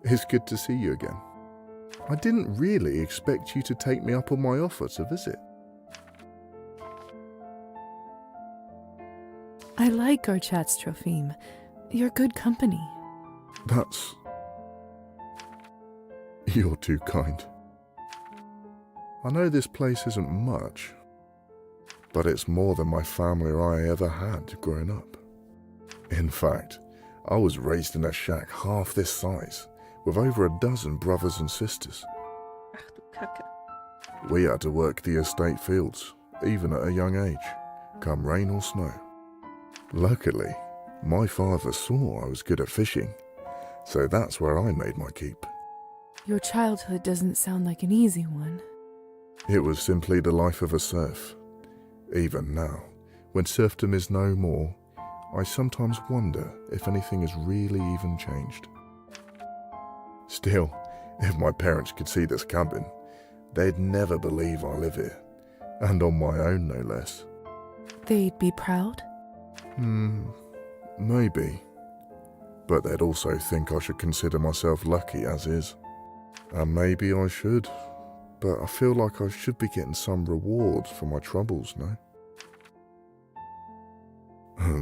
It's good to see you again. I didn't really expect you to take me up on my offer to visit. I like our chats, Trophim. You're good company. That's... You're too kind. I know this place isn't much, but it's more than my family or I ever had growing up. In fact, I was raised in a shack half this size, with over a dozen brothers and sisters. Ach du Kacke. We had to work the estate fields, even at a young age, come rain or snow. Luckily, my father saw I was good at fishing, so that's where I made my keep. Your childhood doesn't sound like an easy one. It was simply the life of a serf. Even now, when serfdom is no more, I sometimes wonder if anything has really even changed. Still, if my parents could see this cabin, they'd never believe I live here, and on my own no less. They'd be proud? Maybe. But they'd also think I should consider myself lucky as is. And maybe I should, but I feel like I should be getting some reward for my troubles, no?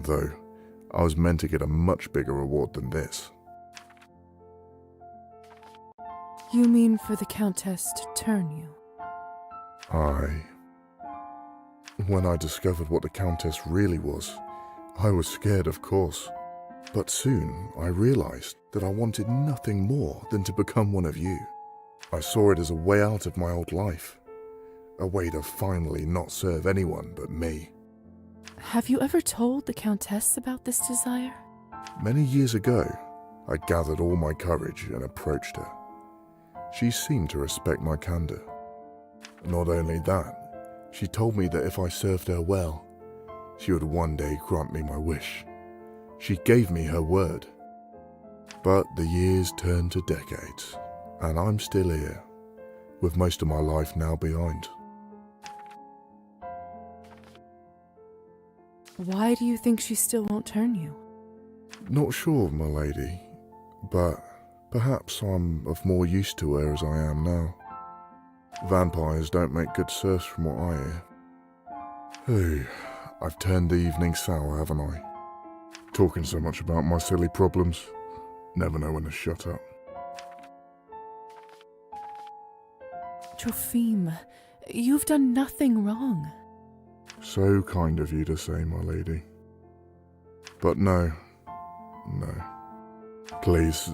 Though, I was meant to get a much bigger reward than this. You mean for the Countess to turn you? Aye. When I discovered what the Countess really was, I was scared, of course. But soon I realized that I wanted nothing more than to become one of you. I saw it as a way out of my old life. A way to finally not serve anyone but me. Have you ever told the Countess about this desire? Many years ago, I gathered all my courage and approached her. She seemed to respect my candor. Not only that, she told me that if I served her well, she would one day grant me my wish. She gave me her word. But the years turned to decades, and I'm still here, with most of my life now behind. Why do you think she still won't turn you? Not sure, my lady, but perhaps I'm of more use to her as I am now. Vampires don't make good serfs from what I hear. Hey, I've turned the evening sour, haven't I? Talking so much about my silly problems. Never know when to shut up. Trophime, you've done nothing wrong. So kind of you to say, my lady. But no. Please,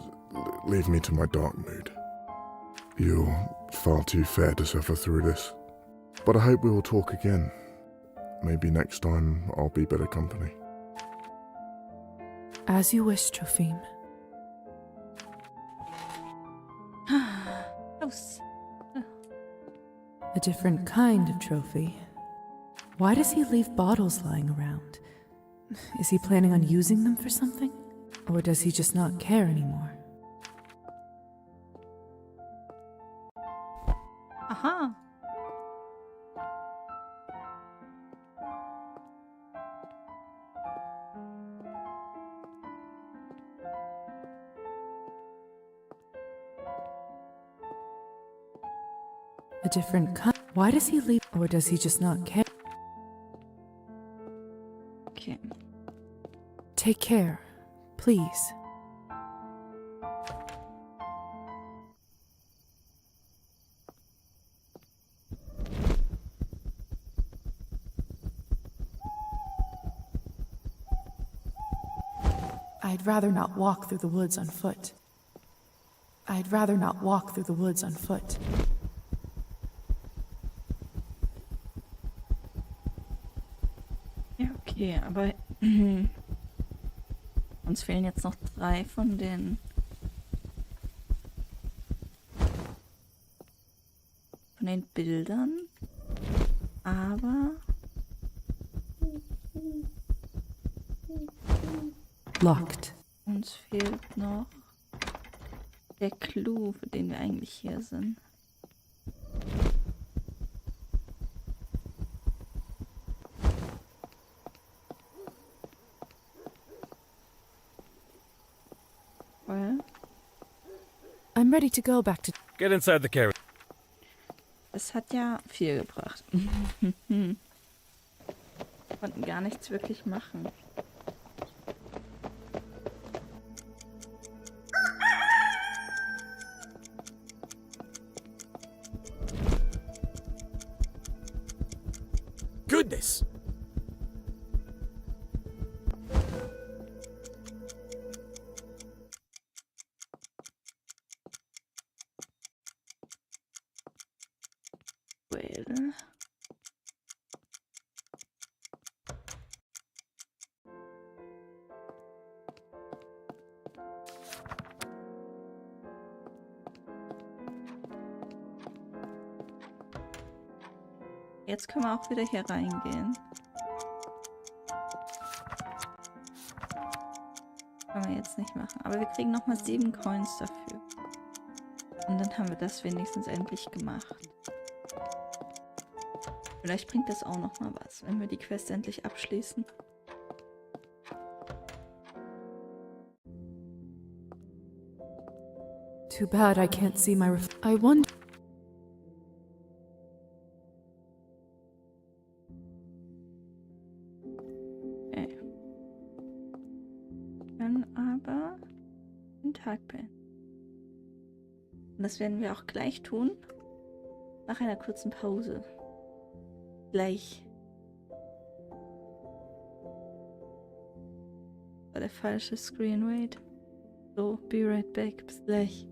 leave me to my dark mood. You're far too fair to suffer through this. But I hope we will talk again. Maybe next time I'll be better company. As you wish, Trophime. Close. A different kind of trophy. Why does he leave bottles lying around? Is he planning on using them for something? Or does he just not care anymore? Aha. A different kind. Why does he leave? Or does he just not care? Okay. Take care, please. I'd rather not walk through the woods on foot. I'd rather not walk through the woods on foot. Ja, okay, aber uns fehlen jetzt noch 3 von den Bildern. Aber Locked. uns fehlt noch der Clou, für den wir eigentlich hier sind. Well, I'm ready to go back to... Get inside the carriage. es hat ja 4 gebracht. Konnten gar nichts wirklich machen. Goodness! Well. Jetzt können wir auch wieder hier reingehen. Können wir jetzt nicht machen. Aber wir kriegen nochmal 7 Coins dafür. Und dann haben wir das wenigstens endlich gemacht. Vielleicht bringt das auch nochmal was, wenn wir die Quest endlich abschließen. Too bad I can't see my I wonder... Und das werden wir auch gleich tun. Nach einer kurzen Pause. Gleich. War der falsche Screen, wait. So, be right back. Bis gleich.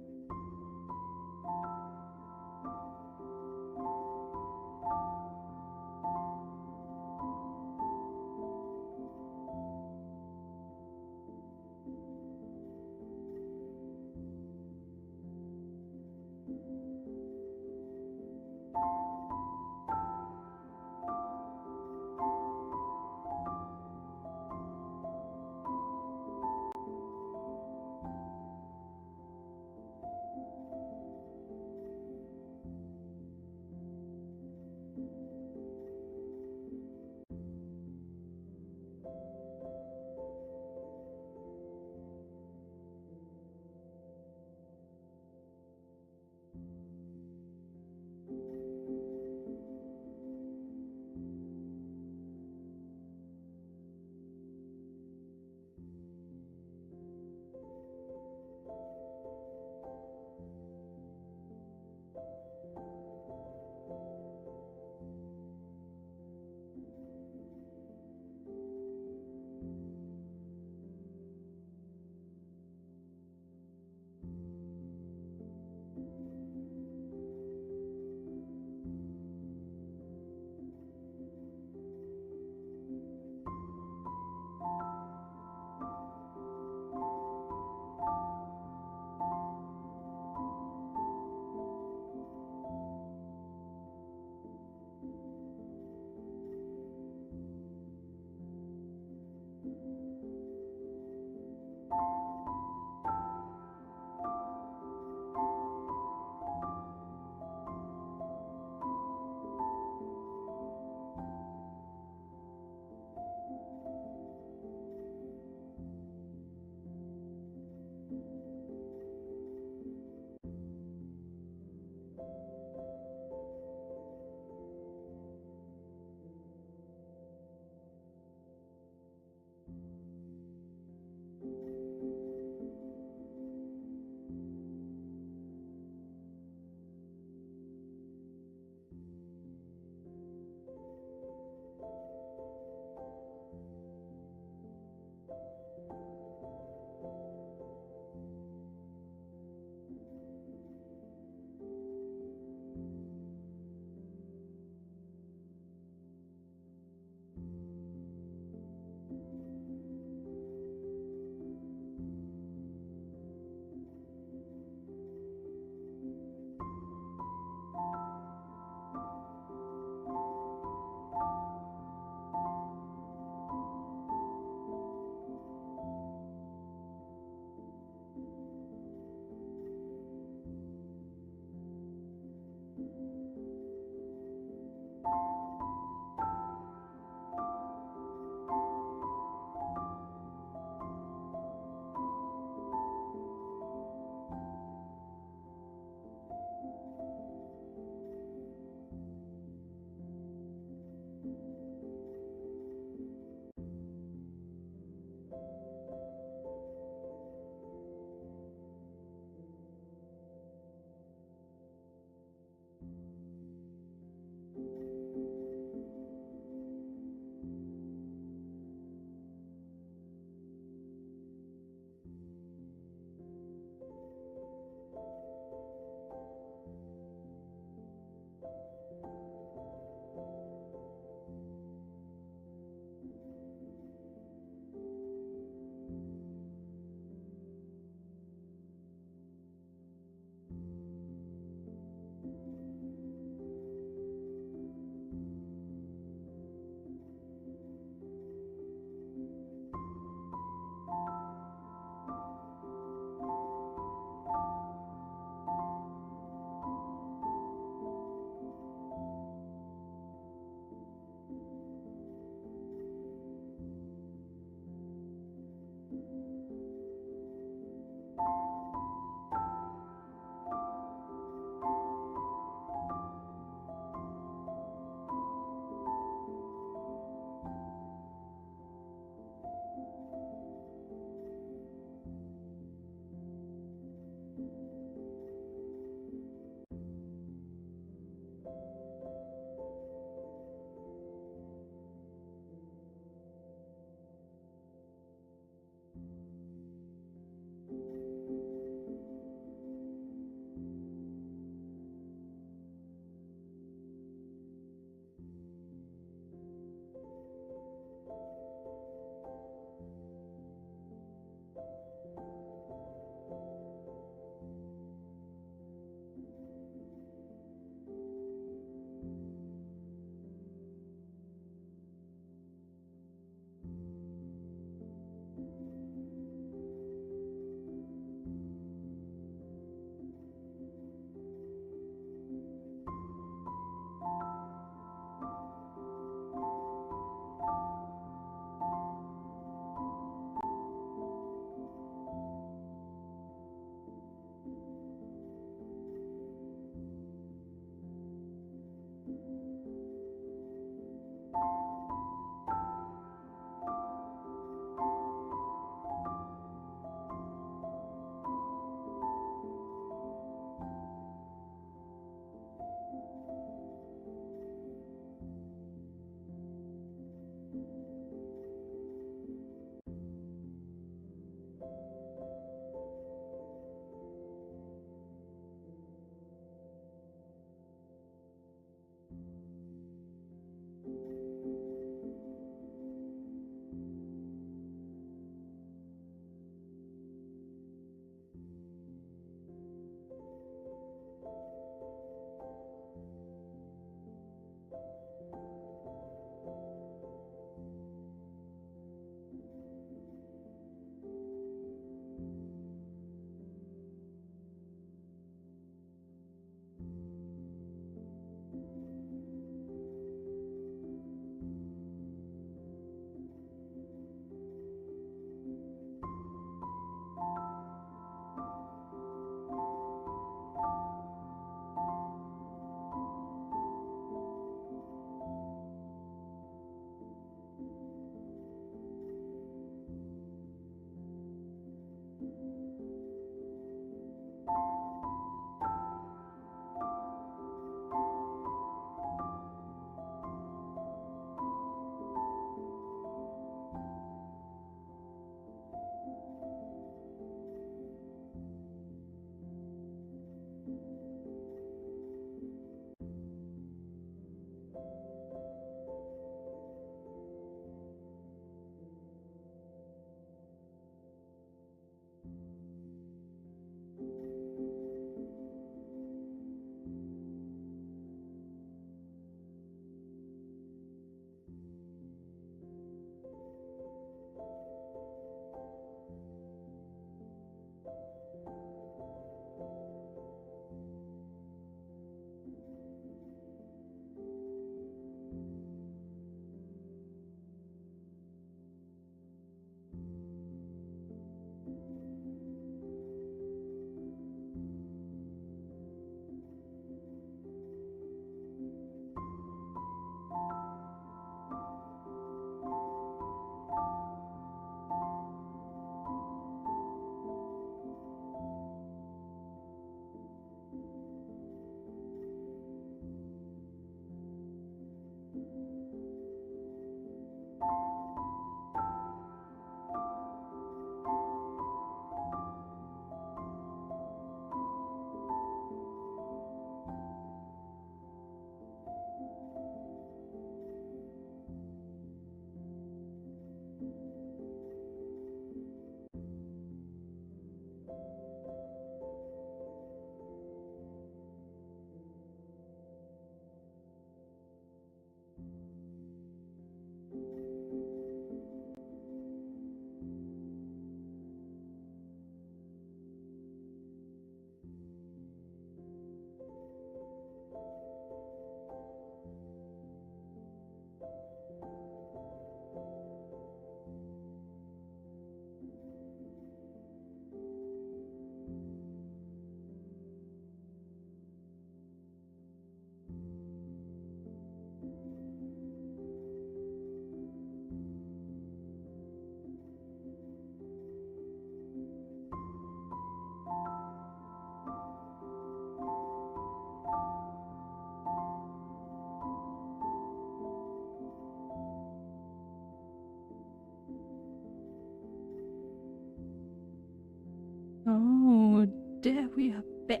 there we are back.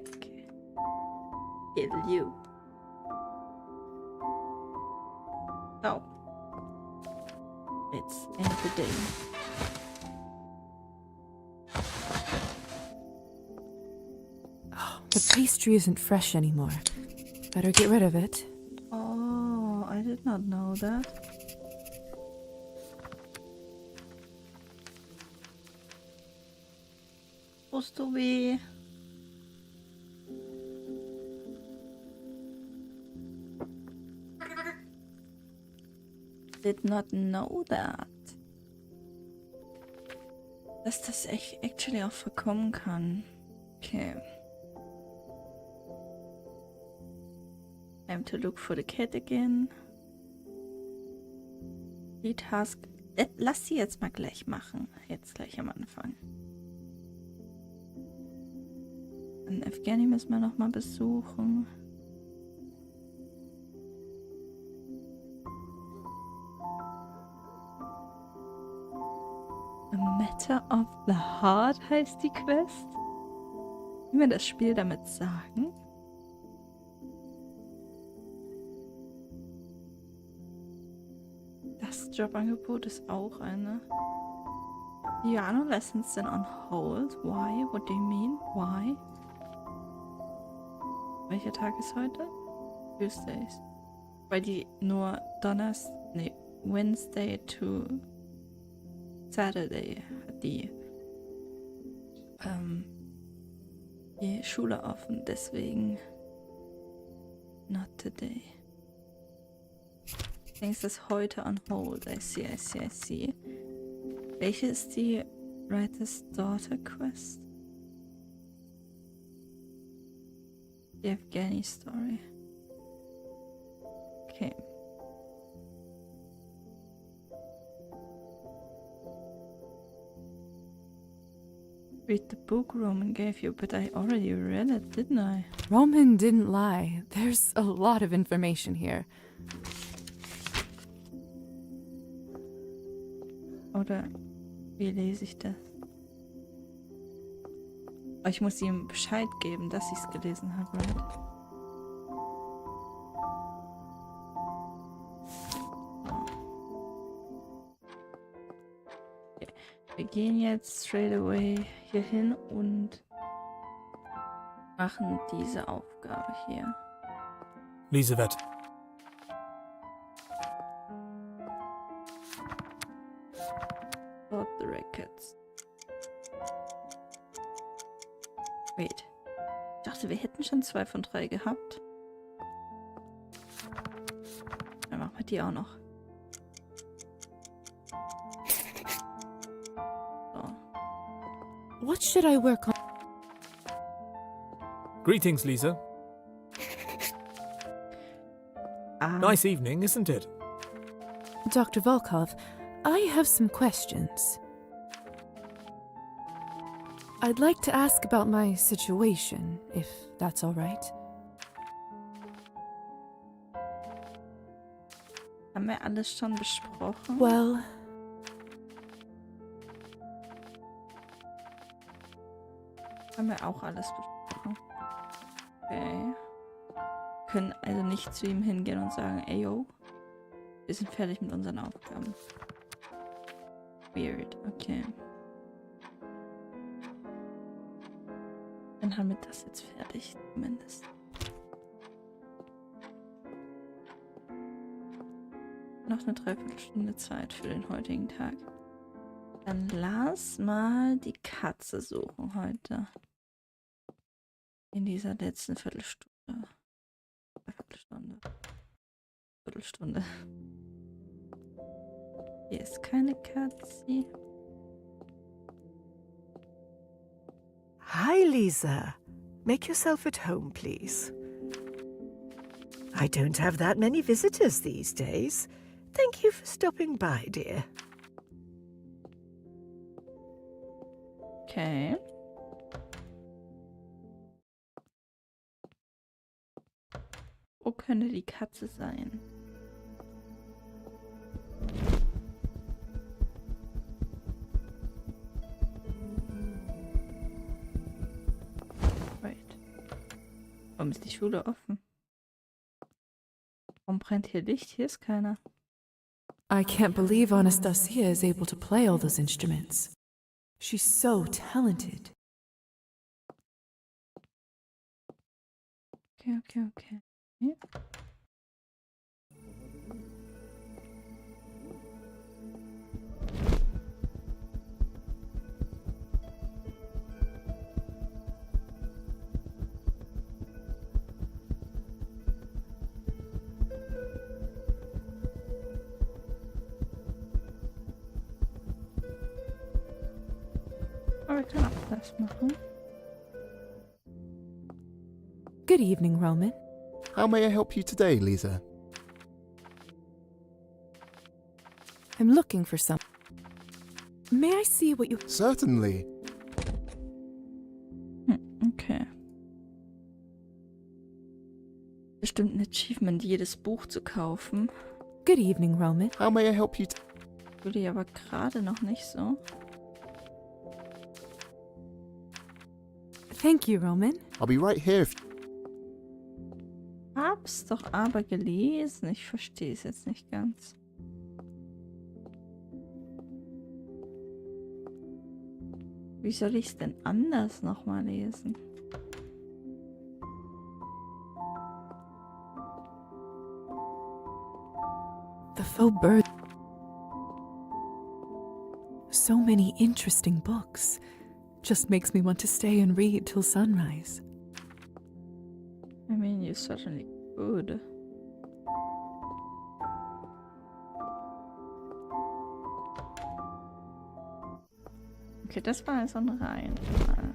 Kill you. Oh. It's end of the day. The pastry isn't fresh anymore. Better get rid of it. Oh, I did not know that. Supposed to be. Did not know that. Dass das echt actually auch vorkommen kann. Okay. Time to look for the cat again. Die Task. Lass sie jetzt mal gleich machen. Jetzt gleich am Anfang. Dann Evgeny müssen wir nochmal besuchen. A Matter of the Heart heißt die Quest. Will mir das Spiel damit sagen? Das Jobangebot ist auch eine. Piano lessons then on hold. Why? What do you mean? Why? Welcher Tag ist heute? Tuesdays. Weil die nur Wednesday to Saturday hat die Schule offen, deswegen not today. Ich denke, es ist heute on hold. I see. Welche ist die Writer's Daughter Quest? Die Evgeny Story. Okay. Read the book Roman gave you, but I already read it, didn't I? Roman didn't lie. There's a lot of information here. Oder wie lese ich das? Oh, ich muss ihm Bescheid geben, dass ich es gelesen habe, right? Okay. Wir gehen jetzt straight away hier hin und machen diese Aufgabe hier. Lisebeth. Got the records. Wait. Ich dachte, wir hätten schon 2 von 3 gehabt. Dann machen wir die auch noch. So. What should I work on? Greetings, Lisa. Nice evening, isn't it? Dr. Volkov, I have some questions. I'd like to ask about my situation, if that's all right. Haben wir alles schon besprochen? Well, haben wir auch alles besprochen. Okay. Können also nicht zu ihm hingehen und sagen, ey yo, wir sind fertig mit unseren Aufgaben. Weird, okay. Dann haben wir das jetzt fertig, zumindest. Noch eine Dreiviertelstunde Zeit für den heutigen Tag. Dann lass mal die Katze suchen heute. In dieser letzten Viertelstunde. Viertelstunde. Hier ist keine Katze. Hi, Lisa. Make yourself at home, please. I don't have that many visitors these days. Thank you for stopping by, dear. Okay. Wo könnte die Katze sein? Warum ist die Schule offen? Warum brennt hier Licht? Hier ist keiner. I can't believe Anastasia is able to play all those instruments. She's so talented. Okay. Aber wir können auch das machen. Good evening, Roman. How may I help you today, Lisa? I'm looking for some. May I see what you... Certainly. Okay. Bestimmt ein Achievement, jedes Buch zu kaufen. Good evening, Roman. How may I help you? Würde ich aber gerade noch nicht so. Thank you, Roman. I'll be right here if... Hab's doch aber gelesen. Ich verstehe es jetzt nicht ganz. Wie soll ich es denn anders nochmal lesen? The faux bird. So many interesting books. Just makes me want to stay and read till sunrise. I mean, you certainly could. Okay, das war also ein Reinfall.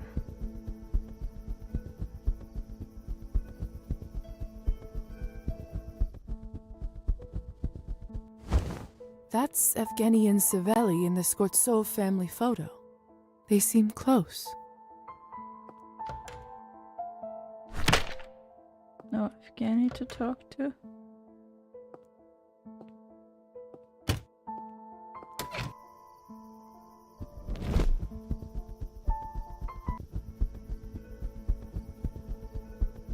That's Evgeny and Savelli in the Skortsov family photo. They seem close. No Evgeny to talk to.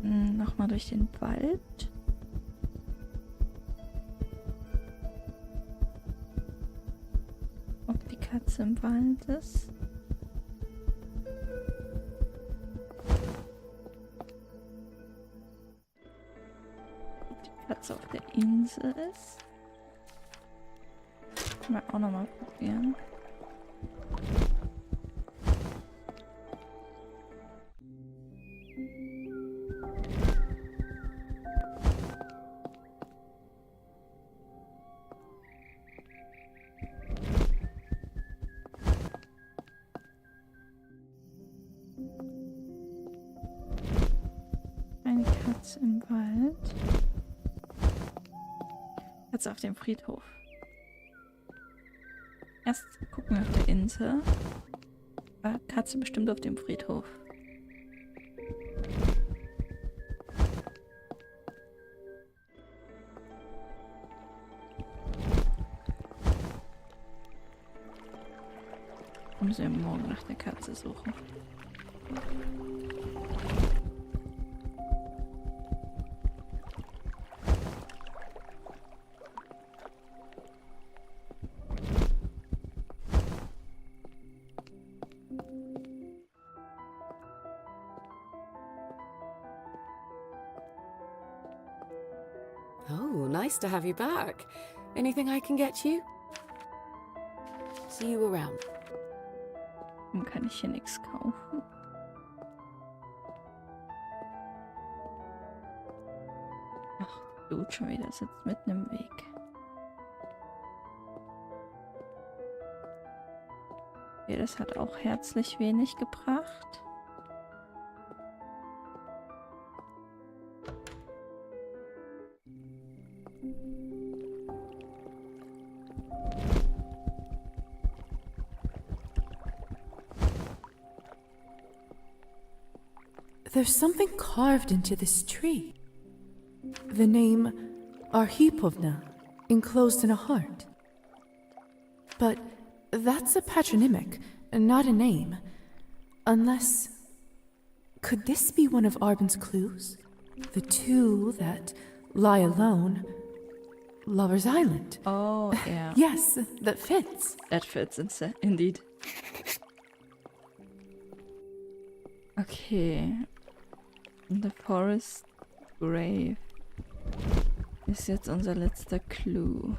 Nochmal durch den Wald. Ob die Katze im Wald ist. Ob die Katze auf der Insel ist. Können wir auch nochmal probieren. Im Wald. Jetzt auf dem Friedhof. Erst gucken wir auf der Insel. Katze bestimmt auf dem Friedhof. Müssen wir morgen nach der Katze suchen. Oh, nice to have you back. Anything I can get you? See you around. Dann kann ich hier nichts kaufen. Ach, die Dude schon wieder sitzt mitten im Weg. Okay, das hat auch herzlich wenig gebracht. There's something carved into this tree. The name Arhipovna, enclosed in a heart. But that's a patronymic, not a name. Unless... Could this be one of Arben's clues? The two that lie alone. Lover's Island. Oh, yeah. Yes, that fits. That fits indeed. Okay. The Forest Grave ist jetzt unser letzter Clou.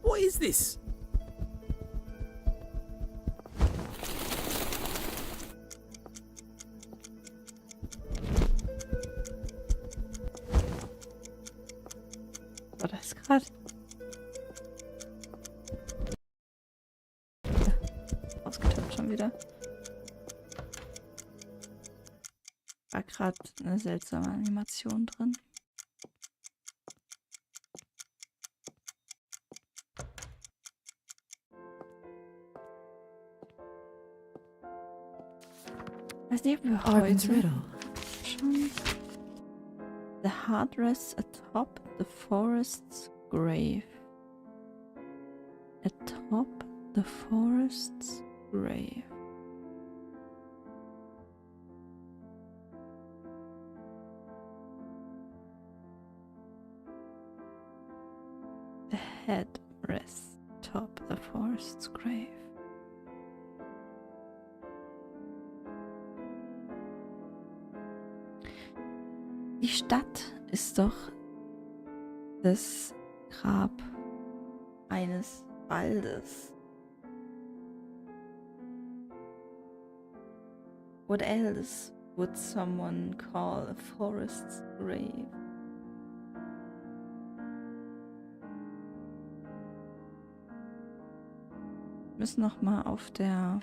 What is this? War das gerade? Ausgetoppt schon wieder. War gerade eine seltsame Animation drin. Weiß nicht, ob wir heute schon. The heart rests atop the forest's grave. Atop the forest's grave. The head rests atop the forest's grave. Die Stadt ist doch das Grab eines Waldes. What else would someone call a forest's grave? Wir müssen noch mal auf dem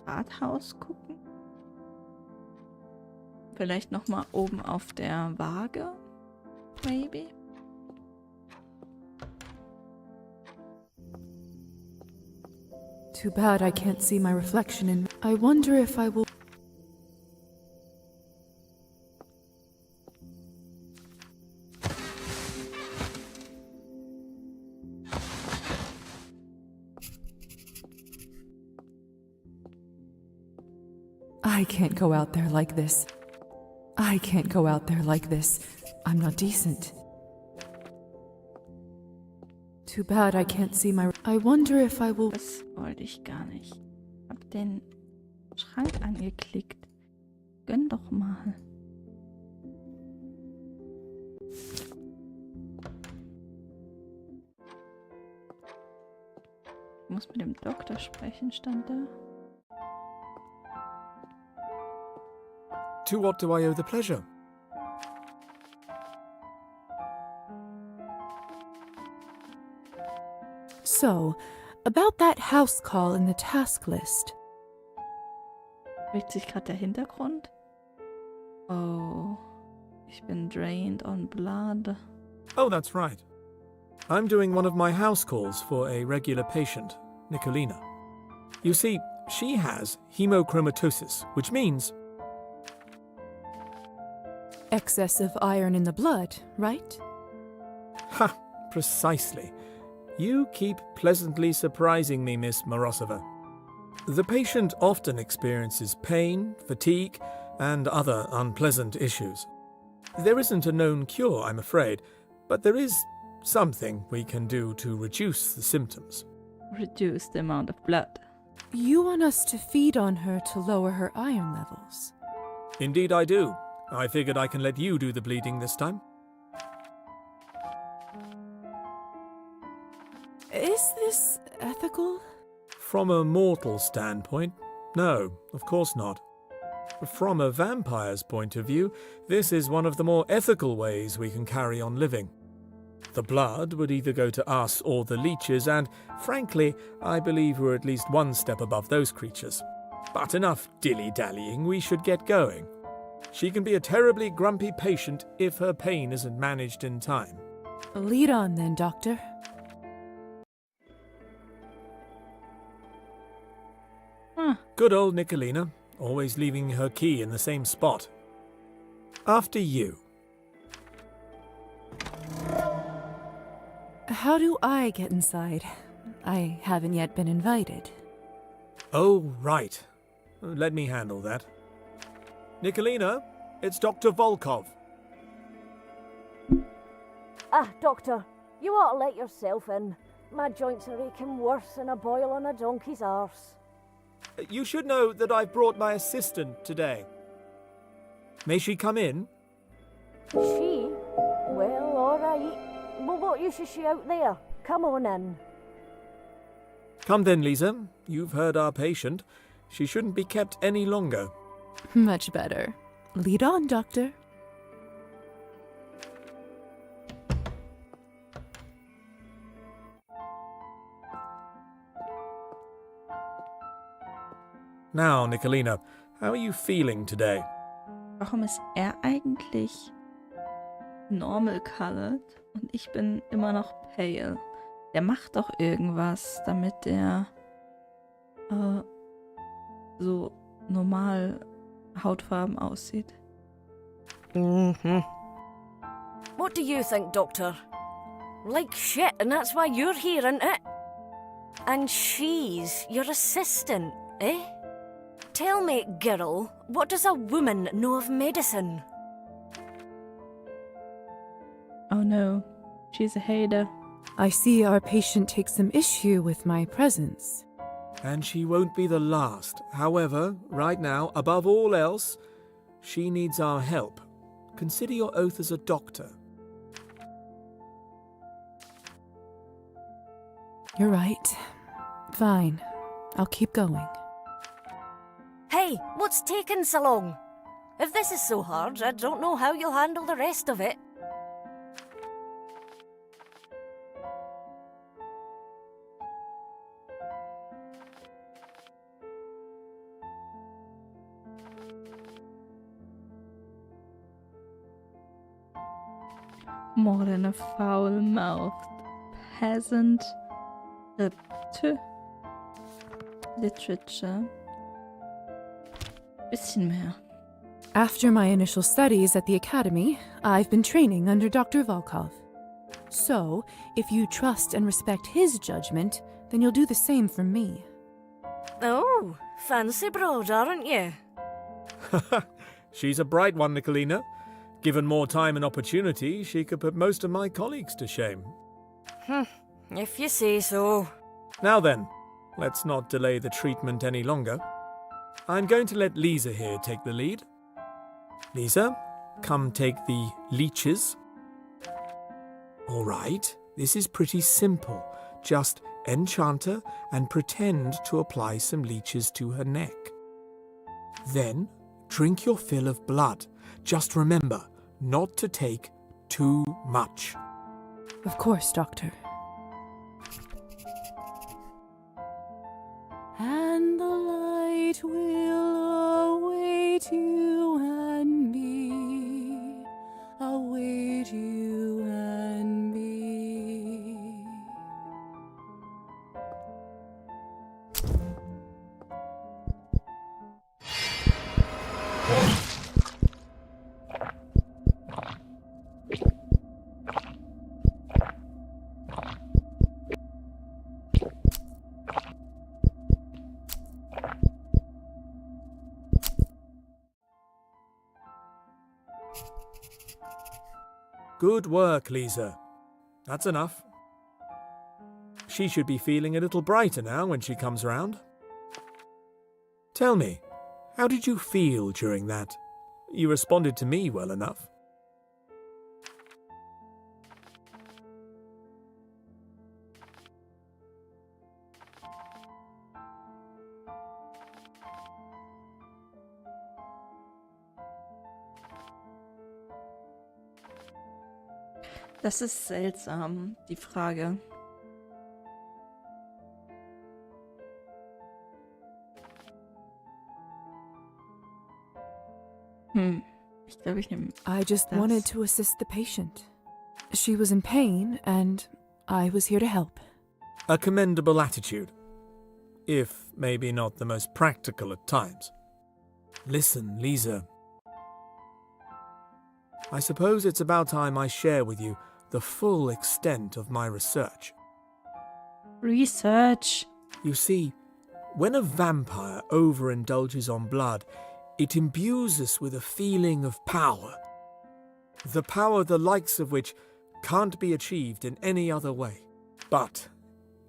Rathaus gucken. Vielleicht noch mal oben auf der Waage, maybe. Too bad I can't see my reflection in. I wonder if I will. I can't go out there like this. I can't go out there like this. I'm not decent. Too bad I can't see my... I wonder if I will... Das wollte ich gar nicht. Hab den Schrank angeklickt. Gönn doch mal. Ich muss mit dem Doktor sprechen, stand da. To what do I owe the pleasure? So, about that house call in the task list. Bewegt sich gerade der Hintergrund? Oh, ich bin drained on blood. Oh, that's right. I'm doing one of my house calls for a regular patient, Nicolina. You see, she has hemochromatosis, which means... Excess of iron in the blood, right? Ha! Precisely. You keep pleasantly surprising me, Miss Morozova. The patient often experiences pain, fatigue, and other unpleasant issues. There isn't a known cure, I'm afraid, but there is something we can do to reduce the symptoms. Reduce the amount of blood. You want us to feed on her to lower her iron levels? Indeed I do. I figured I can let you do the bleeding this time. Is this ethical? From a mortal standpoint, no, of course not. From a vampire's point of view, this is one of the more ethical ways we can carry on living. The blood would either go to us or the leeches, and, frankly, I believe we're at least one step above those creatures. But enough dilly-dallying, we should get going. She can be a terribly grumpy patient if her pain isn't managed in time. Lead on then, Doctor. Good old Nicolina, always leaving her key in the same spot. After you. How do I get inside? I haven't yet been invited. Oh, right. Let me handle that. Nicolina, it's Dr. Volkov. Ah, Doctor, you ought to let yourself in. My joints are aching worse than a boil on a donkey's arse. You should know that I've brought my assistant today. May she come in? She? Well, all right. Well, what use is she out there? Come on in. Come then, Lisa. You've heard our patient. She shouldn't be kept any longer. Much better. Lead on, Doctor. Now, Nicolina, how are you feeling today? Warum ist eigentlich normal colored und ich bin immer noch pale? Der macht doch irgendwas, damit der so normal Hautfarben aussieht. What do you think, Doctor? Like shit, and that's why you're here, isn't it? And she's your assistant, eh? Tell me, girl, what does a woman know of medicine? Oh no, she's a hater. I see our patient takes some issue with my presence. And she won't be the last. However, right now, above all else, she needs our help. Consider your oath as a doctor. You're right. Fine. I'll keep going. Hey, what's taking so long? If this is so hard, I don't know how you'll handle the rest of it. More than a foul-mouthed peasant. Literature. Bisschen mehr. After my initial studies at the academy, I've been training under Dr. Volkov. So, if you trust and respect his judgment, then you'll do the same for me. Oh, fancy broad, aren't you? She's a bright one, Nicolina. Given more time and opportunity, she could put most of my colleagues to shame. If you say so. Now then, let's not delay the treatment any longer. I'm going to let Lisa here take the lead. Lisa, come take the leeches. All right, this is pretty simple. Just enchant her and pretend to apply some leeches to her neck. Then, drink your fill of blood. Just remember, not to take too much. Of course, Doctor. And the light will await you and me, await you and me. Good work, Lisa. That's enough. She should be feeling a little brighter now when she comes round. Tell me, how did you feel during that? You responded to me well enough. Das ist seltsam, die Frage. Ich glaube, ich nehme I just das. wanted to assist the patient. She was in pain, and I was here to help. A commendable attitude, if maybe not the most practical at times. Listen, Lisa. I suppose it's about time I share with you the full extent of my research. Research. You see, when a vampire overindulges on blood, it imbues us with a feeling of power. The power the likes of which can't be achieved in any other way. But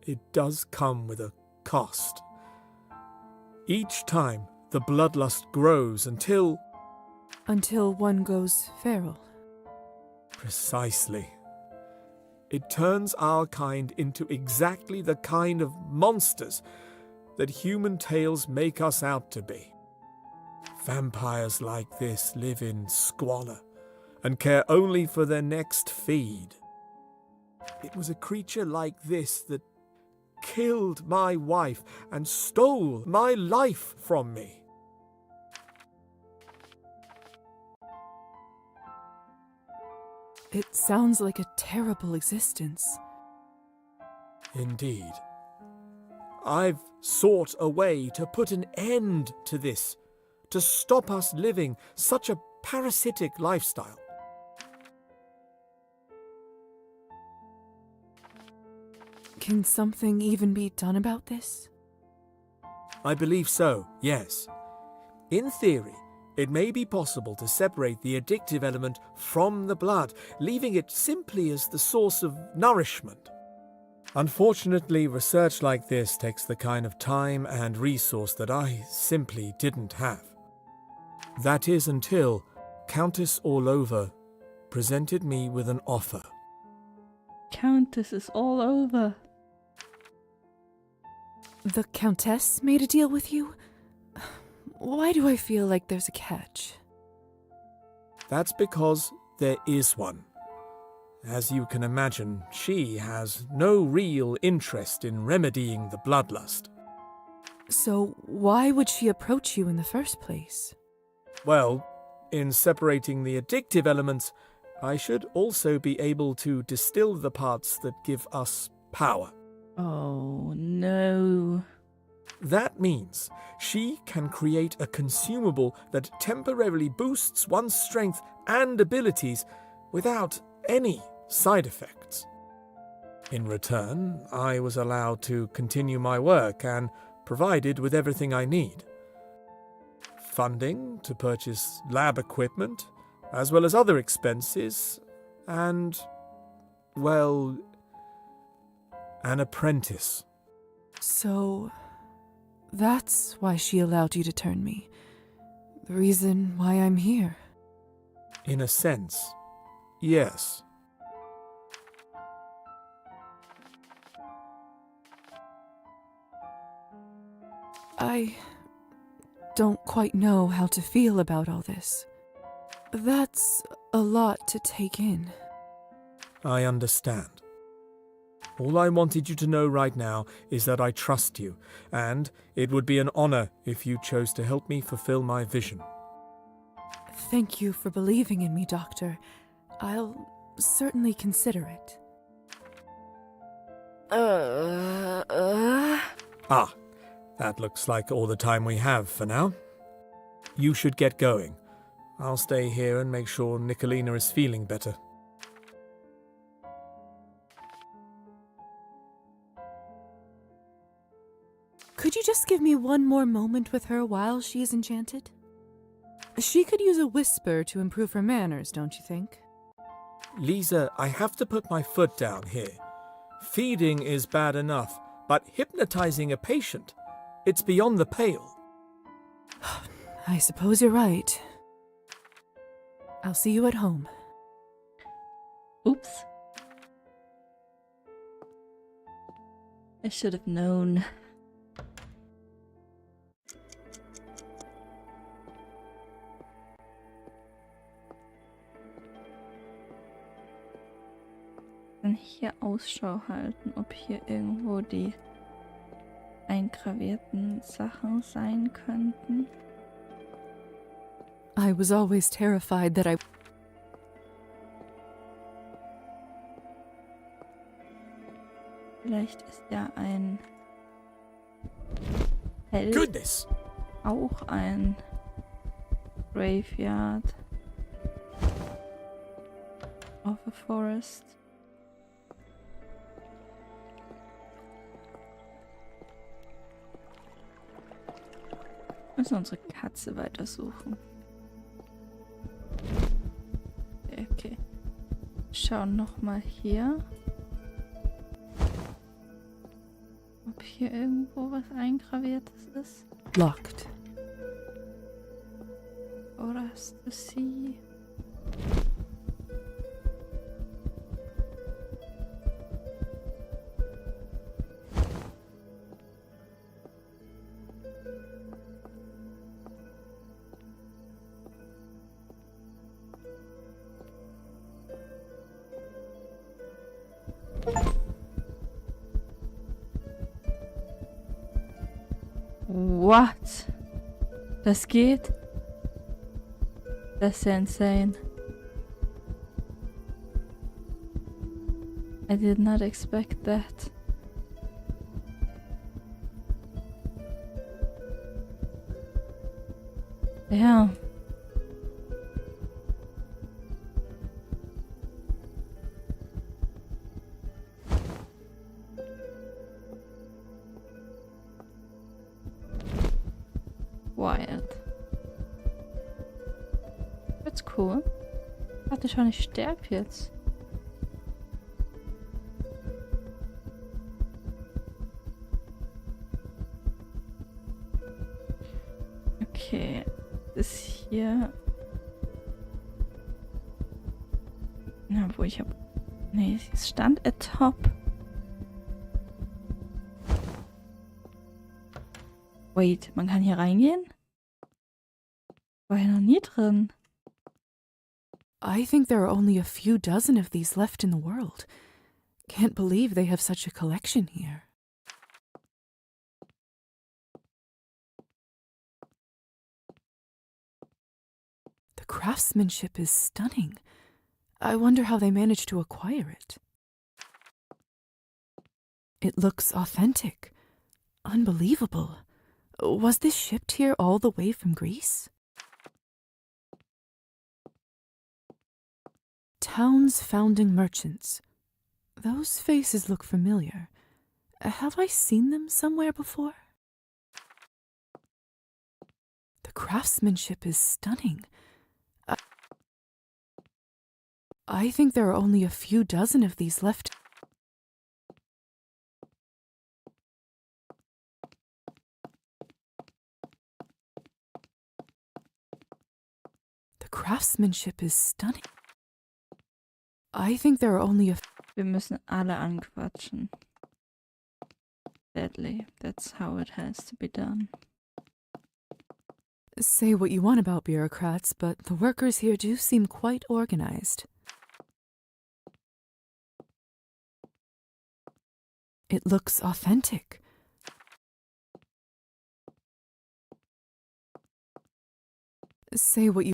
it does come with a cost. Each time the bloodlust grows until... Until one goes feral. Precisely. It turns our kind into exactly the kind of monsters that human tales make us out to be. Vampires like this live in squalor and care only for their next feed. It was a creature like this that killed my wife and stole my life from me. It sounds like a terrible existence. Indeed. I've sought a way to put an end to this, to stop us living such a parasitic lifestyle. Can something even be done about this? I believe so, yes. In theory, it may be possible to separate the addictive element from the blood, leaving it simply as the source of nourishment. Unfortunately, research like this takes the kind of time and resource that I simply didn't have. That is until Countess Orlova presented me with an offer. Countess is all over. The Countess made a deal with you? Why do I feel like there's a catch? That's because there is one. As you can imagine, she has no real interest in remedying the bloodlust. So why would she approach you in the first place? Well, in separating the addictive elements, I should also be able to distill the parts that give us power. Oh, no. That means she can create a consumable that temporarily boosts one's strength and abilities without any side effects. In return, I was allowed to continue my work and provided with everything I need. Funding to purchase lab equipment, as well as other expenses, and, well, an apprentice. So, that's why she allowed you to turn me. The reason why I'm here. In a sense, yes. I don't quite know how to feel about all this. That's a lot to take in. I understand. All I wanted you to know right now is that I trust you, and it would be an honor if you chose to help me fulfill my vision. Thank you for believing in me, Doctor. I'll certainly consider it. Ah, that looks like all the time we have for now. You should get going. I'll stay here and make sure Nicolina is feeling better. Could you just give me one more moment with her while she is enchanted? She could use a whisper to improve her manners, don't you think? Lisa, I have to put my foot down here. Feeding is bad enough, but hypnotizing a patient, it's beyond the pale. I suppose you're right. I'll see you at home. Oops. I should have known. Dann hier Ausschau halten, ob hier irgendwo die eingravierten Sachen sein könnten. I was always terrified that I... Vielleicht ist ja ein Held Goodness! auch ein Graveyard of a forest. Wir müssen unsere Katze weitersuchen. Okay. Schauen nochmal hier. Ob hier irgendwo was Eingraviertes ist. Locked. Oder ist das sie? What? Das geht? Das ist ja insane. I did not expect that. Ja. Wild. That's cool. Warte schon, ich sterb jetzt. Okay. Das hier. Na, wo ich hab. Nee, es stand atop. Wait, man kann hier reingehen? War ja noch nie drin. I think there are only a few dozen of these left in the world. Can't believe they have such a collection here. The craftsmanship is stunning. I wonder how they managed to acquire it. It looks authentic. Unbelievable. Was this shipped here all the way from Greece? Town's founding merchants. Those faces look familiar. Have I seen them somewhere before? The craftsmanship is stunning. I think there are only a few dozen of these left. The craftsmanship is stunning. I think there are only a... Wir müssen alle anquatschen. Sadly, that's how it has to be done. Say what you want about bureaucrats, but the workers here do seem quite organized. It looks authentic. Say what you...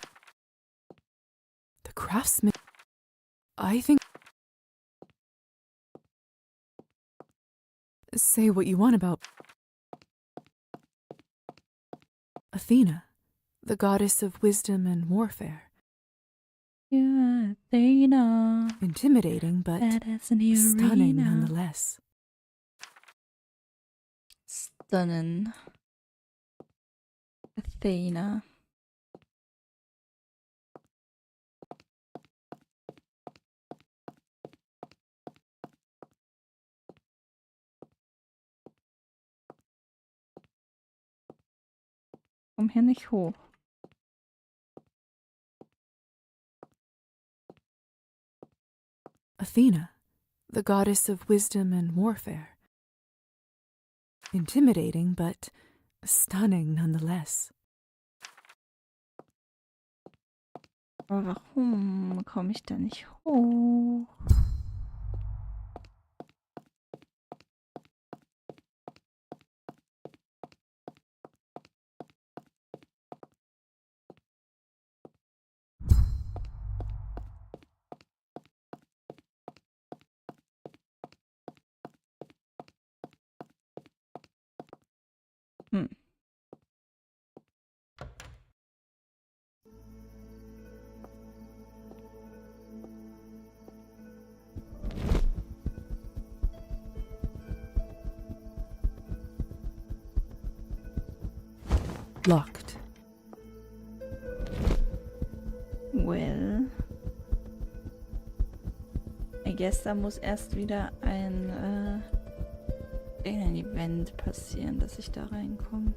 The craftsman... I think... Say what you want about... Athena, the goddess of wisdom and warfare. Yeah, Athena. Intimidating, but stunning nonetheless. Stunning. Athena. Komm hier nicht hoch. Athena, the goddess of wisdom and warfare. Intimidating, but stunning nonetheless. Aber warum komme ich da nicht hoch? locked. Well. I guess da muss erst wieder ein Event passieren, dass ich da reinkomme.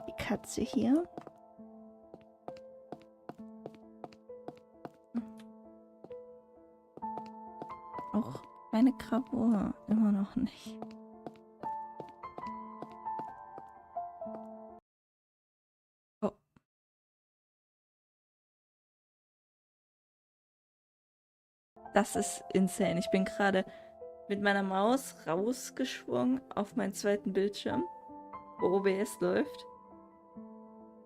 Die Katze hier. Auch keine Gravur, immer noch nicht. Oh. Das ist insane. Ich bin gerade mit meiner Maus rausgeschwungen auf meinen zweiten Bildschirm, wo OBS läuft.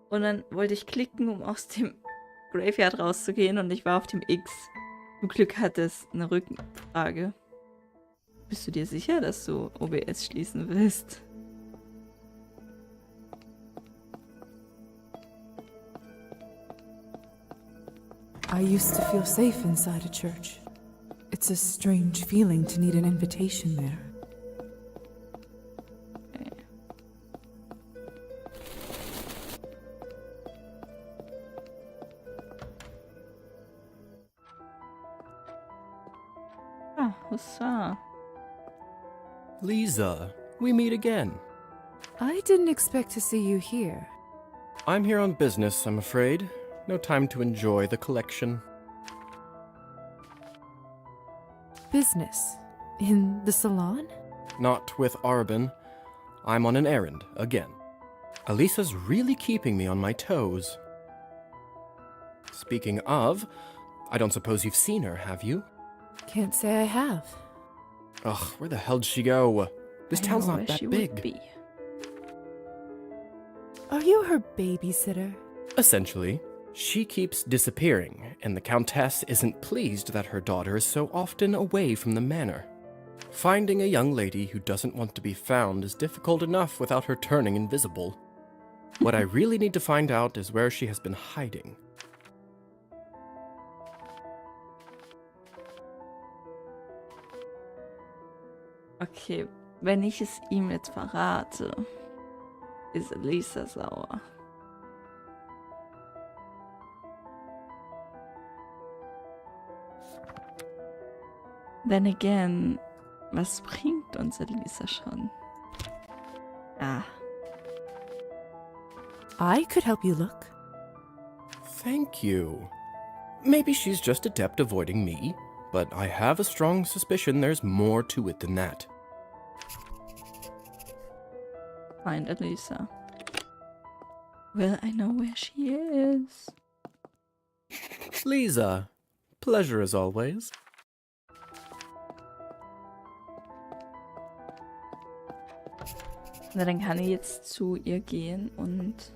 Und dann wollte ich klicken, um aus dem Graveyard rauszugehen, und ich war auf dem X. Zum Glück hat es eine Rückfrage. Bist du dir sicher, dass du OBS schließen willst? I used to feel safe inside a church. It's a strange feeling to need an invitation there. Ah, Hussar. Lisa, we meet again. I didn't expect to see you here. I'm here on business, I'm afraid. No time to enjoy the collection. Business? In the salon? Not with Arbin. I'm on an errand, again. Elisa's really keeping me on my toes. Speaking of, I don't suppose you've seen her, have you? Can't say I have. Ugh, where the hell'd she go? This town's not that big. Are you her babysitter? Essentially. She keeps disappearing, and the Countess isn't pleased that her daughter is so often away from the manor. Finding a young lady who doesn't want to be found is difficult enough without her turning invisible. What I really need to find out is where she has been hiding. Okay, wenn ich es ihm jetzt verrate, ist Elisa sauer. Then again, was bringt uns Elisa schon? Ah. I could help you look. Thank you. Maybe she's just adept avoiding me, but I have a strong suspicion there's more to it than that. Find Elisa. Well, I know where she is. Lisa, pleasure as always. Na, dann kann ich jetzt zu ihr gehen und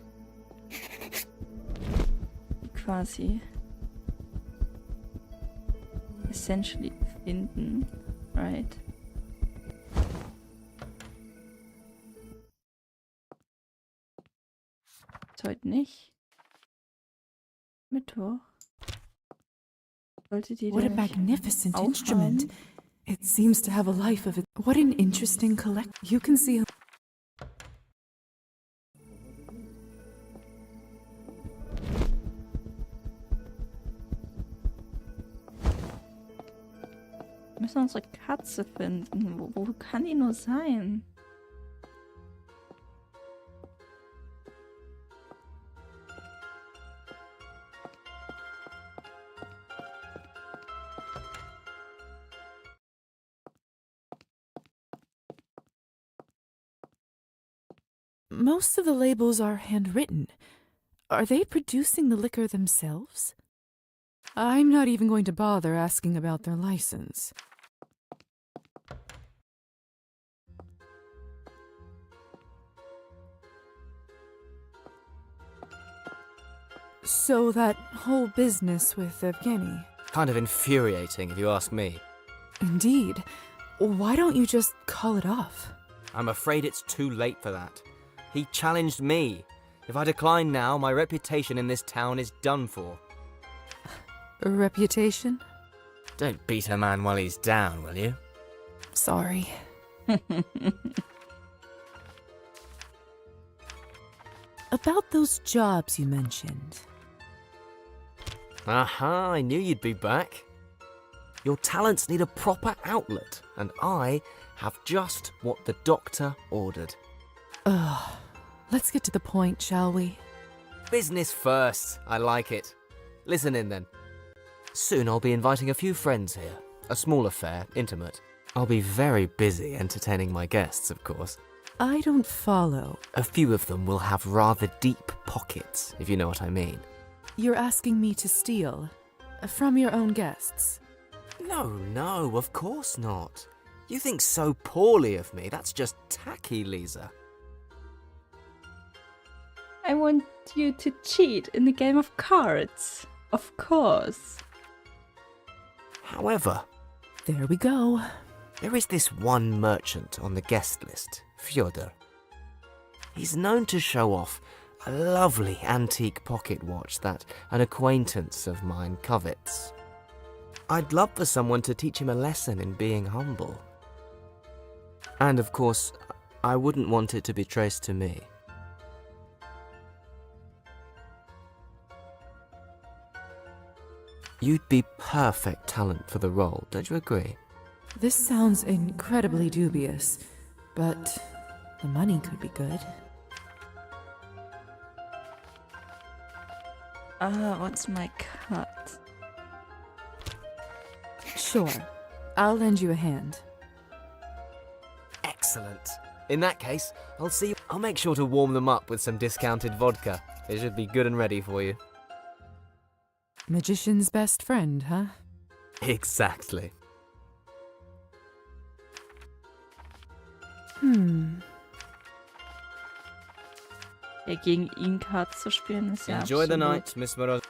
quasi essentially finden, right? Ist heute nicht. Mittwoch. Sollte die What a denn magnificent auffallen? instrument. It seems to have a life of its. What an interesting collect. You can see. Wir müssen unsere Katze finden. Wo kann die nur sein? Most of the labels are handwritten. Are they producing the liquor themselves? I'm not even going to bother asking about their license. So that whole business with Evgeny. Kind of infuriating, if you ask me. Indeed. Why don't you just call it off? I'm afraid it's too late for that. He challenged me. If I decline now, my reputation in this town is done for. A reputation? Don't beat a man while he's down, will you? Sorry. About those jobs you mentioned. Aha, I knew you'd be back. Your talents need a proper outlet, and I have just what the doctor ordered. Ugh. Let's get to the point, shall we? Business first. I like it. Listen in then. Soon I'll be inviting a few friends here. A small affair, intimate. I'll be very busy entertaining my guests, of course. I don't follow. A few of them will have rather deep pockets, if you know what I mean. You're asking me to steal from your own guests? No, of course not. You think so poorly of me. That's just tacky, Lisa. I want you to cheat in the game of cards. Of course. However, there we go. There is this one merchant on the guest list, Fyodor. He's known to show off a lovely antique pocket watch that an acquaintance of mine covets. I'd love for someone to teach him a lesson in being humble. And of course, I wouldn't want it to be traced to me. You'd be perfect talent for the role, don't you agree? This sounds incredibly dubious, but the money could be good. What's my cut? Sure. I'll lend you a hand. Excellent. In that case, I'll see you. I'll make sure to warm them up with some discounted vodka. They should be good and ready for you. Magician's best friend, huh? Exactly. Ja, gegen ihn Cards zu spielen ist ja Enjoy the absolut night, Miss Moroz.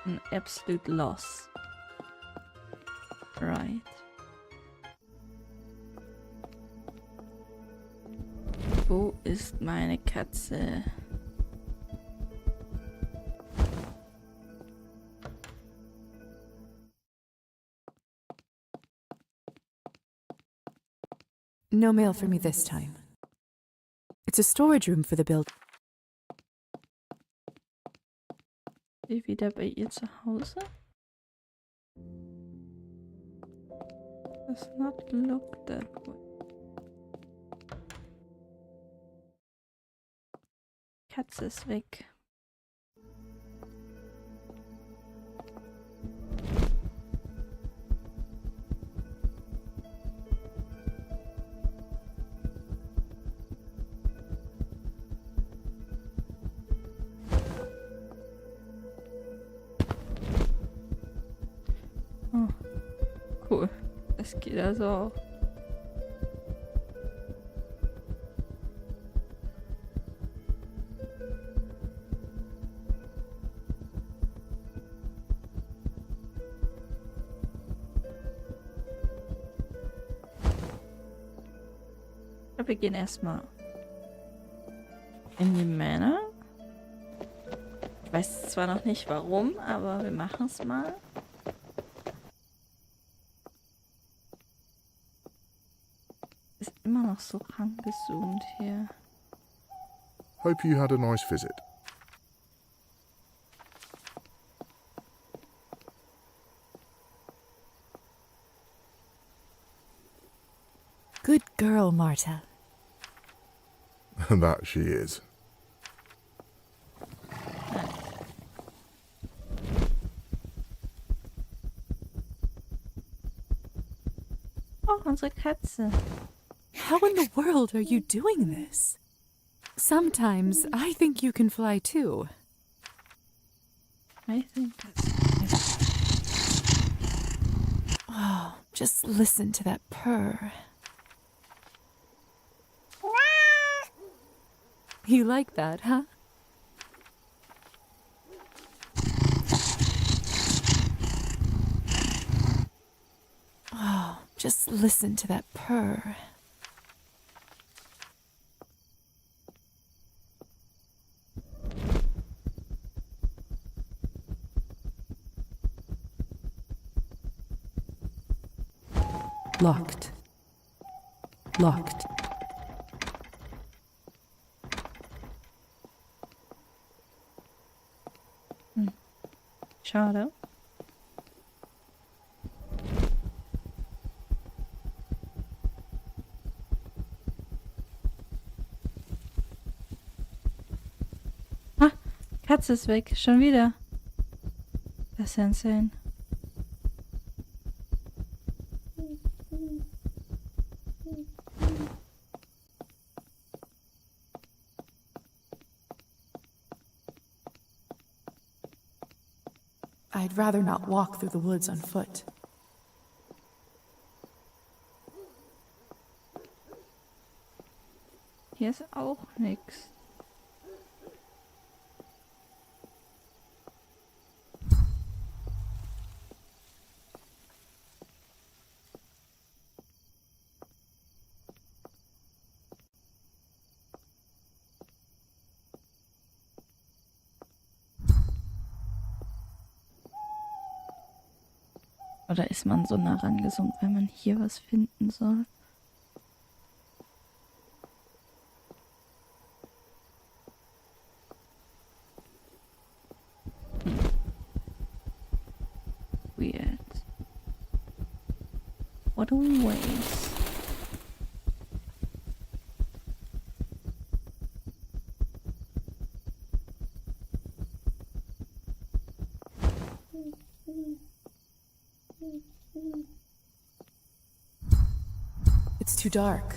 ein absolute Loss. Right. Wo ist meine Katze? No mail for me this time. It's a storage room for the build. Bin wieder bei ihr zu Hause? Does not look that way. Katze ist weg. Oh, cool. Das geht also auch. Wir gehen erstmal in die Männer. Ich weiß zwar noch nicht warum, aber wir machen es mal. Ist immer noch so rangezoomt hier. Hope you had a nice visit. Good girl, Marta. That she is. Oh, unsere Katze. How in the world are you doing this? Sometimes I think you can fly too. I think that's... Oh, just listen to that purr. You like that, huh? Just listen to that purr. Locked. Locked. Schade. Ah, Katze ist weg. Schon wieder. Das ist ja insane. I'd rather not walk through the woods on foot. Hier ist auch nix. Oder ist man so nah rangesunken, wenn man hier was finden soll? Weird. What a waste. It's too dark.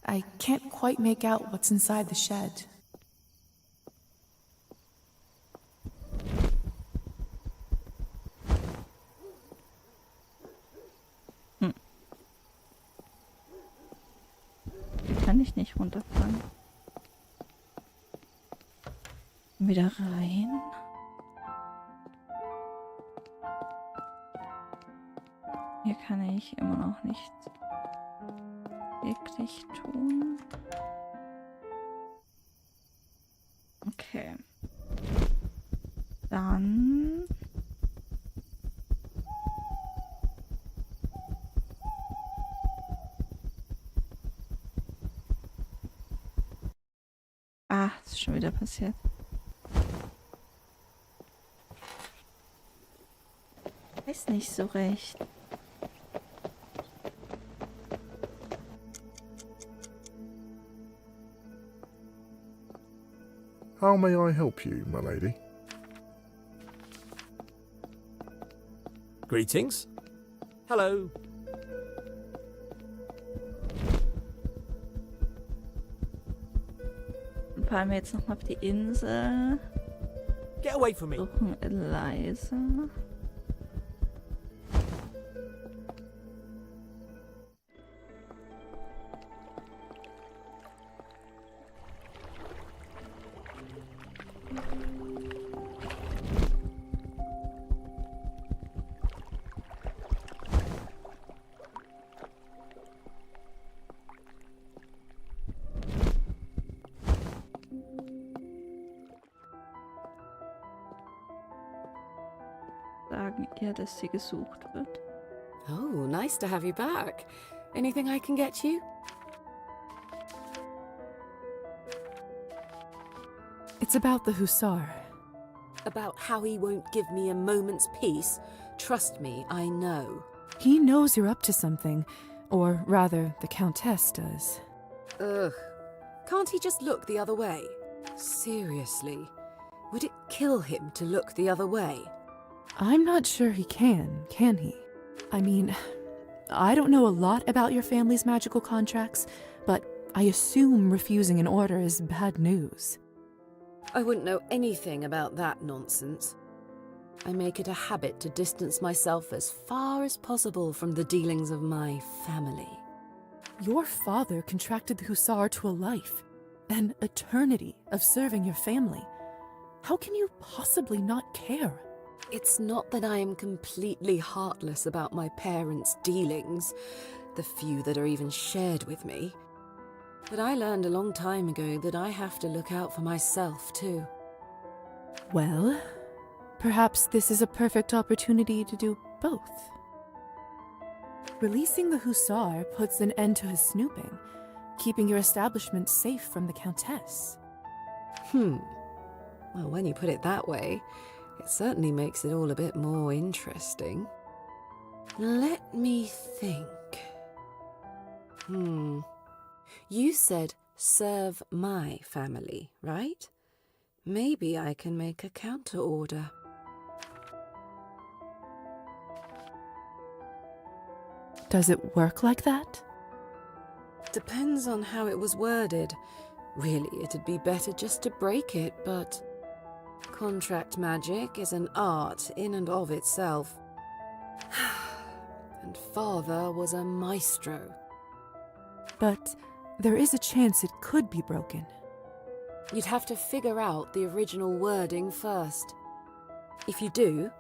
I can't quite make out what's inside the shed. Hier kann ich nicht runterfallen. Wieder rein. Hier kann ich immer noch nichts wirklich tun. Okay. Dann... Ah, das ist schon wieder passiert. Weiß nicht so recht. How may I help you, my lady? Greetings. Hello. Dann fahren wir jetzt nochmal auf die Insel. Get away from me. Suchen Eliza. Sagen ihr, dass sie gesucht wird. Oh, nice to have you back. Anything I can get you? It's about the hussar. About how he won't give me a moment's peace? Trust me, I know. He knows you're up to something. Or rather, the Countess does. Ugh. Can't he just look the other way? Seriously. Would it kill him to look the other way? I'm not sure he can he? I mean, I don't know a lot about your family's magical contracts, but I assume refusing an order is bad news. I wouldn't know anything about that nonsense. I make it a habit to distance myself as far as possible from the dealings of my family. Your father contracted the hussar to a life, an eternity of serving your family. How can you possibly not care? It's not that I am completely heartless about my parents' dealings. the few that are even shared with me. But I learned a long time ago that I have to look out for myself too. Well, perhaps this is a perfect opportunity to do both. Releasing the hussar puts an end to his snooping, keeping your establishment safe from the Countess. Well, when you put it that way, it certainly makes it all a bit more interesting. Let me think. You said serve my family, right? Maybe I can make a counter order. Does it work like that? Depends on how it was worded. Really, it'd be better just to break it, but contract magic is an art in and of itself. And Father was a maestro. But there is a chance it could be broken. You'd have to figure out the original wording first. If you do,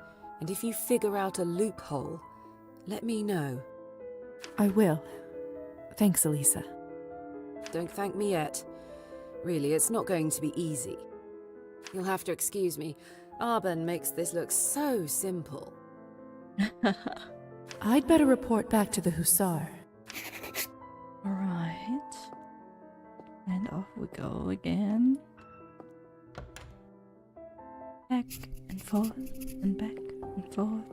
and if you figure out a loophole, let me know. I will. Thanks, Elisa. Don't thank me yet. Really, it's not going to be easy. You'll have to excuse me. Arben makes this look so simple. I'd better report back to the hussar. Alright. And off we go again. Back and forth and back and forth.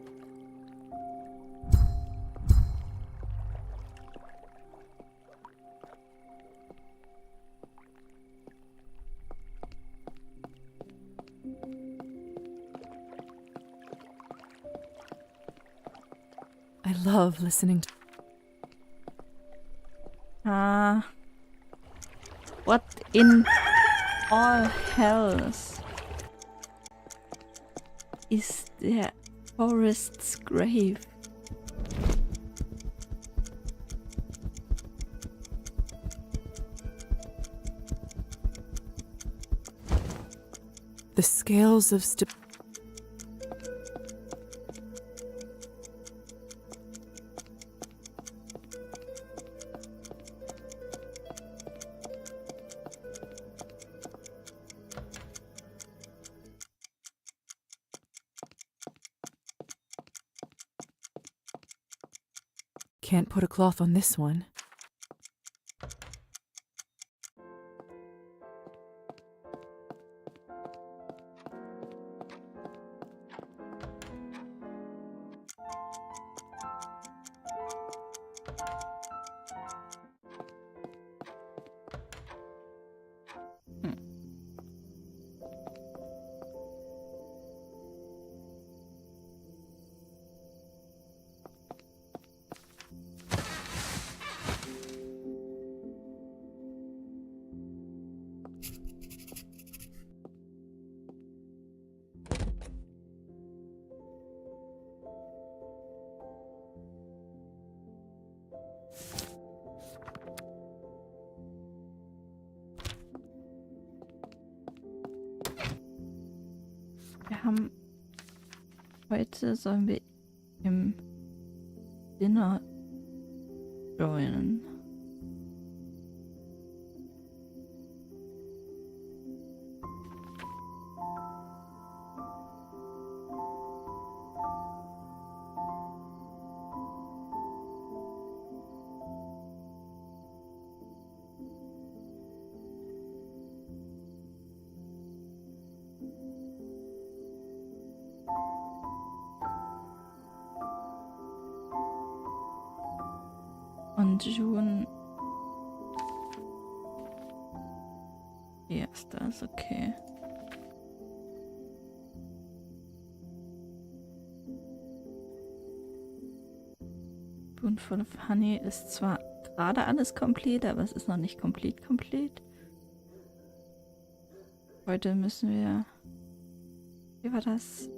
I love listening to... What in all hells is the forest's grave? The scales of Can't put a cloth on this one. Heute sollen wir im Dinner joinen. Und June. Erster ist okay. Spoonful of Honey ist zwar gerade alles komplett, aber es ist noch nicht komplett. Heute müssen wir... Wie war das?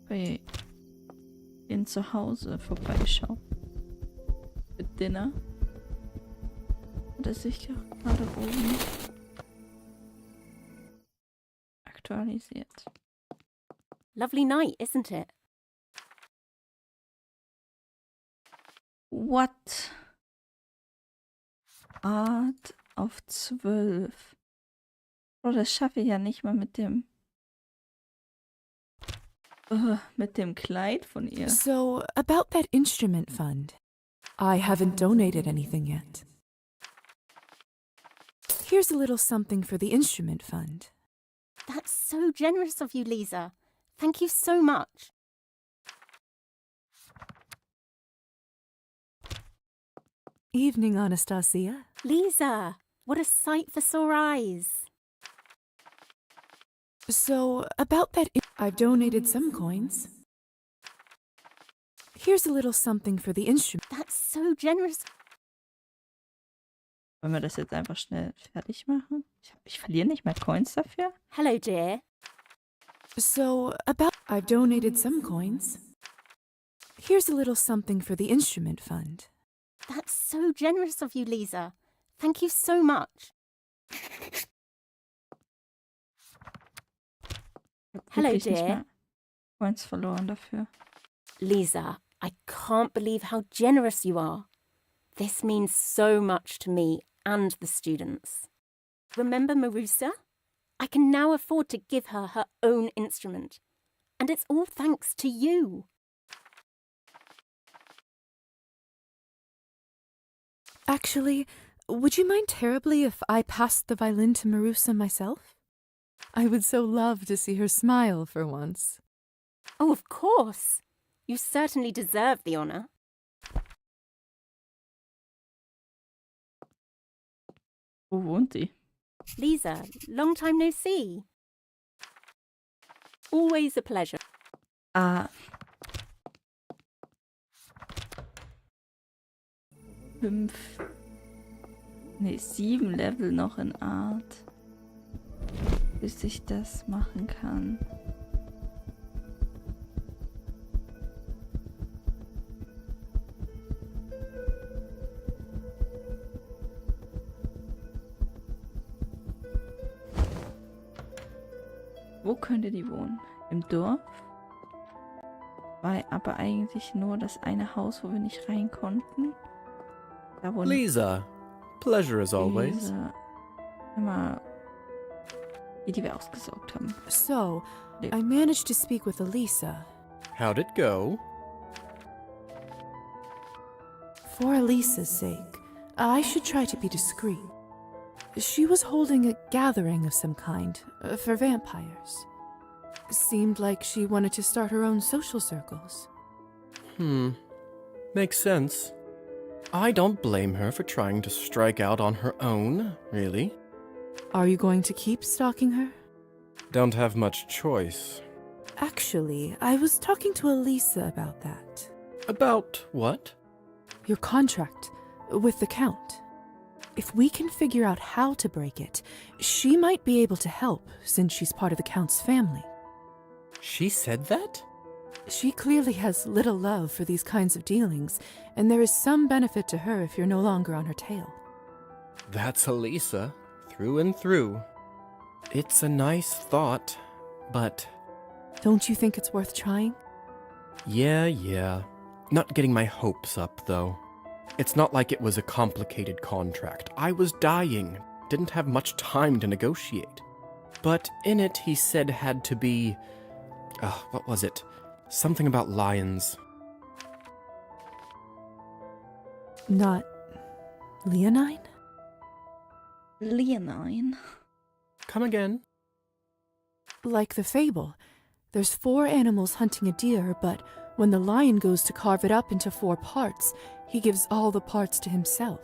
Bei ihnen zu Hause vorbeischauen. Mit Dinner. Und das sich gerade oben aktualisiert. Lovely night, isn't it? What? Art auf 12. Oh, das schaffe ich ja nicht mal mit dem Kleid von ihr. So, about that instrument fund. I haven't donated anything yet. Here's a little something for the instrument fund. That's so generous of you, Lisa. Thank you so much. Evening, Anastasia. Lisa, what a sight for sore eyes. So, about that, I've donated some coins. Here's a little something for the instrument. That's so generous. Wollen wir das jetzt einfach schnell fertig machen? Ich verliere nicht mehr Coins dafür. Hello, dear. So, I've donated some coins. Here's a little something for the instrument fund. That's so generous of you, Lisa. Thank you so much. Hello, Wirklich nicht dear. mehr Coins verloren dafür. Lisa, I can't believe how generous you are. This means so much to me and the students. Remember Marusa? I can now afford to give her her own instrument. And it's all thanks to you. Actually, would you mind terribly if I passed the violin to Marusa myself? I would so love to see her smile for once. Oh, of course. You certainly deserve the honour. Wo wohnt die? Lisa, long time no see. Always a pleasure. Ah. 7 Level noch in Art. Bis ich das machen kann. Wo könnte die wohnen? Im Dorf? War aber eigentlich nur das eine Haus, wo wir nicht rein konnten. Da wohnt Lisa, pleasure as always. Lisa. Immer die wir ausgesaugt haben. So, I managed to speak with Elisa. How'd it go? For Elisa's sake, I should try to be discreet. She was holding a gathering of some kind for vampires. Seemed like she wanted to start her own social circles. Makes sense. I don't blame her for trying to strike out on her own, really. Are you going to keep stalking her? Don't have much choice. Actually, I was talking to Elisa about that. About what? Your contract with the Count. If we can figure out how to break it, she might be able to help since she's part of the Count's family. She said that? She clearly has little love for these kinds of dealings, and there is some benefit to her if you're no longer on her tail. That's Elisa, through and through. It's a nice thought, but... Don't you think it's worth trying? Yeah. Not getting my hopes up, though. It's not like it was a complicated contract. I was dying, didn't have much time to negotiate. But in it, he said had to be... what was it? Something about lions. Not... Leonine? Leonine? Come again? Like the fable. There's 4 animals hunting a deer, but when the lion goes to carve it up into 4 parts, he gives all the parts to himself.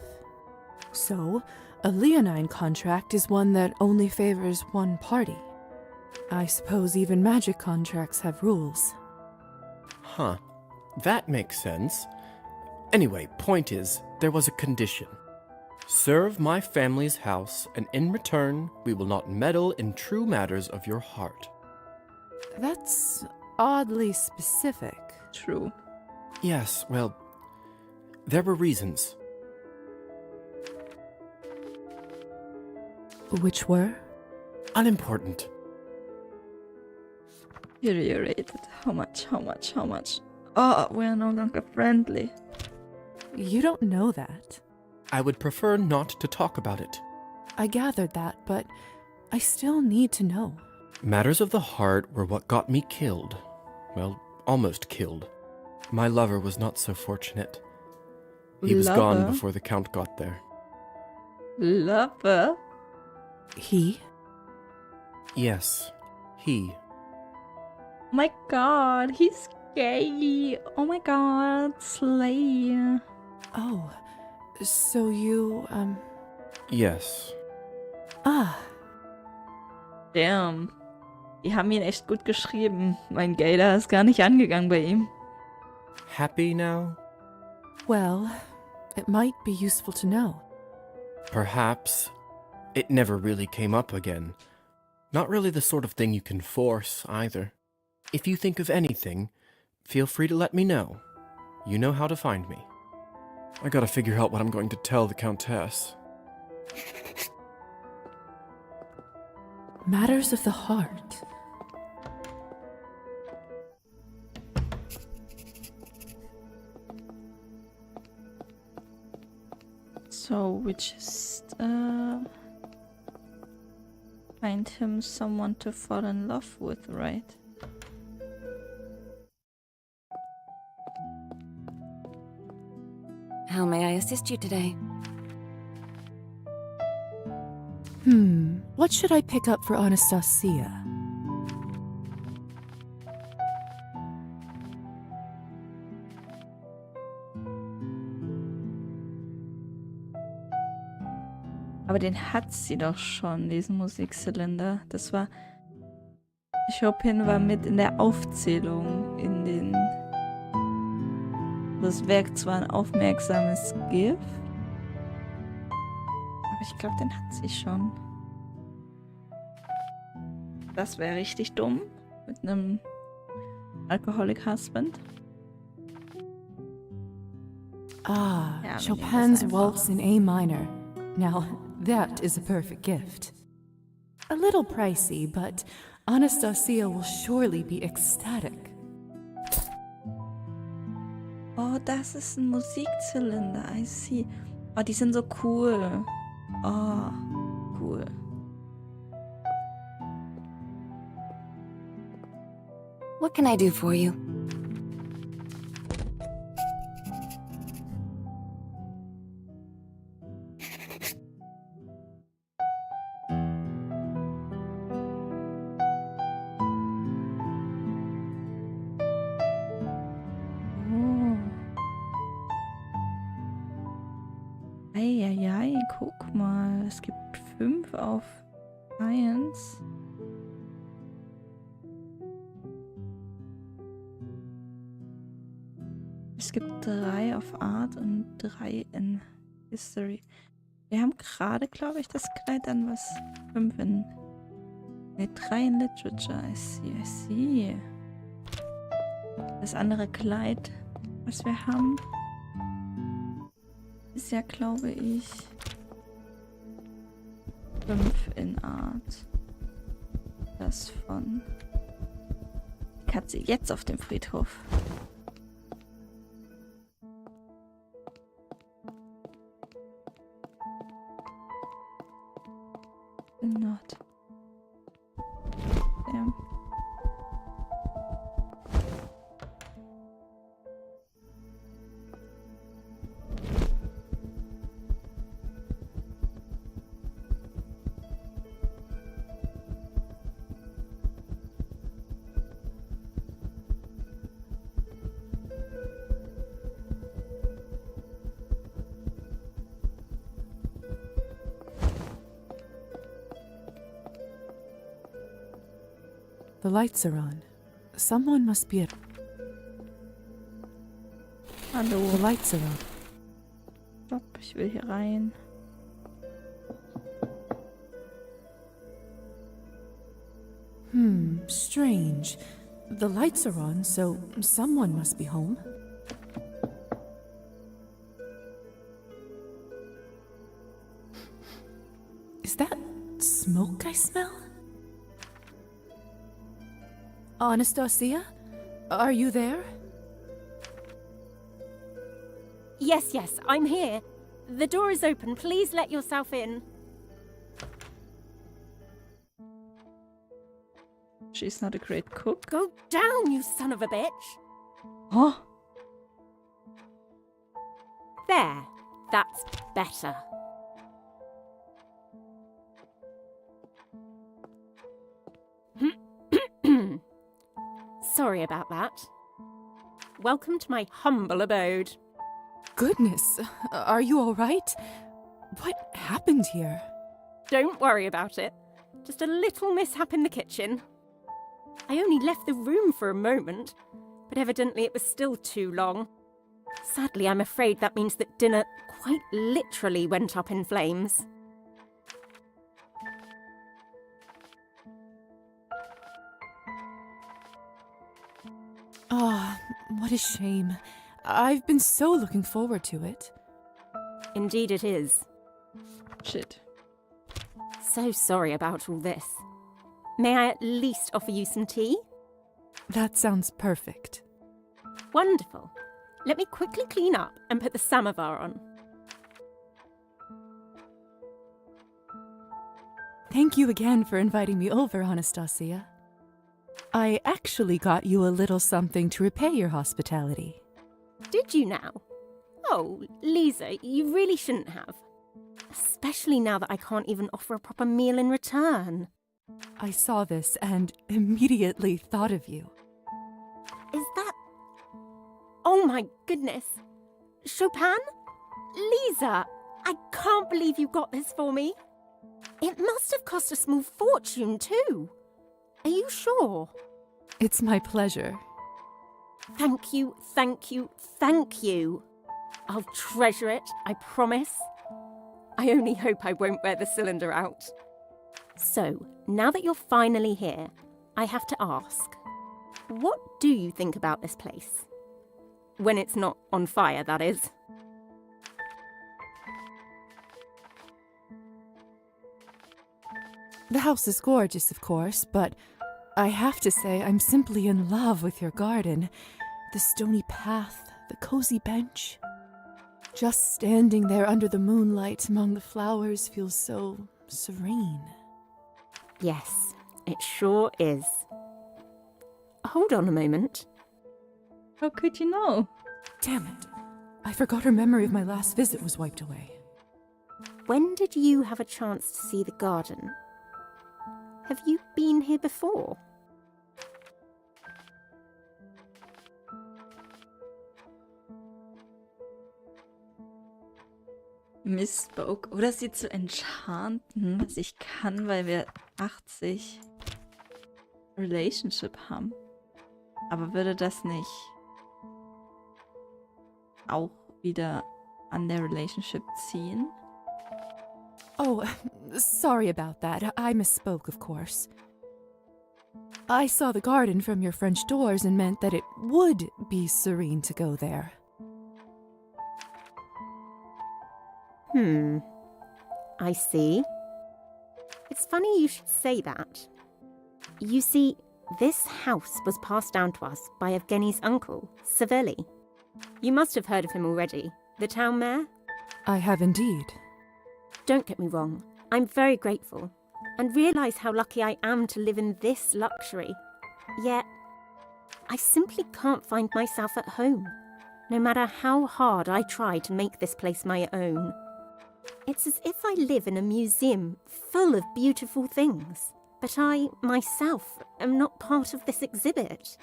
So, a leonine contract is one that only favors one party. I suppose even magic contracts have rules. Huh. That makes sense. Anyway, point is, there was a condition. Serve my family's house, and in return, we will not meddle in true matters of your heart. That's oddly specific. True. Yes, well, there were reasons. Which were? Unimportant. Deteriorated. How much? Oh, we're no longer friendly. You don't know that. I would prefer not to talk about it. I gathered that, but I still need to know. Matters of the heart were what got me killed. Well, almost killed. My lover was not so fortunate. He was gone before the Count got there. Lover? He? Yes, he. Oh my god, he's gay. Oh my god, slay. Oh, so you, Yes. Ah. Damn. Die haben ihn echt gut geschrieben. Mein Gaydar ist gar nicht angegangen bei ihm. Happy now? Well, it might be useful to know. Perhaps. It never really came up again. Not really the sort of thing you can force, either. If you think of anything, feel free to let me know. You know how to find me. I gotta figure out what I'm going to tell the Countess. Matters of the heart. So we just find him someone to fall in love with, right? How may I assist you today? What should I pick up for Anastasia? Aber den hat sie doch schon, diesen Musikzylinder. Das war... Chopin war mit in der Aufzählung in den... Das Werk zwar ein aufmerksames Gift, aber ich glaube, den hat sie schon. Das wäre richtig dumm mit einem Alcoholic Husband. Ah, Ja, Chopin's Waltz in A minor. Now, that is a perfect gift. A little pricey, but Anastasia will surely be ecstatic. Oh, das ist ein Musikzylinder, I see. Oh, die sind so cool. Oh, cool. What can I do for you? Eieiei, guck mal. Es gibt 5 auf 1. Es gibt 3 auf Art und 3 in History. Wir haben gerade, glaube ich, das Kleid an, was 5 in... Ne, 3 in Literature. I see. Das andere Kleid, was wir haben, ist ja, glaube ich, 5 in Art. Das von... Die Katze jetzt auf dem Friedhof. Not. Damn. The lights are on. Someone must be at... Hallo. The lights are on. Stopp, ich will hier rein. Strange. The lights are on, so someone must be home. Is that smoke I smell? Anastasia? Are you there? Yes, I'm here. The door is open. Please let yourself in. She's not a great cook. Go down, you son of a bitch! Huh? There. That's better. Sorry about that. Welcome to my humble abode. Goodness, are you all right? What happened here? Don't worry about it. Just a little mishap in the kitchen. I only left the room for a moment, but evidently it was still too long. Sadly, I'm afraid that means that dinner quite literally went up in flames. Ah, what a shame. I've been so looking forward to it. Indeed it is. Shit. So sorry about all this. May I at least offer you some tea? That sounds perfect. Wonderful. Let me quickly clean up and put the samovar on. Thank you again for inviting me over, Anastasia. I actually got you a little something to repay your hospitality. Did you now? Oh, Lisa, you really shouldn't have. Especially now that I can't even offer a proper meal in return. I saw this and immediately thought of you. Is that... Oh my goodness. Chopin? Lisa, I can't believe you got this for me. It must have cost a small fortune too. Are you sure? It's my pleasure. Thank you, thank you, thank you. I'll treasure it, I promise. I only hope I won't wear the cylinder out. So, now that you're finally here, I have to ask, what do you think about this place? When it's not on fire, that is. The house is gorgeous, of course, but I have to say I'm simply in love with your garden. The stony path, the cozy bench. Just standing there under the moonlight among the flowers feels so serene. Yes, it sure is. Hold on a moment. How could you know? Damn it. I forgot her memory of my last visit was wiped away. When did you have a chance to see the garden? Have you been here before? Misspoke. Oder sie zu enchanten, was ich kann, weil wir 80 Relationship haben. Aber würde das nicht auch wieder an der Relationship ziehen? Oh, sorry about that. I misspoke, of course. I saw the garden from your French doors and meant that it would be serene to go there. I see. It's funny you should say that. You see, this house was passed down to us by Evgeny's uncle, Savelli. You must have heard of him already, the town mayor? I have indeed. Don't get me wrong, I'm very grateful, and realise how lucky I am to live in this luxury. Yet, I simply can't find myself at home, no matter how hard I try to make this place my own. It's as if I live in a museum full of beautiful things, but I, myself, am not part of this exhibit.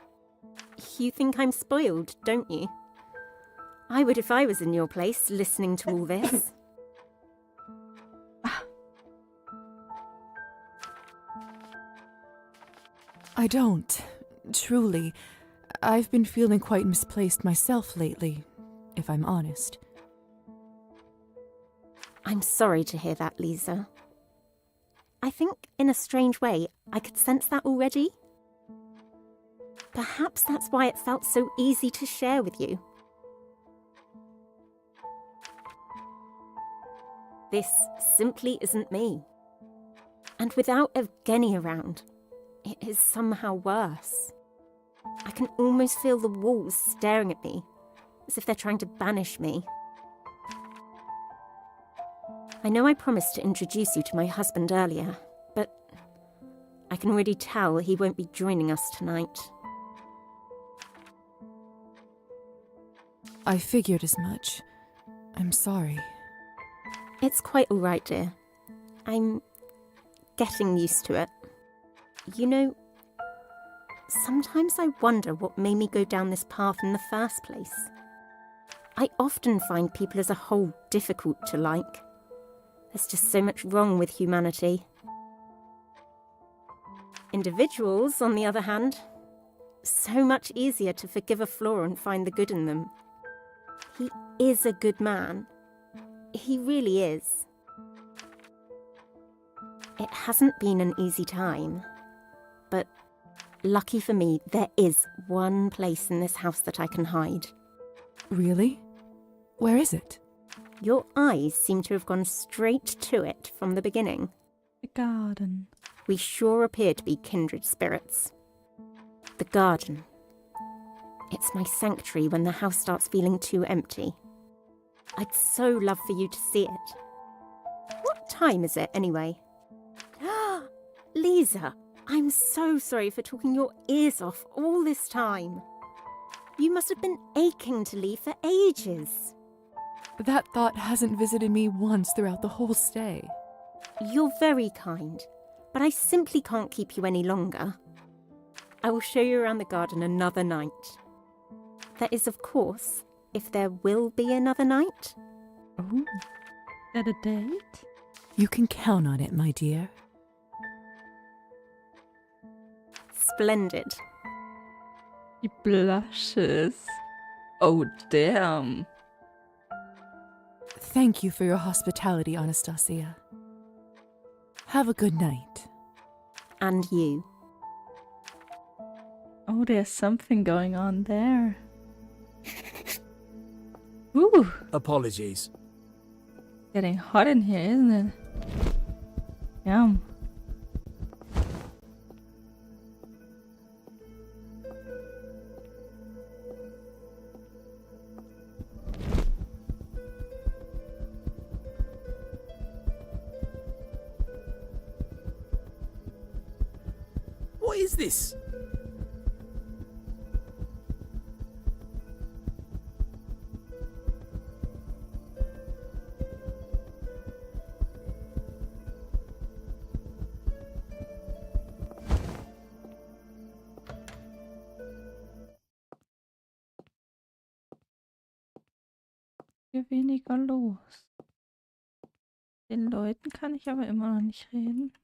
You think I'm spoiled, don't you? I would if I was in your place, listening to all this. I don't. Truly. I've been feeling quite misplaced myself lately, if I'm honest. I'm sorry to hear that, Lisa. I think, in a strange way, I could sense that already. Perhaps that's why it felt so easy to share with you. This simply isn't me. And without Evgeny around, it is somehow worse. I can almost feel the walls staring at me, as if they're trying to banish me. I know I promised to introduce you to my husband earlier, but I can already tell he won't be joining us tonight. I figured as much. I'm sorry. It's quite all right, dear. I'm getting used to it. You know, sometimes I wonder what made me go down this path in the first place. I often find people as a whole difficult to like. There's just so much wrong with humanity. Individuals, on the other hand, so much easier to forgive a flaw and find the good in them. He is a good man. He really is. It hasn't been an easy time, but lucky for me, there is one place in this house that I can hide. Really? Where is it? Your eyes seem to have gone straight to it from the beginning. The garden. We sure appear to be kindred spirits. The garden. It's my sanctuary when the house starts feeling too empty. I'd so love for you to see it. What time is it, anyway? Lisa, I'm so sorry for talking your ears off all this time. You must have been aching to leave for ages. That thought hasn't visited me once throughout the whole stay. You're very kind, but I simply can't keep you any longer. I will show you around the garden another night. That is, of course, if there will be another night. Oh, is that a date? You can count on it, my dear. Splendid. He blushes. Oh, damn. Thank you for your hospitality, Anastasia. Have a good night. And you. Oh, there's something going on there. Ooh. Apologies. Getting hot in here, isn't it? Yum. What is this? Hier weniger los. Den Leuten kann ich aber immer noch nicht reden.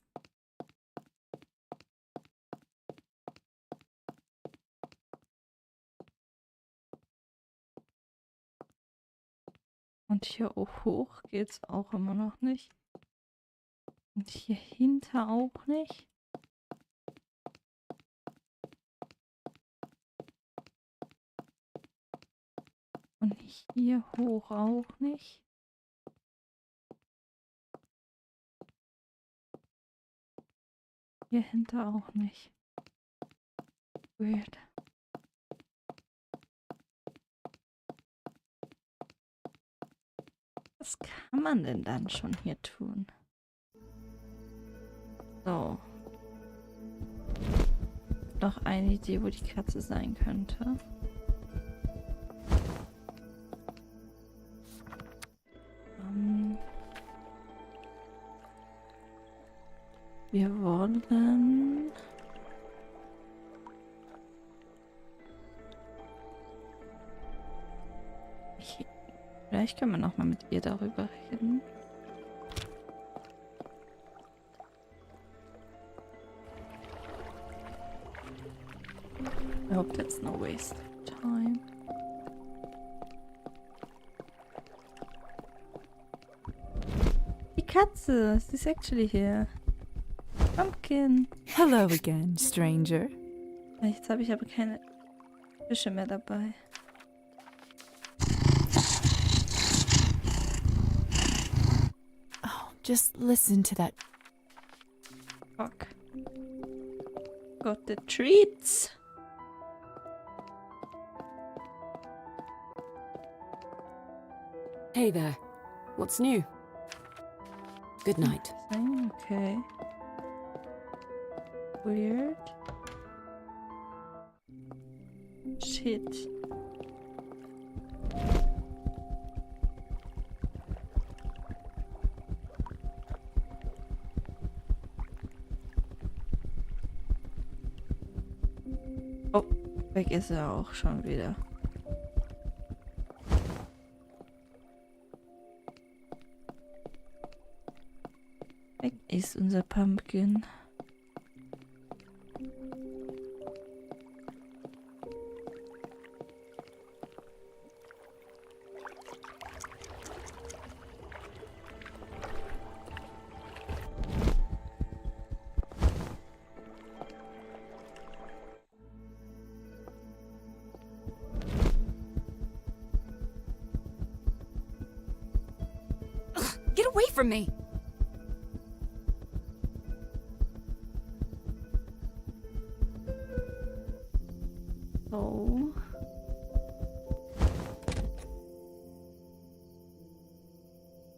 Und hier hoch geht's auch immer noch nicht. Und hier hinter auch nicht. Und hier hoch auch nicht. Hier hinter auch nicht. Weird. Was kann man denn dann schon hier tun? So. Noch eine Idee, wo die Katze sein könnte. Wir wollen... Vielleicht können wir noch mal mit ihr darüber reden. I hope that's no waste of time. Die Katze, she's actually here. Pumpkin. Hello again, stranger. Jetzt habe ich aber keine Fische mehr dabei. Oh, just listen to that. Fuck. Got the treats. Hey there. What's new? Good night. Okay. Weird. Shit. Oh, weg ist er auch schon wieder. Weg ist unser Pumpkin. Get away from me! Oh.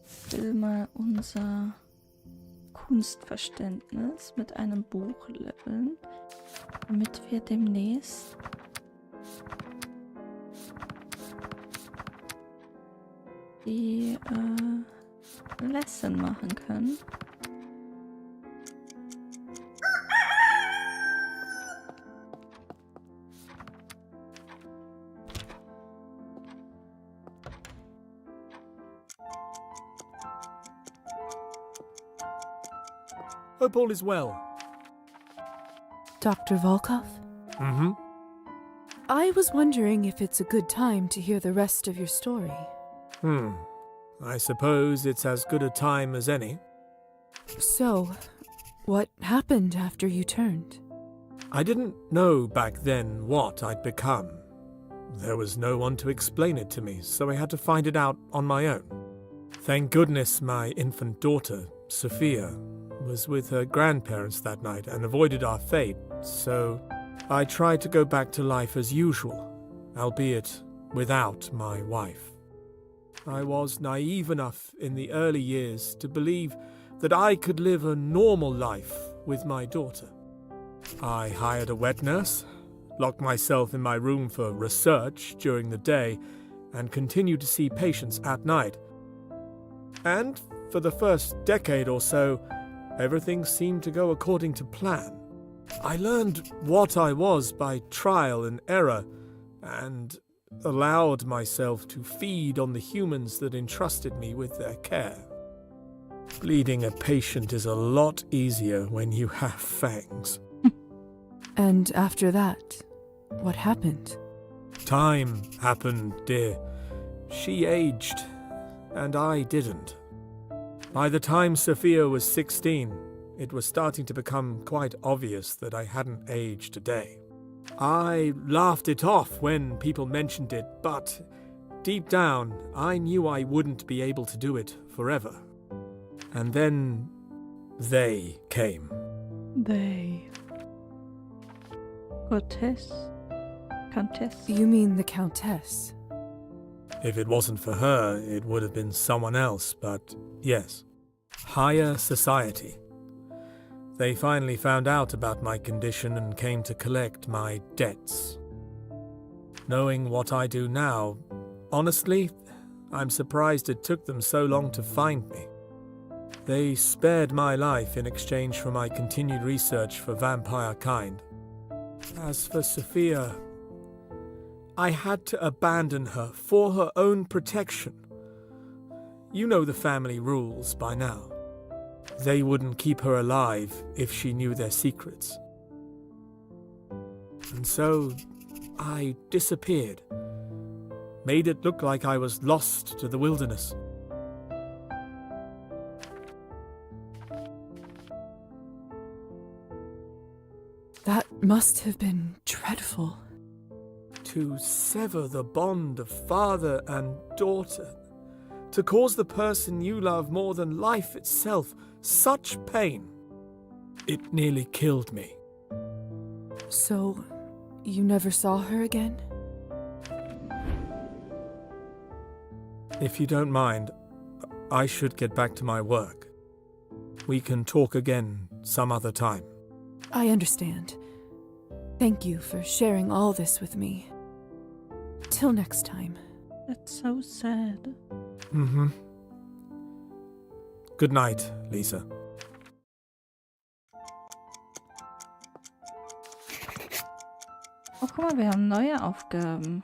Ich will mal unser Kunstverständnis mit einem Buch leveln, damit wir demnächst die Lesson machen können. Hope all is well. Dr. Volkov? Mm-hmm. I was wondering if it's a good time to hear the rest of your story. I suppose it's as good a time as any. So, what happened after you turned? I didn't know back then what I'd become. There was no one to explain it to me, so I had to find it out on my own. Thank goodness my infant daughter, Sophia, was with her grandparents that night and avoided our fate, so I tried to go back to life as usual, albeit without my wife. I was naive enough in the early years to believe that I could live a normal life with my daughter. I hired a wet nurse, locked myself in my room for research during the day, and continued to see patients at night. And for the first decade or so, everything seemed to go according to plan. I learned what I was by trial and error, and allowed myself to feed on the humans that entrusted me with their care. Bleeding a patient is a lot easier when you have fangs. And after that, what happened? Time happened, dear. She aged, and I didn't. By the time Sophia was 16, it was starting to become quite obvious that I hadn't aged a day. I laughed it off when people mentioned it, but deep down, I knew I wouldn't be able to do it forever. And then they came. They. Countess? You mean the Countess? If it wasn't for her, it would have been someone else, but yes. Higher society. They finally found out about my condition and came to collect my debts. Knowing what I do now, honestly, I'm surprised it took them so long to find me. They spared my life in exchange for my continued research for vampire kind. As for Sophia, I had to abandon her for her own protection. You know the family rules by now. They wouldn't keep her alive if she knew their secrets. And so, I disappeared. Made it look like I was lost to the wilderness. That must have been dreadful. To sever the bond of father and daughter, to cause the person you love more than life itself such pain, it nearly killed me. So, you never saw her again? If you don't mind, I should get back to my work. We can talk again some other time. I understand. Thank you for sharing all this with me. Till next time. That's so sad. Mm-hmm. Good night, Lisa. Oh, guck mal, wir haben neue Aufgaben.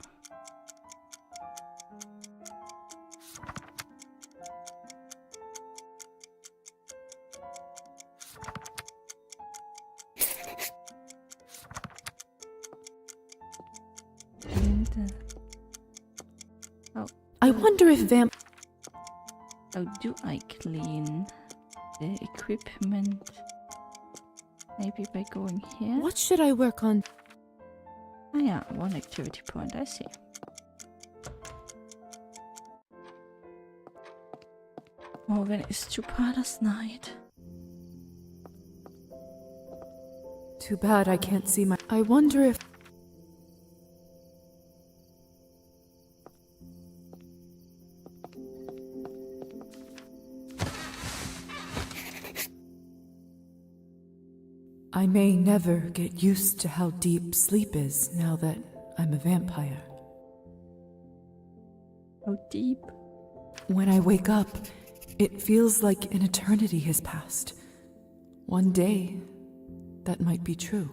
I wonder if How do I clean the equipment? Maybe by going here? What should I work on? Ah yeah, one activity point, I see. Morgen ist Chupadas night. Too bad I can't see my... I wonder if... I may never get used to how deep sleep is now that I'm a vampire. How deep? When I wake up, it feels like an eternity has passed. One day, that might be true.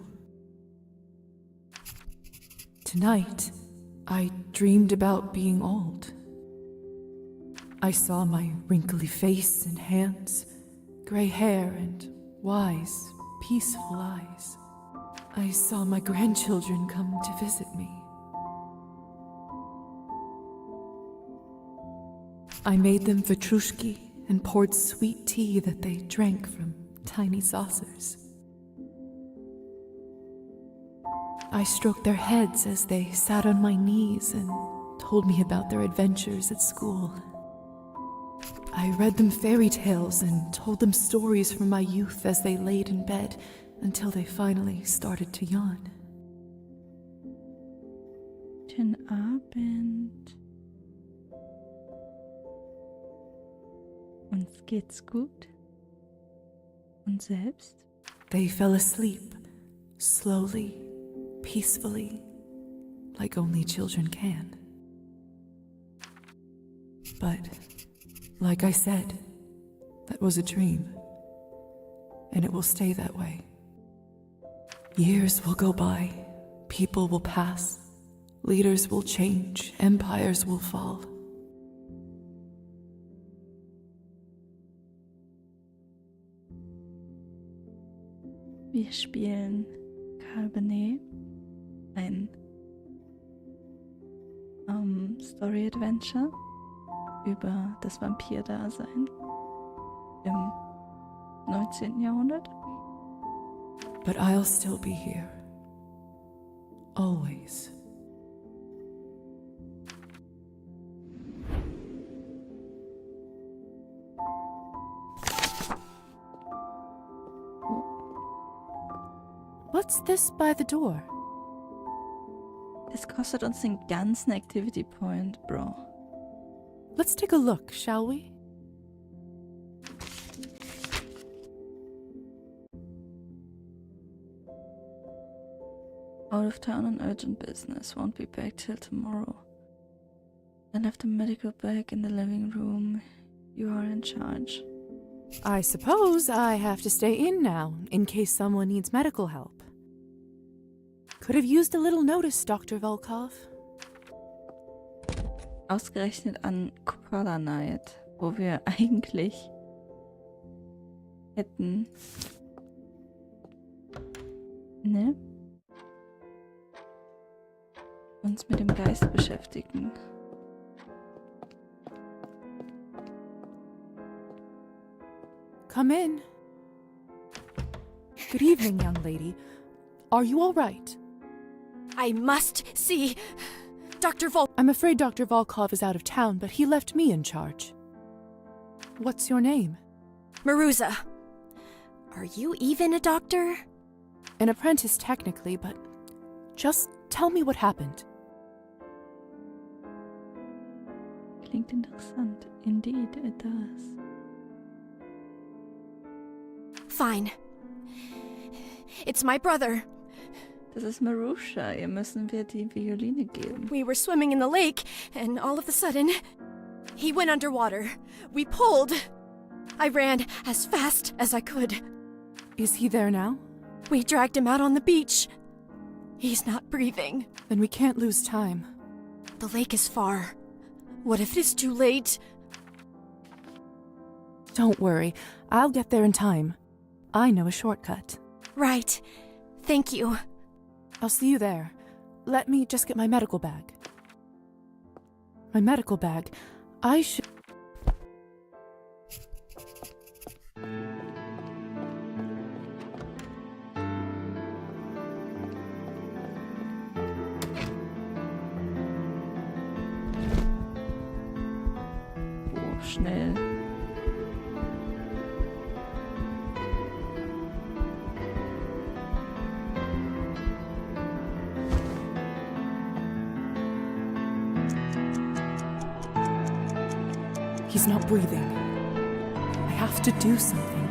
Tonight, I dreamed about being old. I saw my wrinkly face and hands, gray hair and wise, peaceful eyes. I saw my grandchildren come to visit me. I made them vatrushki and poured sweet tea that they drank from tiny saucers. I stroked their heads as they sat on my knees and told me about their adventures at school. I read them fairy tales and told them stories from my youth as they laid in bed until they finally started to yawn. Guten Abend. Uns geht's gut. Und selbst? They fell asleep, slowly, peacefully, like only children can. But, like I said, that was a dream, and it will stay that way. Years will go by, people will pass, leaders will change, empires will fall. Wir spielen Cabernet, ein Story-Adventure über das Vampir-Dasein im 19. Jahrhundert. But I'll still be here. Always. What's this by the door? Das kostet uns den ganzen Activity Point, Bro. Let's take a look, shall we? Out of town on urgent business, won't be back till tomorrow. I left a medical bag in the living room. You are in charge. I suppose I have to stay in now, in case someone needs medical help. Could have used a little notice, Dr. Volkov. Ausgerechnet an Kupala Night, wo wir eigentlich hätten, ne? Uns mit dem Geist beschäftigen. Come in. Good evening, young lady. Are you all right? I must see Dr. Volkov. I'm afraid Dr. Volkov is out of town, but he left me in charge. What's your name? Maruza. Are you even a doctor? An apprentice technically, but just tell me what happened. Klingt interessant. Indeed, it does. fine. It's my brother. Das ist Marusha. Ihr müssen wir die Violine geben. We were swimming in the lake, and all of a sudden, he went underwater. We pulled. I ran as fast as I could. Is he there now? We dragged him out on the beach. He's not breathing. Then we can't lose time. The lake is far. What if it is too late? Don't worry, I'll get there in time. I know a shortcut. Right. Thank you. I'll see you there. Let me just get my medical bag. My medical bag. I should... Oh, schnell. He's not breathing. I have to do something.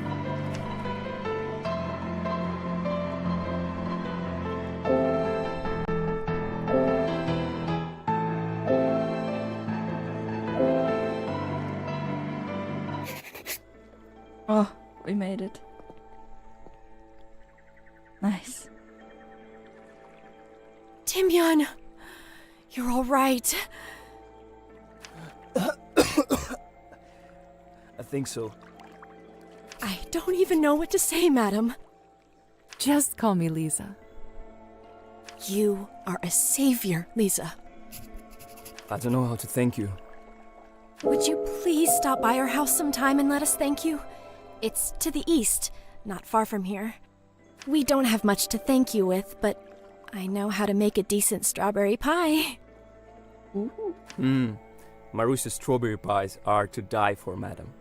Oh, we made it. Nice. Timyon, you're all right. I think so. I don't even know what to say, madam. Just call me Lisa. You are a savior, Lisa. I don't know how to thank you. Would you please stop by our house sometime and let us thank you? It's to the east, not far from here. We don't have much to thank you with, but I know how to make a decent strawberry pie. Marusha's strawberry pies are to die for, madam.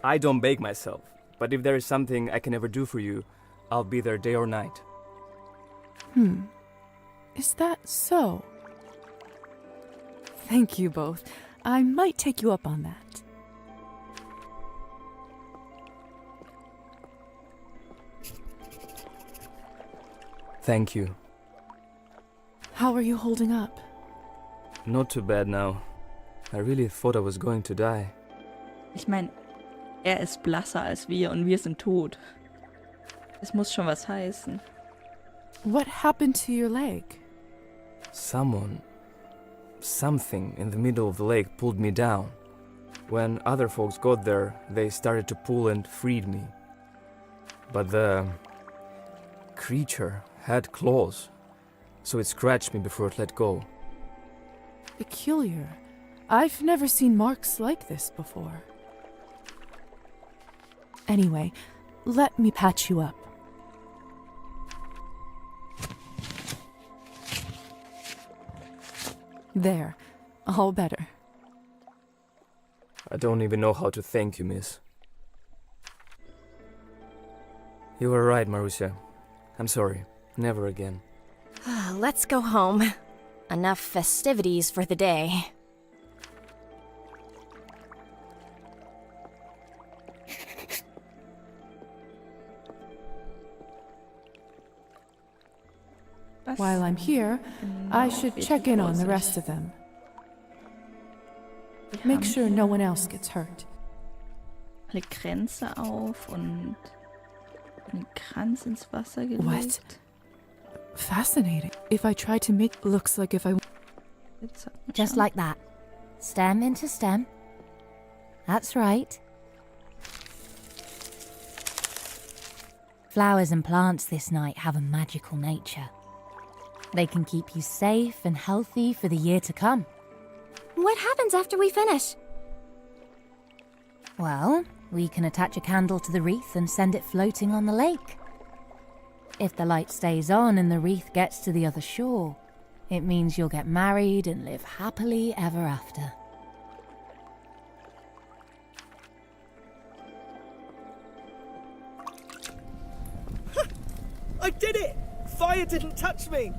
I don't bake myself, but if there is something I can ever do for you, I'll be there day or night. Is that so? Thank you both. I might take you up on that. Thank you. How are you holding up? Not too bad now. I really thought I was going to die. Ich meine, er ist blasser als wir und wir sind tot. Es muss schon was heißen. What happened to your leg? Something in the middle of the lake pulled me down. When other folks got there, they started to pull and freed me. But the creature had claws, so it scratched me before it let go. Peculiar. I've never seen marks like this before. Anyway, let me patch you up. There, all better. I don't even know how to thank you, miss. You were right, Marusha. I'm sorry. Never again. Let's go home. Enough festivities for the day. While I'm here, I should check in on the rest of them. Make sure no one else gets hurt. Alle Kränze auf und einen Kranz ins Wasser gelegt. What? Fascinating. If I try to make looks like if I... Just like that. Stem into stem. That's right. Flowers and plants this night have a magical nature. They can keep you safe and healthy for the year to come. What happens after we finish? Well, we can attach a candle to the wreath and send it floating on the lake. If the light stays on and the wreath gets to the other shore, it means you'll get married and live happily ever after. I did it! Fire didn't touch me!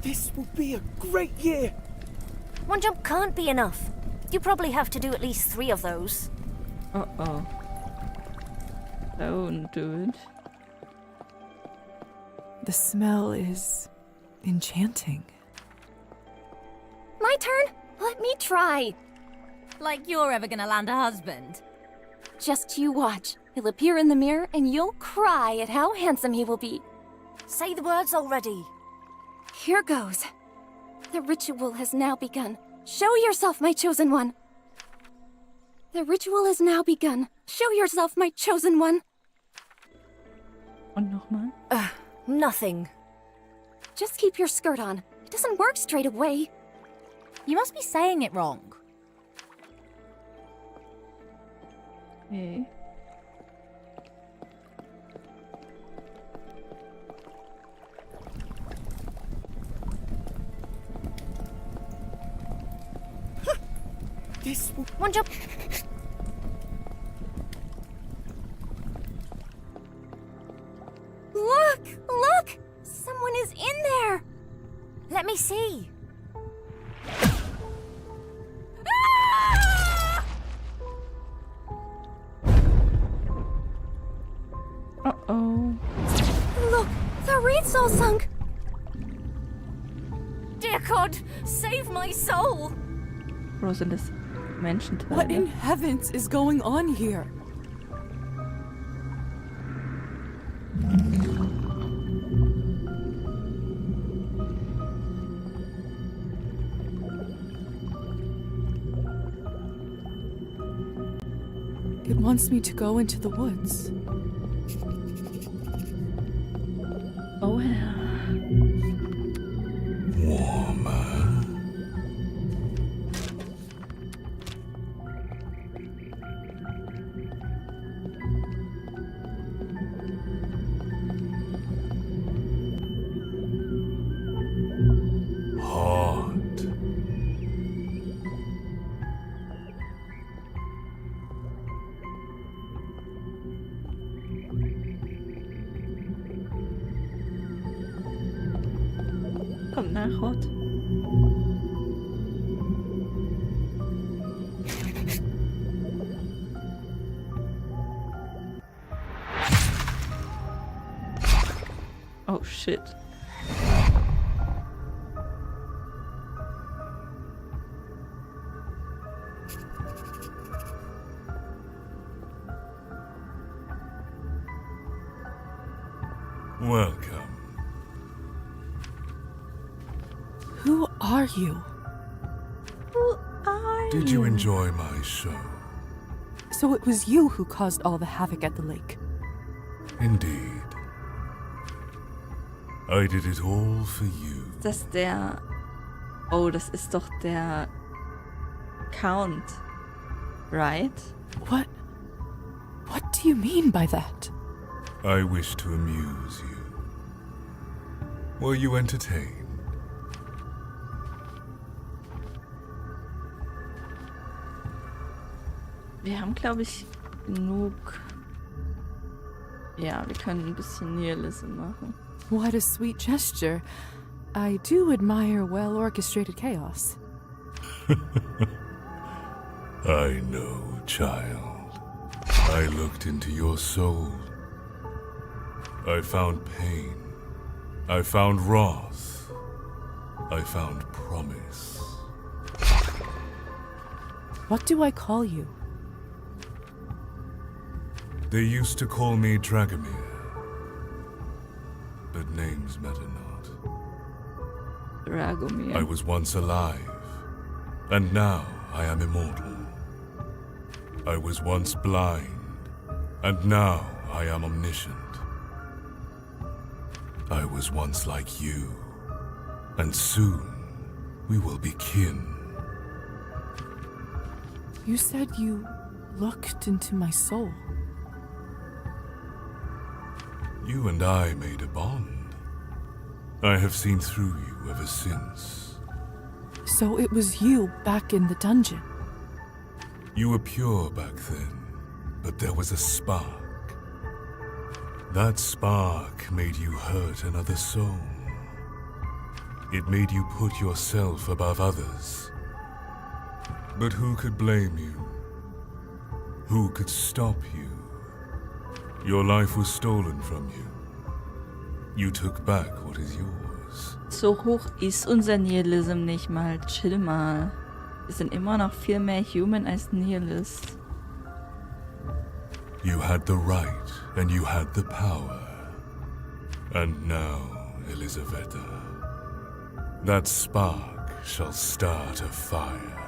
This will be a great year! One jump can't be enough. You probably have to do at least 3 of those. Oh oh. Don't do it. The smell is enchanting. My turn? Let me try. Like you're ever gonna land a husband. Just you watch. He'll appear in the mirror and you'll cry at how handsome he will be. Say the words already. Here goes. The ritual has now begun. Show yourself, my chosen one. The ritual has now begun. Show yourself, my chosen one. Und nochmal? Nothing. Just keep your skirt on. It doesn't work straight away. You must be saying it wrong. Okay. This will... One jump. Look! Look! Someone is in there! Let me see. Uh-oh. Look! The reed's all sunk! Dear God, save my soul! Oder sind das Menschenteile? What in heavens is going on here? It wants me to go into the woods. Oh ja. Kommt nach Rot. Oh shit. Welcome. Who are you? Who are Did you enjoy my show? So it was you who caused all the havoc at the lake. Indeed. I did it all for you. Ist das der... Oh, das ist doch der... Count. Right? What do you mean by that? I wish to amuse you. Were you entertained? Wir haben, glaube ich, genug... Ja, wir können ein bisschen Nihilism machen. What a sweet gesture. I do admire well-orchestrated chaos. I know, child. I looked into your soul. I found pain. I found wrath. I found promise. What do I call you? They used to call me Dragomir, but names matter not. Dragomir. I was once alive, and now I am immortal. I was once blind, and now I am omniscient. I was once like you, and soon we will be kin. You said you looked into my soul. You and I made a bond. I have seen through you ever since. So it was you back in the dungeon. You were pure back then, but there was a spark. That spark made you hurt another soul. It made you put yourself above others. But who could blame you? Who could stop you? Your life was stolen from you. You took back what is yours. So hoch ist unser Nihilism nicht mal. Chill mal. Wir sind immer noch viel mehr human als Nihilist. You had the right and you had the power. And now, Elisaveta, that spark shall start a fire.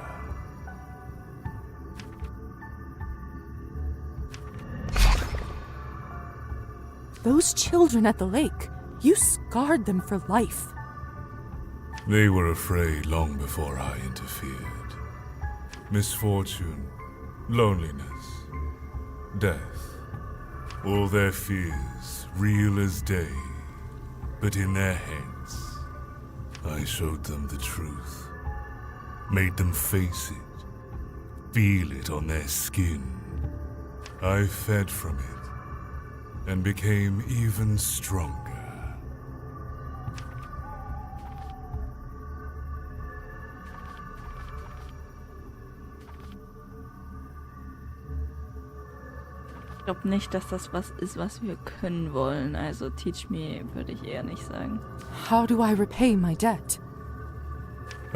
Those children at the lake, you scarred them for life. They were afraid long before I interfered. Misfortune, loneliness, death, all their fears, real as day, but in their heads. I showed them the truth, made them face it, feel it on their skin. I fed from it, and became even stronger. Ich glaube nicht, dass das was ist, was wir können wollen. Also teach me würde ich eher nicht sagen. How do I repay my debt?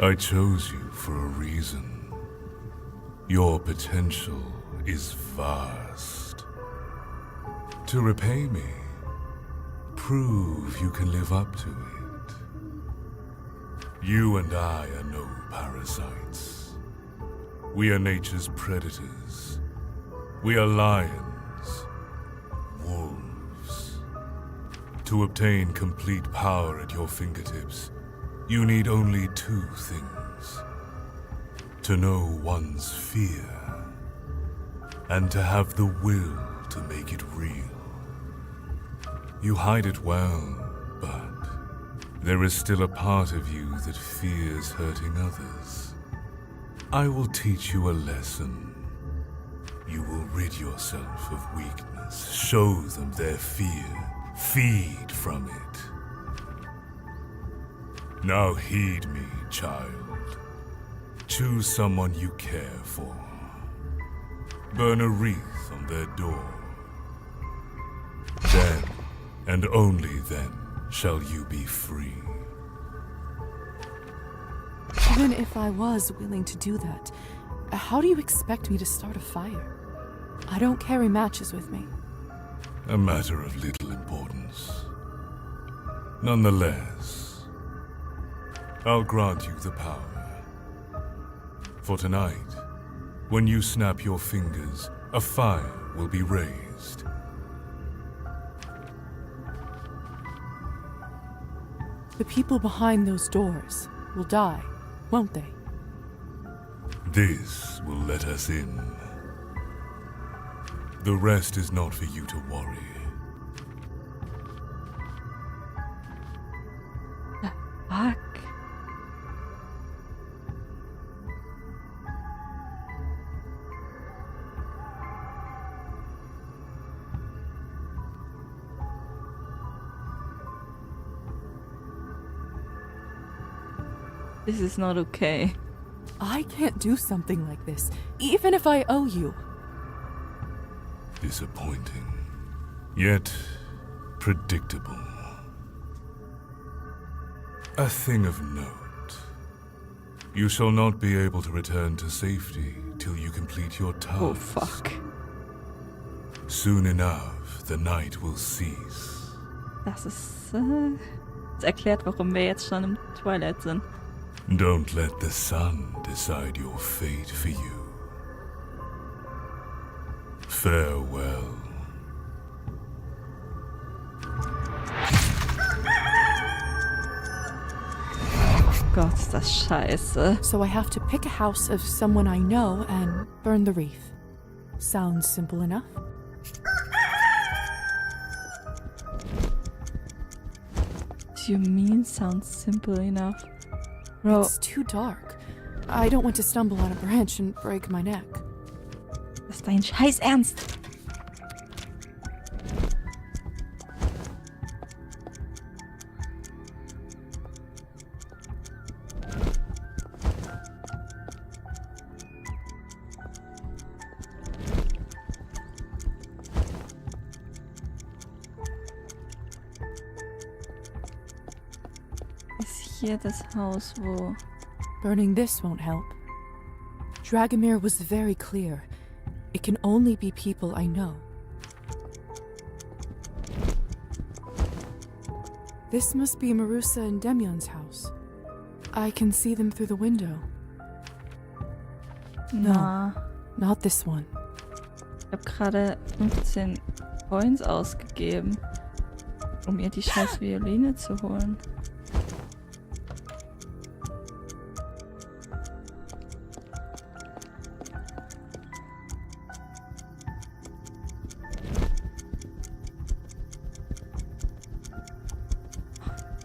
I chose you for a reason. Your potential is vast. To repay me, prove you can live up to it. You and I are no parasites. We are nature's predators. We are lions, wolves. To obtain complete power at your fingertips, you need only two things. To know one's fear, and to have the will to make it real. You hide it well, but there is still a part of you that fears hurting others. I will teach you a lesson. You will rid yourself of weakness, show them their fear, feed from it. Now heed me, child. Choose someone you care for. Burn a wreath on their door. Then, and only then, shall you be free. Even if I was willing to do that, how do you expect me to start a fire? I don't carry matches with me. A matter of little importance. Nonetheless, I'll grant you the power. For tonight, when you snap your fingers, a fire will be raised. The people behind those doors will die, won't they? This will let us in. The rest is not for you to worry. Fuck. This is not okay. I can't do something like this, even if I owe you. Disappointing, yet predictable. A thing of note. You shall not be able to return to safety till you complete your task. Oh, fuck. Soon enough, the night will cease. Das ist, das erklärt, warum wir jetzt schon im Twilight sind. Don't let the sun decide your fate for you. Farewell. Gott, ist das scheiße. So I have to pick a house of someone I know and burn the wreath. Sounds simple enough. Do you mean sounds simple enough? Bro. It's too dark. I don't want to stumble on a branch and break my neck. Das ist dein Scheiß Ernst. hier das Haus, wo... Burning this won't help. Dragomir was very clear. It can only be people I know. This must be Marusa and Demyon's house. I can see them through the window. No, not this one. Ich habe gerade 15 Coins ausgegeben, um ihr die scheiß Violine zu holen.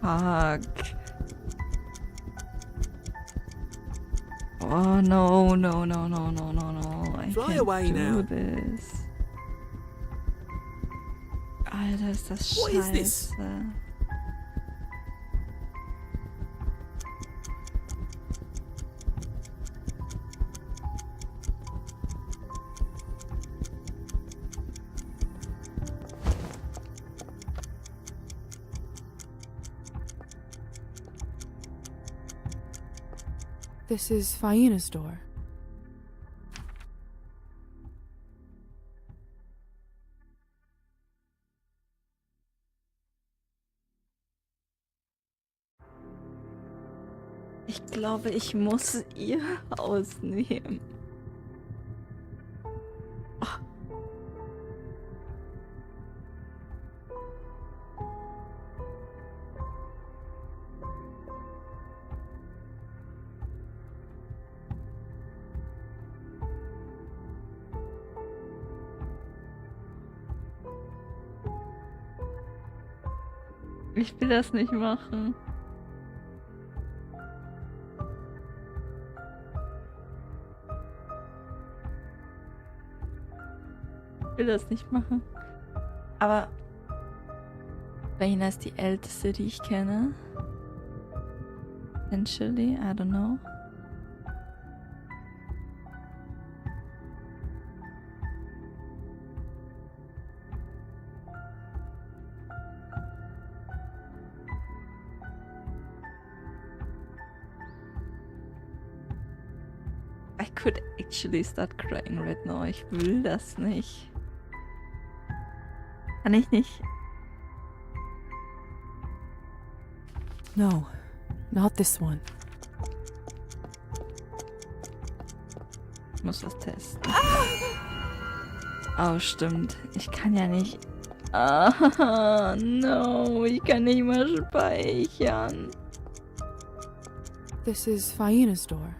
Fuck. Oh no, no, no, no, no, no, no. I Fly can't away do now. this. Alter, ist das What is this? scheiße. This is Faina's door. Ich glaube, ich muss ihr Haus nehmen. Ich will das nicht machen. Ich will das nicht machen. Aber Faina ist die älteste, die ich kenne. Potentially, I don't know. I could actually start crying right now. Ich will das nicht. Kann ich nicht. No, not this one. Ich muss was testen. Oh, stimmt. Ich kann ja nicht. Ah, no. Ich kann nicht mal speichern. This is Faina's door.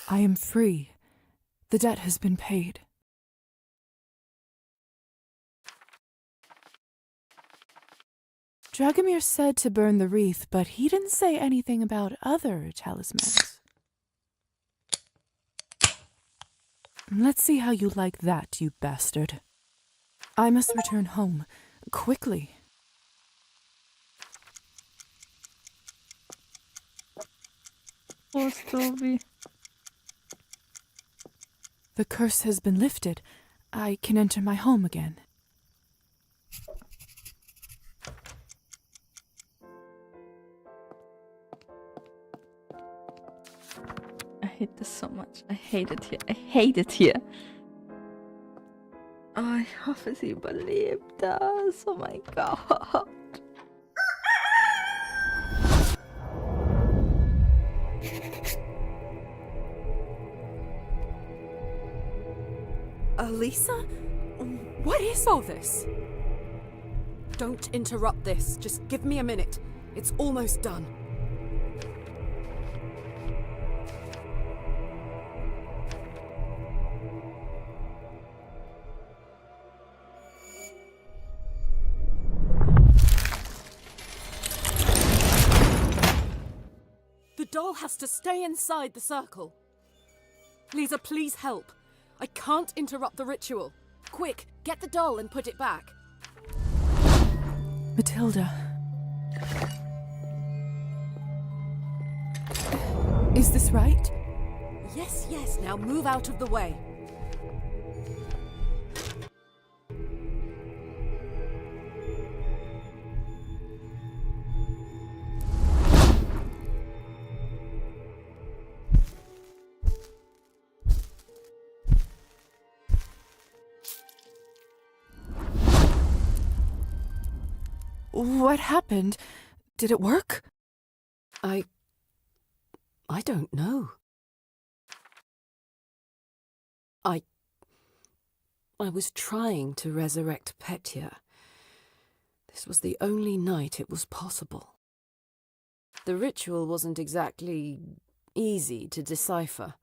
I am free. The debt has been paid. Dragomir said to burn the wreath, but he didn't say anything about other talismans. Let's see how you like that, you bastard. I must return home, quickly. Oh, Toby. The curse has been lifted. I can enter my home again. I hate this so much. I hate it here. I hate it here. Oh, ich hoffe, sie überlebt das. Oh mein Gott. Elisa? What is all this? Don't interrupt this. Just give me a minute. It's almost done. The doll has to stay inside the circle. Lisa, please help. I can't interrupt the ritual. Quick, get the doll and put it back. Matilda. Is this right? Yes, yes, now move out of the way. What happened? Did it work? I don't know. I was trying to resurrect Petya. This was the only night it was possible. The ritual wasn't exactly easy to decipher.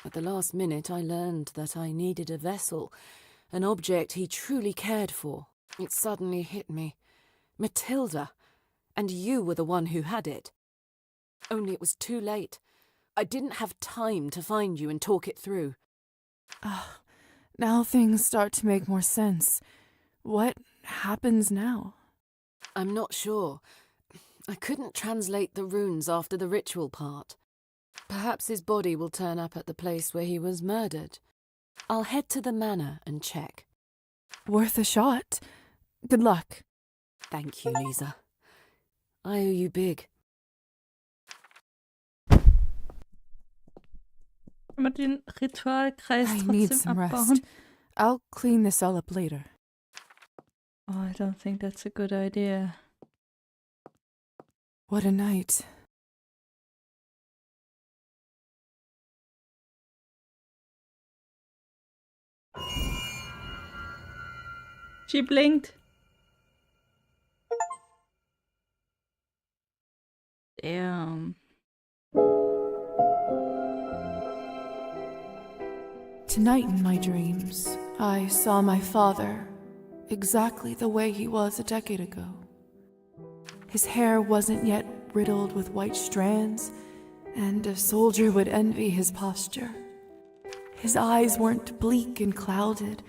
At the last minute I learned that I needed a vessel, an object he truly cared for. It suddenly hit me. Matilda, and you were the one who had it. Only it was too late. I didn't have time to find you and talk it through. Now things start to make more sense. What happens now? I'm not sure. I couldn't translate the runes after the ritual part. Perhaps his body will turn up at the place where he was murdered. I'll head to the manor and check. Worth a shot. Good luck. Thank you, Lisa. I owe you big. Kann man den Ritualkreis I need trotzdem some abbauen? rest. I'll clean this all up later. Oh, I don't think that's a good idea. What a night. She blinked. Damn. Tonight in my dreams, I saw my father exactly the way he was a decade ago. His hair wasn't yet riddled with white strands, and a soldier would envy his posture. His eyes weren't bleak and clouded,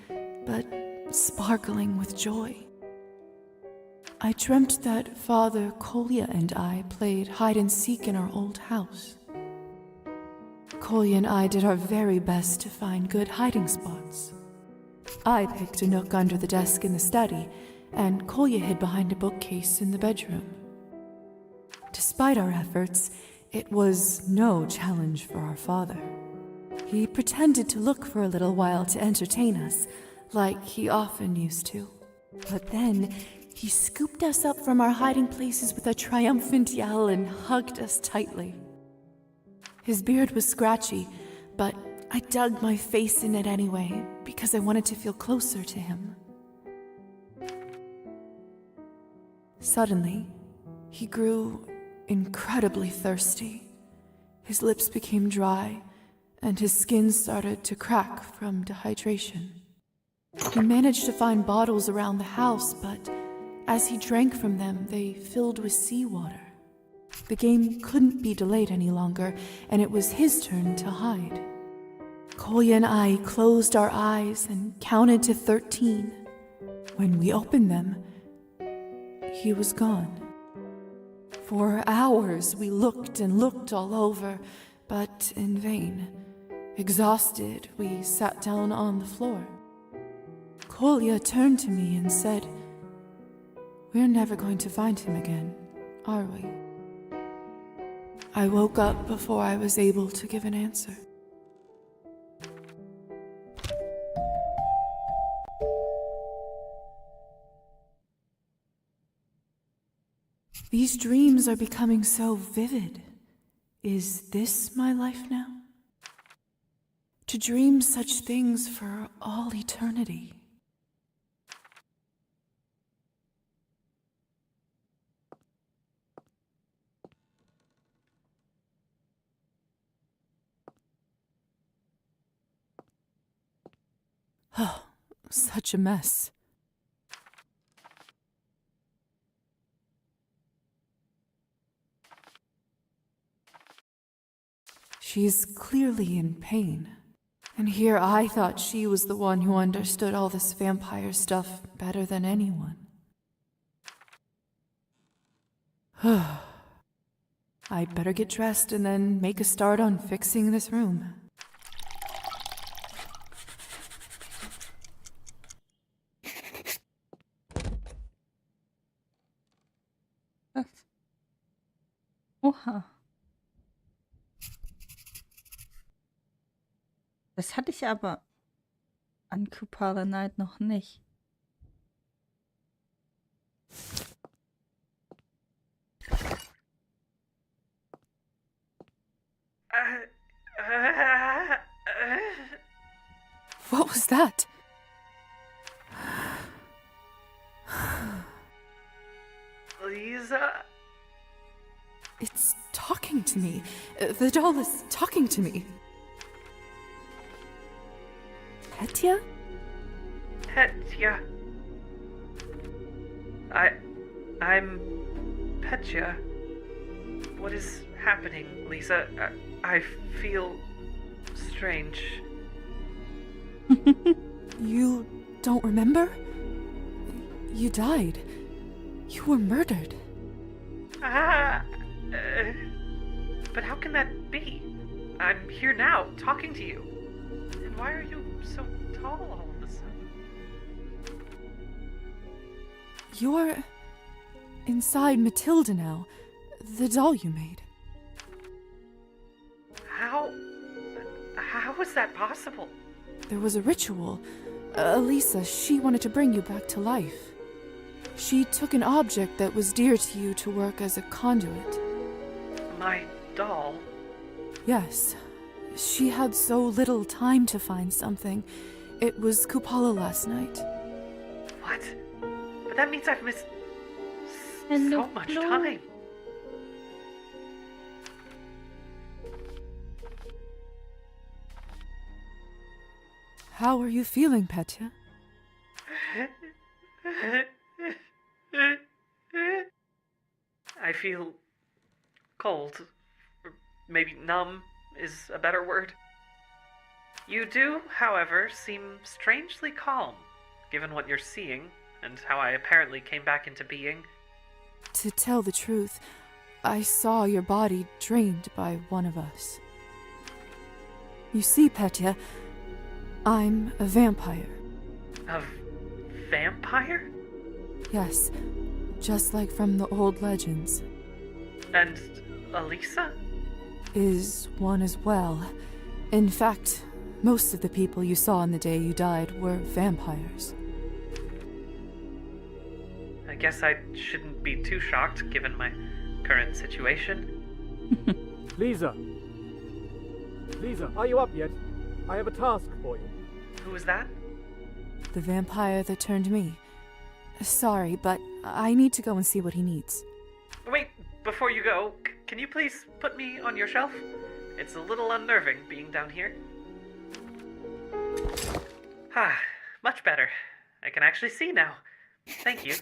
but sparkling with joy. I dreamt that Father Kolya and I played hide-and-seek in our old house. Kolya and I did our very best to find good hiding spots. I picked a nook under the desk in the study, and Kolya hid behind a bookcase in the bedroom. Despite our efforts, it was no challenge for our father. He pretended to look for a little while to entertain us, like he often used to. But then, he scooped us up from our hiding places with a triumphant yell and hugged us tightly. His beard was scratchy, but I dug my face in it anyway, because I wanted to feel closer to him. Suddenly, he grew incredibly thirsty. His lips became dry, and his skin started to crack from dehydration. He managed to find bottles around the house, but as he drank from them, they filled with seawater. The game couldn't be delayed any longer, and it was his turn to hide. Kolya and I closed our eyes and counted to 13. When we opened them, he was gone. For hours we looked and looked all over, but in vain. Exhausted, we sat down on the floor. Kolya turned to me and said, "We're never going to find him again, are we?" I woke up before I was able to give an answer. These dreams are becoming so vivid. Is this my life now? To dream such things for all eternity. Oh, such a mess. She's clearly in pain. And here I thought she was the one who understood all this vampire stuff better than anyone. I'd better get dressed and then make a start on fixing this room. Oha. Das hatte ich aber an Kupala Night noch nicht. What was that? Lisa? It's talking to me. The doll is talking to me. Petya? Petya. I'm Petya. What is happening, Lisa? I feel strange. You don't remember? You died. You were murdered. But how can that be? I'm here now, talking to you. And why are you so tall all of a sudden? You're inside Matilda now, the doll you made. How is that possible? There was a ritual. Elisa, she wanted to bring you back to life. She took an object that was dear to you to work as a conduit. My doll? Yes. She had so little time to find something. It was Kupala last night. What? But that means I've missed so much time. How are you feeling, Petya? I feel cold. Or maybe numb is a better word. You do, however, seem strangely calm, given what you're seeing and how I apparently came back into being. To tell the truth, I saw your body drained by one of us. You see, Petya, I'm a vampire. A vampire? Yes, just like from the old legends. And Elisa? Is one as well. In fact, most of the people you saw on the day you died were vampires. I guess I shouldn't be too shocked, given my current situation. Lisa! Lisa, are you up yet? I have a task for you. Who is that? The vampire that turned me. Sorry, but I need to go and see what he needs. Wait, before you go, can you please put me on your shelf? It's a little unnerving being down here. Much better. I can actually see now. Thank you.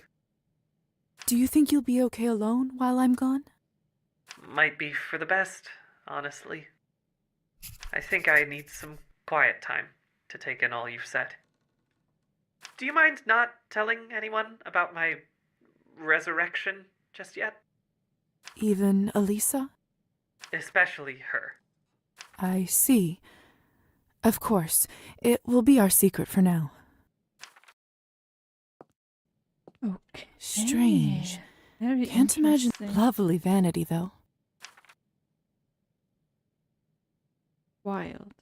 Do you think you'll be okay alone while I'm gone? Might be for the best, honestly. I think I need some quiet time to take in all you've said. Do you mind not telling anyone about my resurrection just yet? Even Elisa? Especially her. I see. Of course, it will be our secret for now. Okay. Strange. Very Can't imagine interesting. lovely vanity, though. Wild.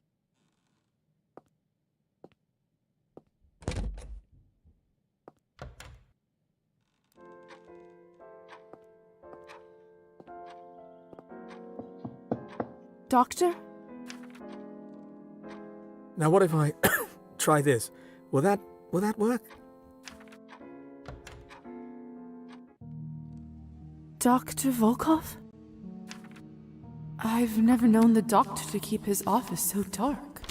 Doctor? Now what if I try this? Will that work? Dr. Volkov? I've never known the doctor to keep his office so dark.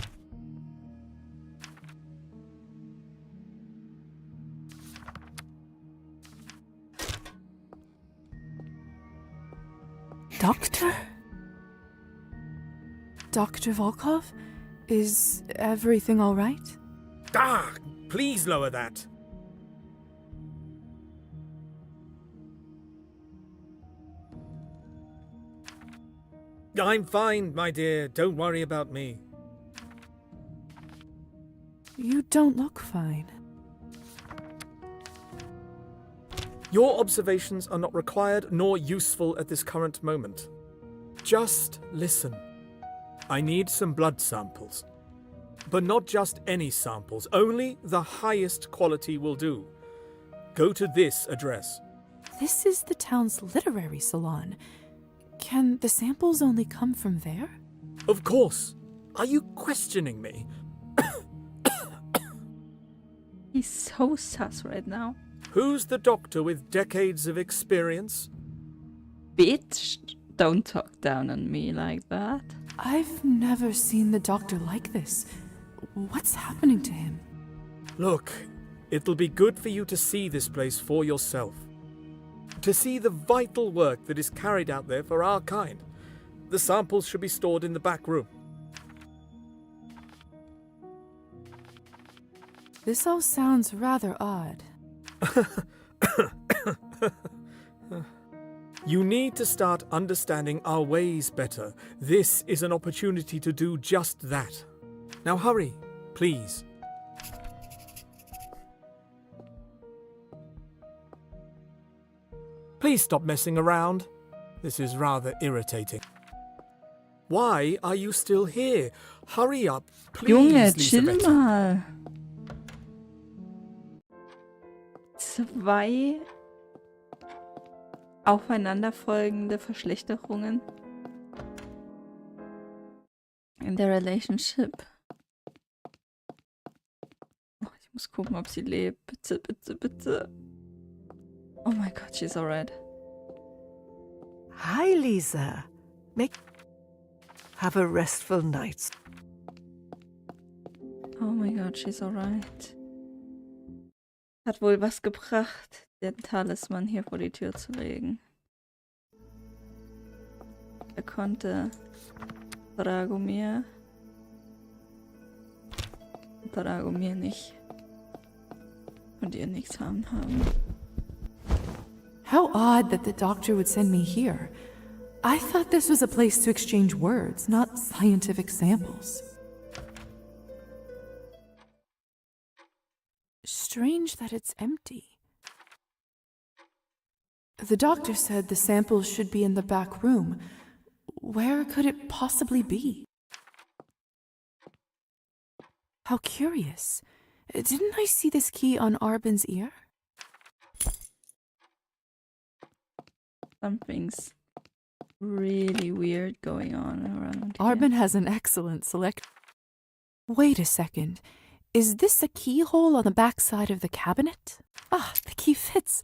Doctor? Dr. Volkov? Is everything all right? Ah! Please lower that! I'm fine, my dear. Don't worry about me. You don't look fine. Your observations are not required nor useful at this current moment. Just listen. I need some blood samples. But not just any samples. Only the highest quality will do. Go to this address. This is the town's literary salon. Can the samples only come from there? Of course. Are you questioning me? He's so sus right now. Who's the doctor with decades of experience? Bitch, don't talk down on me like that. I've never seen the doctor like this. What's happening to him? Look, it'll be good for you to see this place for yourself. To see the vital work that is carried out there for our kind. The samples should be stored in the back room. This all sounds rather odd. You need to start understanding our ways better. This is an opportunity to do just that. Now hurry, please. Please stop messing around. This is rather irritating. Why are you still here? Hurry up, please, Junge, chill Lisabeth. mal. 2 aufeinanderfolgende Verschlechterungen in der Relationship. Oh, ich muss gucken, ob sie lebt. Bitte, bitte, bitte. Oh my god, she's alright. Hi, Lisa. Have a restful night. Oh my god, she's alright. Hat wohl was gebracht, den Talisman hier vor die Tür zu legen. Er konnte Dragomir nicht und ihr nichts haben. How odd that the doctor would send me here. I thought this was a place to exchange words, not scientific samples. Strange that it's empty. The doctor said the samples should be in the back room. Where could it possibly be? How curious. Didn't I see this key on Arbin's ear? Something's really weird going on around here. Arbin has an excellent select. Wait a second. Is this a keyhole on the back side of the cabinet? Ah, the key fits.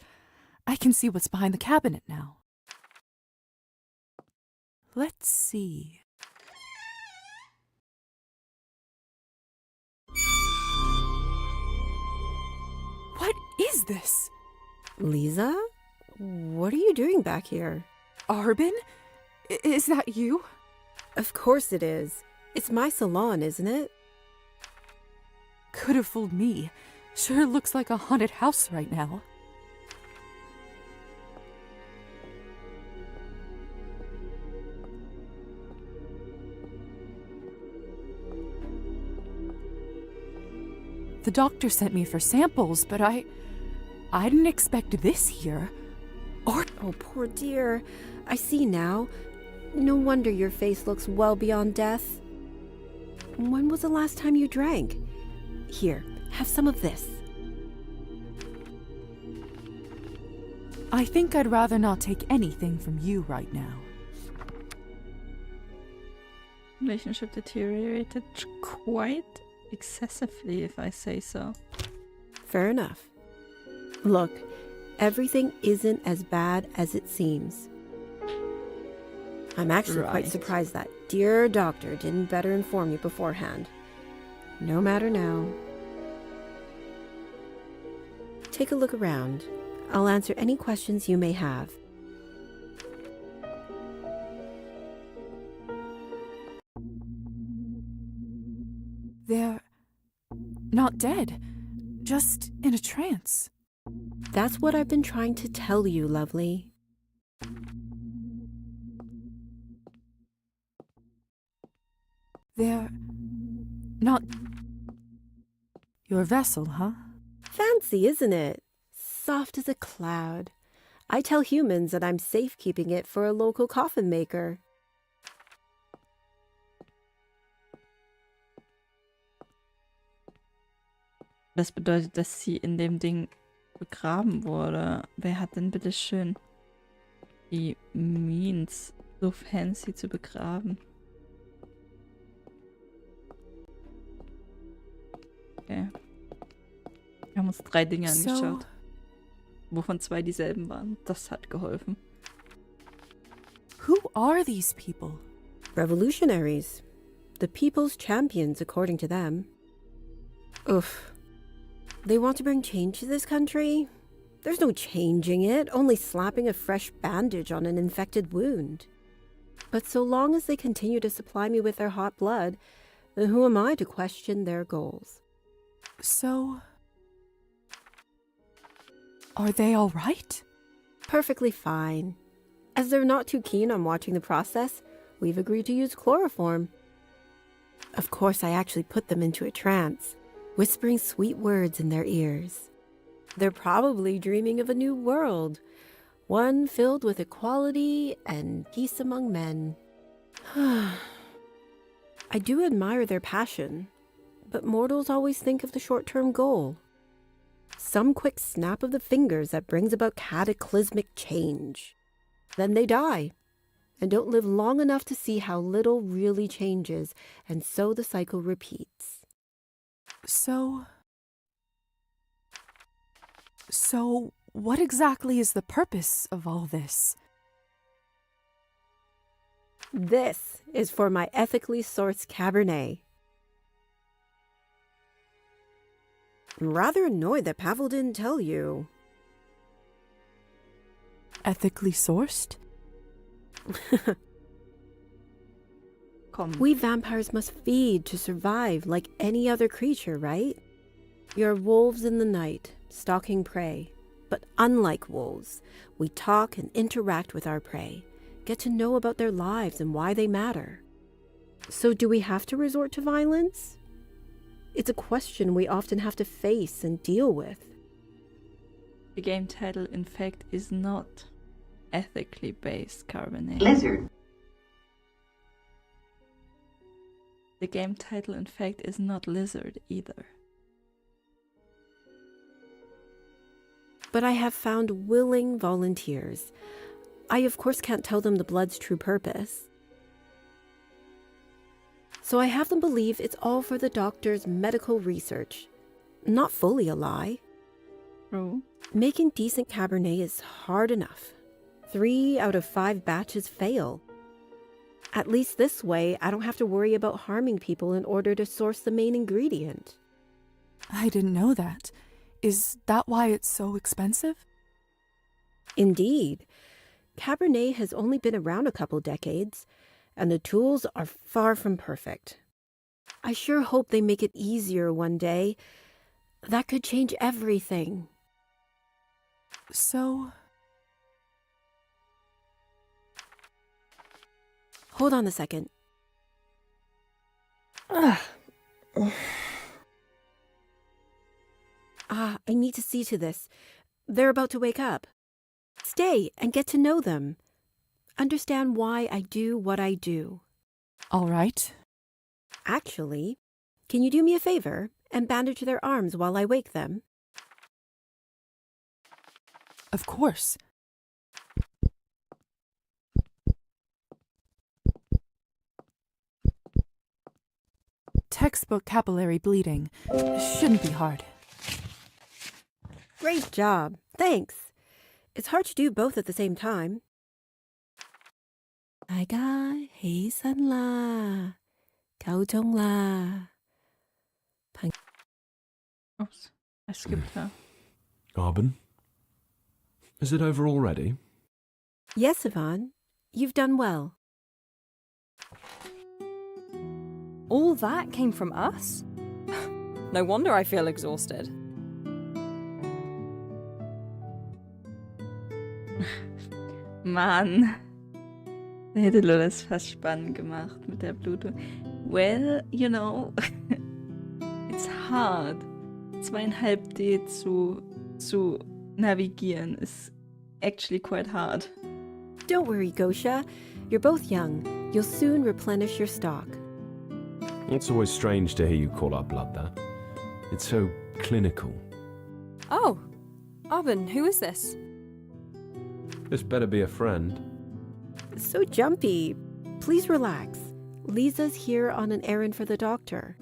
I can see what's behind the cabinet now. Let's see. What is this? Lisa? What are you doing back here? Arbin? Is that you? Of course it is. It's my salon, isn't it? Could have fooled me. Sure looks like a haunted house right now. The doctor sent me for samples, but I didn't expect this here. Oh, poor dear. I see now. No wonder your face looks well beyond death. When was the last time you drank? Here, have some of this. I think I'd rather not take anything from you right now. Relationship deteriorated quite excessively, if I say so. Fair enough. Look, everything isn't as bad as it seems. I'm actually quite surprised that dear doctor didn't better inform you beforehand. No matter now. Take a look around. I'll answer any questions you may have. They're not dead, just in a trance. That's what I've been trying to tell you, lovely. They're not your vessel, huh? Fancy, isn't it? Soft as a cloud. I tell humans that I'm safekeeping it for a local coffin maker. Das bedeutet, dass sie in dem Ding begraben wurde. Wer hat denn bitte schön die Means, so fancy zu begraben? Okay. Wir haben uns 3 Dinge angeschaut, wovon 2 dieselben waren. Das hat geholfen. Who are these people? Revolutionaries. The people's champions, according to them. Oof. They want to bring change to this country? There's no changing it, only slapping a fresh bandage on an infected wound. But so long as they continue to supply me with their hot blood, then who am I to question their goals? So, are they all right? Perfectly fine. As they're not too keen on watching the process, we've agreed to use chloroform. Of course, I actually put them into a trance, whispering sweet words in their ears. They're probably dreaming of a new world, one filled with equality and peace among men. I do admire their passion, but mortals always think of the short-term goal. Some quick snap of the fingers that brings about cataclysmic change. Then they die, and don't live long enough to see how little really changes, and so the cycle repeats. So, what exactly is the purpose of all this? This is for my ethically sourced Cabernet. I'm rather annoyed that Pavel didn't tell you. Ethically sourced? We vampires must feed to survive like any other creature, right? You're wolves in the night, stalking prey. But unlike wolves, we talk and interact with our prey, get to know about their lives and why they matter. So do we have to resort to violence? It's a question we often have to face and deal with. The game title, in fact, is not ethically based, Cabernet. Lizard. The game title, in fact, is not Lizard either. But I have found willing volunteers. I, of course, can't tell them the blood's true purpose. So I have them believe it's all for the doctor's medical research. Not fully a lie. Oh. Making decent Cabernet is hard enough. 3 out of 5 batches fail. At least this way, I don't have to worry about harming people in order to source the main ingredient. I didn't know that. Is that why it's so expensive? Indeed. Cabernet has only been around a couple decades, and the tools are far from perfect. I sure hope they make it easier one day. That could change everything. So... Hold on a second. I need to see to this. They're about to wake up. Stay and get to know them. Understand why I do what I do. All right. Actually, can you do me a favor and bandage their arms while I wake them? Of course. Textbook capillary bleeding. Shouldn't be hard. Great job. Thanks. It's hard to do both at the same time. 아이가 해산라. 가우정라. Oops, I skipped her. Arben? Is it over already? Yes, Yvonne. You've done well. All that came from us? No wonder I feel exhausted. Mann. Hätte Lola es fast spannend gemacht mit der Blutung. Well, you know, it's hard. 2,5D zu navigieren is actually quite hard. Don't worry, Gosha. You're both young. You'll soon replenish your stock. It's always strange to hear you call our blood that. It's so clinical. Oh, Arben, who is this? This better be a friend. So jumpy. Please relax. Lisa's here on an errand for the doctor.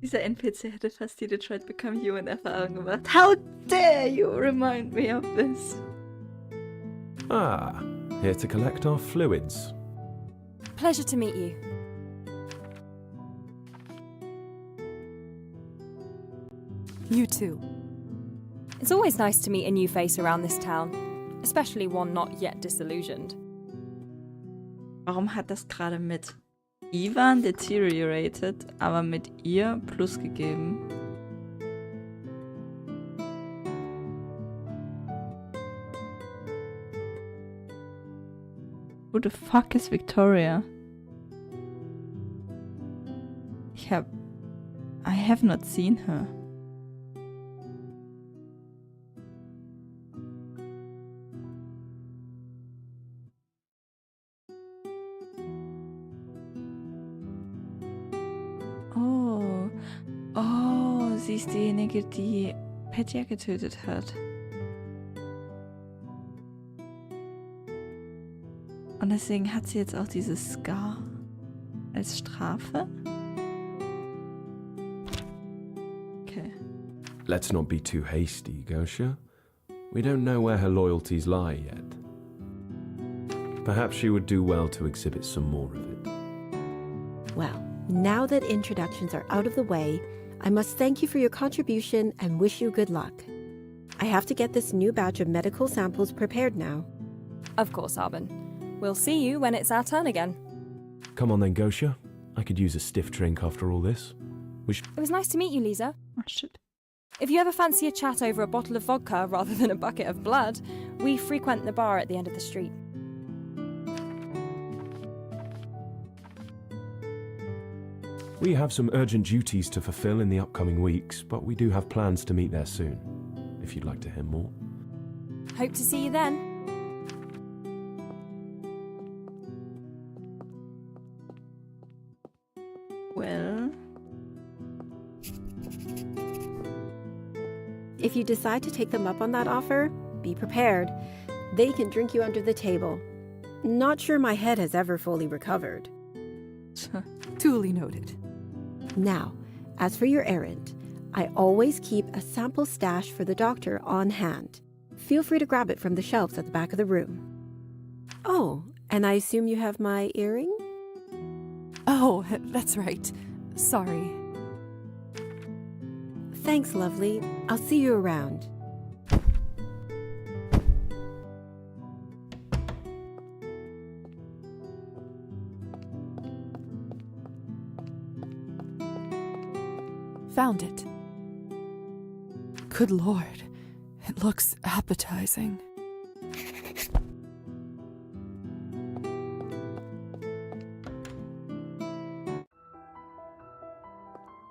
Dieser NPC hätte fast die Detroit Become Human Erfahrung gemacht. How dare you remind me of this? Ah, here to collect our fluids. Pleasure to meet you. You too. It's always nice to meet a new face around this town, especially one not yet disillusioned. Warum hat das gerade mit Ivan deteriorated, aber mit ihr Plus gegeben? Who the fuck is Victoria? I have not seen her. Oh, sie ist diejenige, die Petya getötet hat. Und deswegen hat sie jetzt auch dieses Scar als Strafe? Okay. Let's not be too hasty, Gosha. We don't know where her loyalties lie yet. Perhaps she would do well to exhibit some more of it. Well, now that introductions are out of the way, I must thank you for your contribution and wish you good luck. I have to get this new batch of medical samples prepared now. Of course, Arben. We'll see you when it's our turn again. Come on then, Gosha. I could use a stiff drink after all this. It was nice to meet you, Lisa. Oh, shit. If you ever fancy a chat over a bottle of vodka rather than a bucket of blood, we frequent the bar at the end of the street. We have some urgent duties to fulfill in the upcoming weeks, but we do have plans to meet there soon, if you'd like to hear more. Hope to see you then. Well... If you decide to take them up on that offer, be prepared. They can drink you under the table. Not sure my head has ever fully recovered. Duly noted. Now, as for your errand, I always keep a sample stash for the doctor on hand. Feel free to grab it from the shelves at the back of the room. Oh, and I assume you have my earring? Oh, that's right. Sorry. Thanks, lovely. I'll see you around. Found it. Good Lord, it looks appetizing.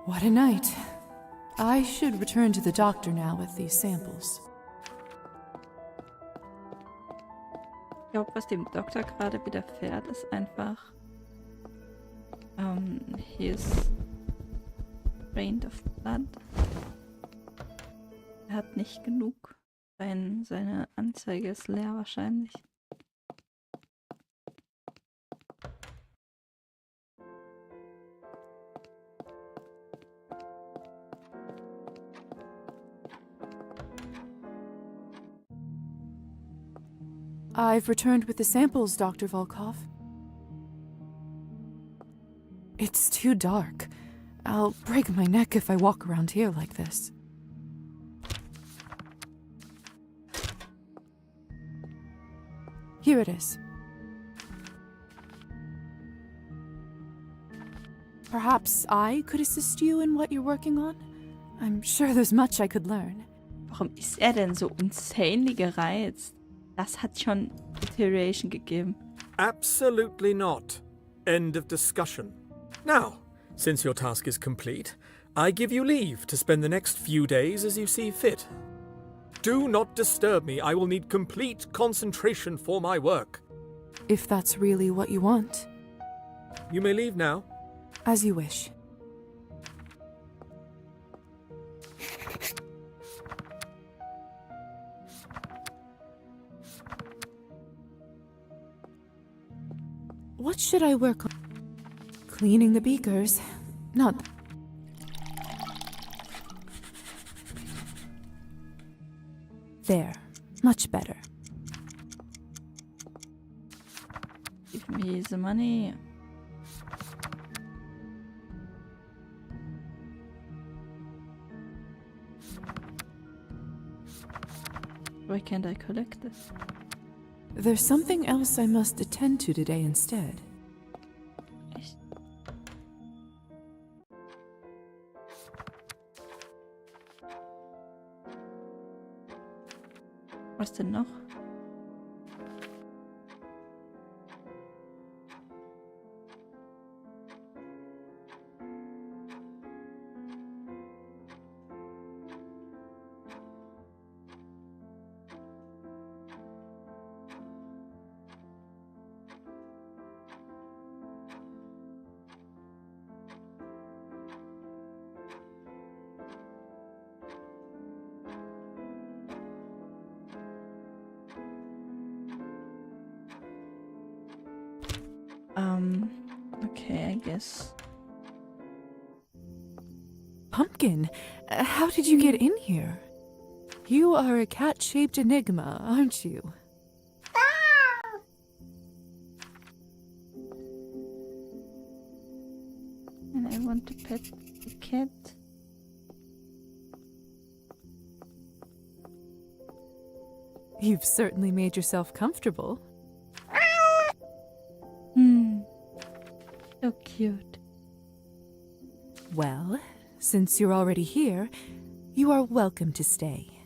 What a night. I should return to the doctor now with these samples. Ich glaube, was dem Doktor gerade widerfährt, ist einfach his drained of blood. Er hat nicht genug. Seine Anzeige ist leer wahrscheinlich. I've returned with the samples, Dr. Volkov. It's too dark. I'll break my neck if I walk around here like this. Here it is. Perhaps I could assist you in what you're working on? I'm sure there's much I could learn. Warum ist er denn so insanely gereizt? Das hat schon Deterioration gegeben. Absolutely not. End of discussion. Now, since your task is complete, I give you leave to spend the next few days as you see fit. Do not disturb me. I will need complete concentration for my work. If that's really what you want. You may leave now. As you wish. What should I work on? Cleaning the beakers. Not... There. Much better. Give me the money. Why can't I collect this? There's something else I must attend to today instead. Echt? Was denn noch? Okay, I guess. Pumpkin, how did you get in here? You are a cat-shaped enigma, aren't you? And I want to pet the cat. You've certainly made yourself comfortable. So cute. Well, since you're already here, you are welcome to stay.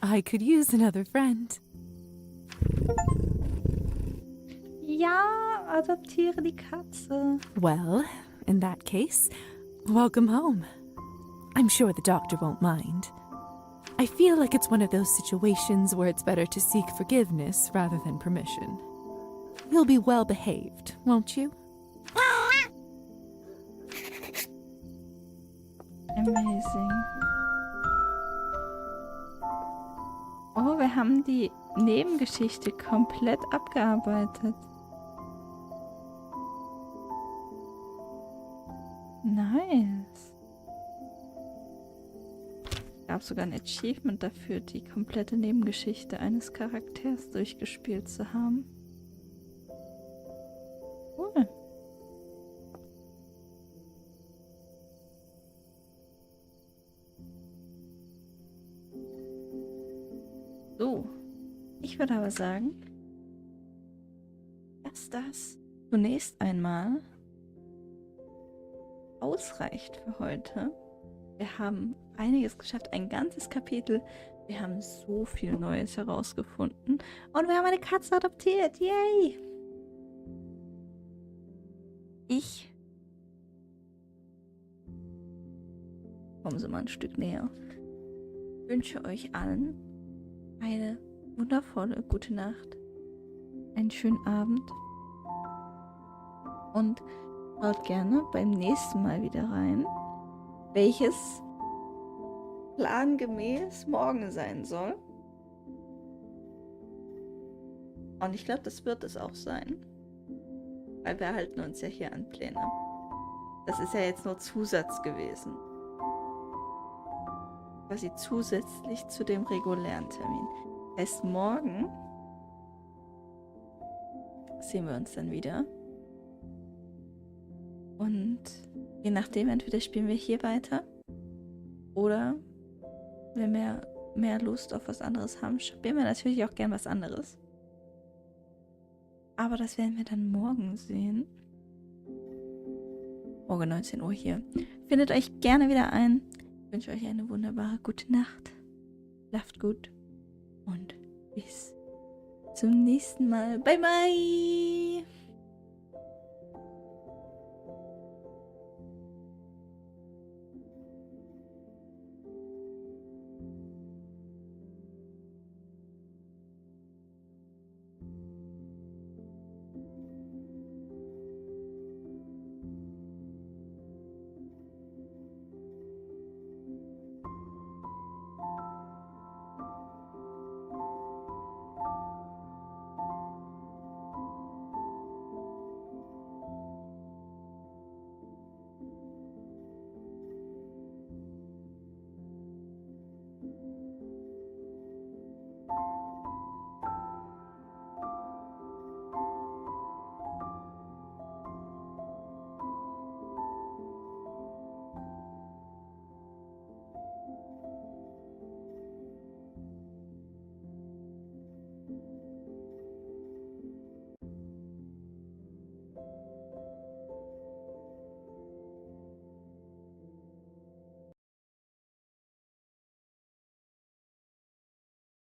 I could use another friend. Ja, adoptiere die Katze. Well, in that case, welcome home. I'm sure the doctor won't mind. I feel like it's one of those situations where it's better to seek forgiveness rather than permission. You'll be well behaved, won't you? Amazing. Oh, wir haben die Nebengeschichte komplett abgearbeitet. Nice. Es gab sogar ein Achievement dafür, die komplette Nebengeschichte eines Charakters durchgespielt zu haben. Cool. So, ich würde aber sagen, dass das zunächst einmal ausreicht für heute. Wir haben einiges geschafft, ein ganzes Kapitel. Wir haben so viel Neues herausgefunden. Und wir haben eine Katze adoptiert. Yay! Kommen Sie mal ein Stück näher. Ich wünsche euch allen eine wundervolle gute Nacht, einen schönen Abend und schaut gerne beim nächsten Mal wieder rein, welches plangemäß morgen sein soll. Und ich glaube, das wird es auch sein, weil wir halten uns ja hier an Pläne. Das ist ja jetzt nur Zusatz gewesen. Quasi zusätzlich zu dem regulären Termin. Heißt, morgen sehen wir uns dann wieder. Und je nachdem, entweder spielen wir hier weiter oder wenn wir mehr Lust auf was anderes haben, spielen wir natürlich auch gern was anderes. Aber das werden wir dann morgen sehen. Morgen 19 Uhr hier. Findet euch gerne wieder ein. Ich wünsche euch eine wunderbare gute Nacht. Schlaft gut und bis zum nächsten Mal. Bye, bye!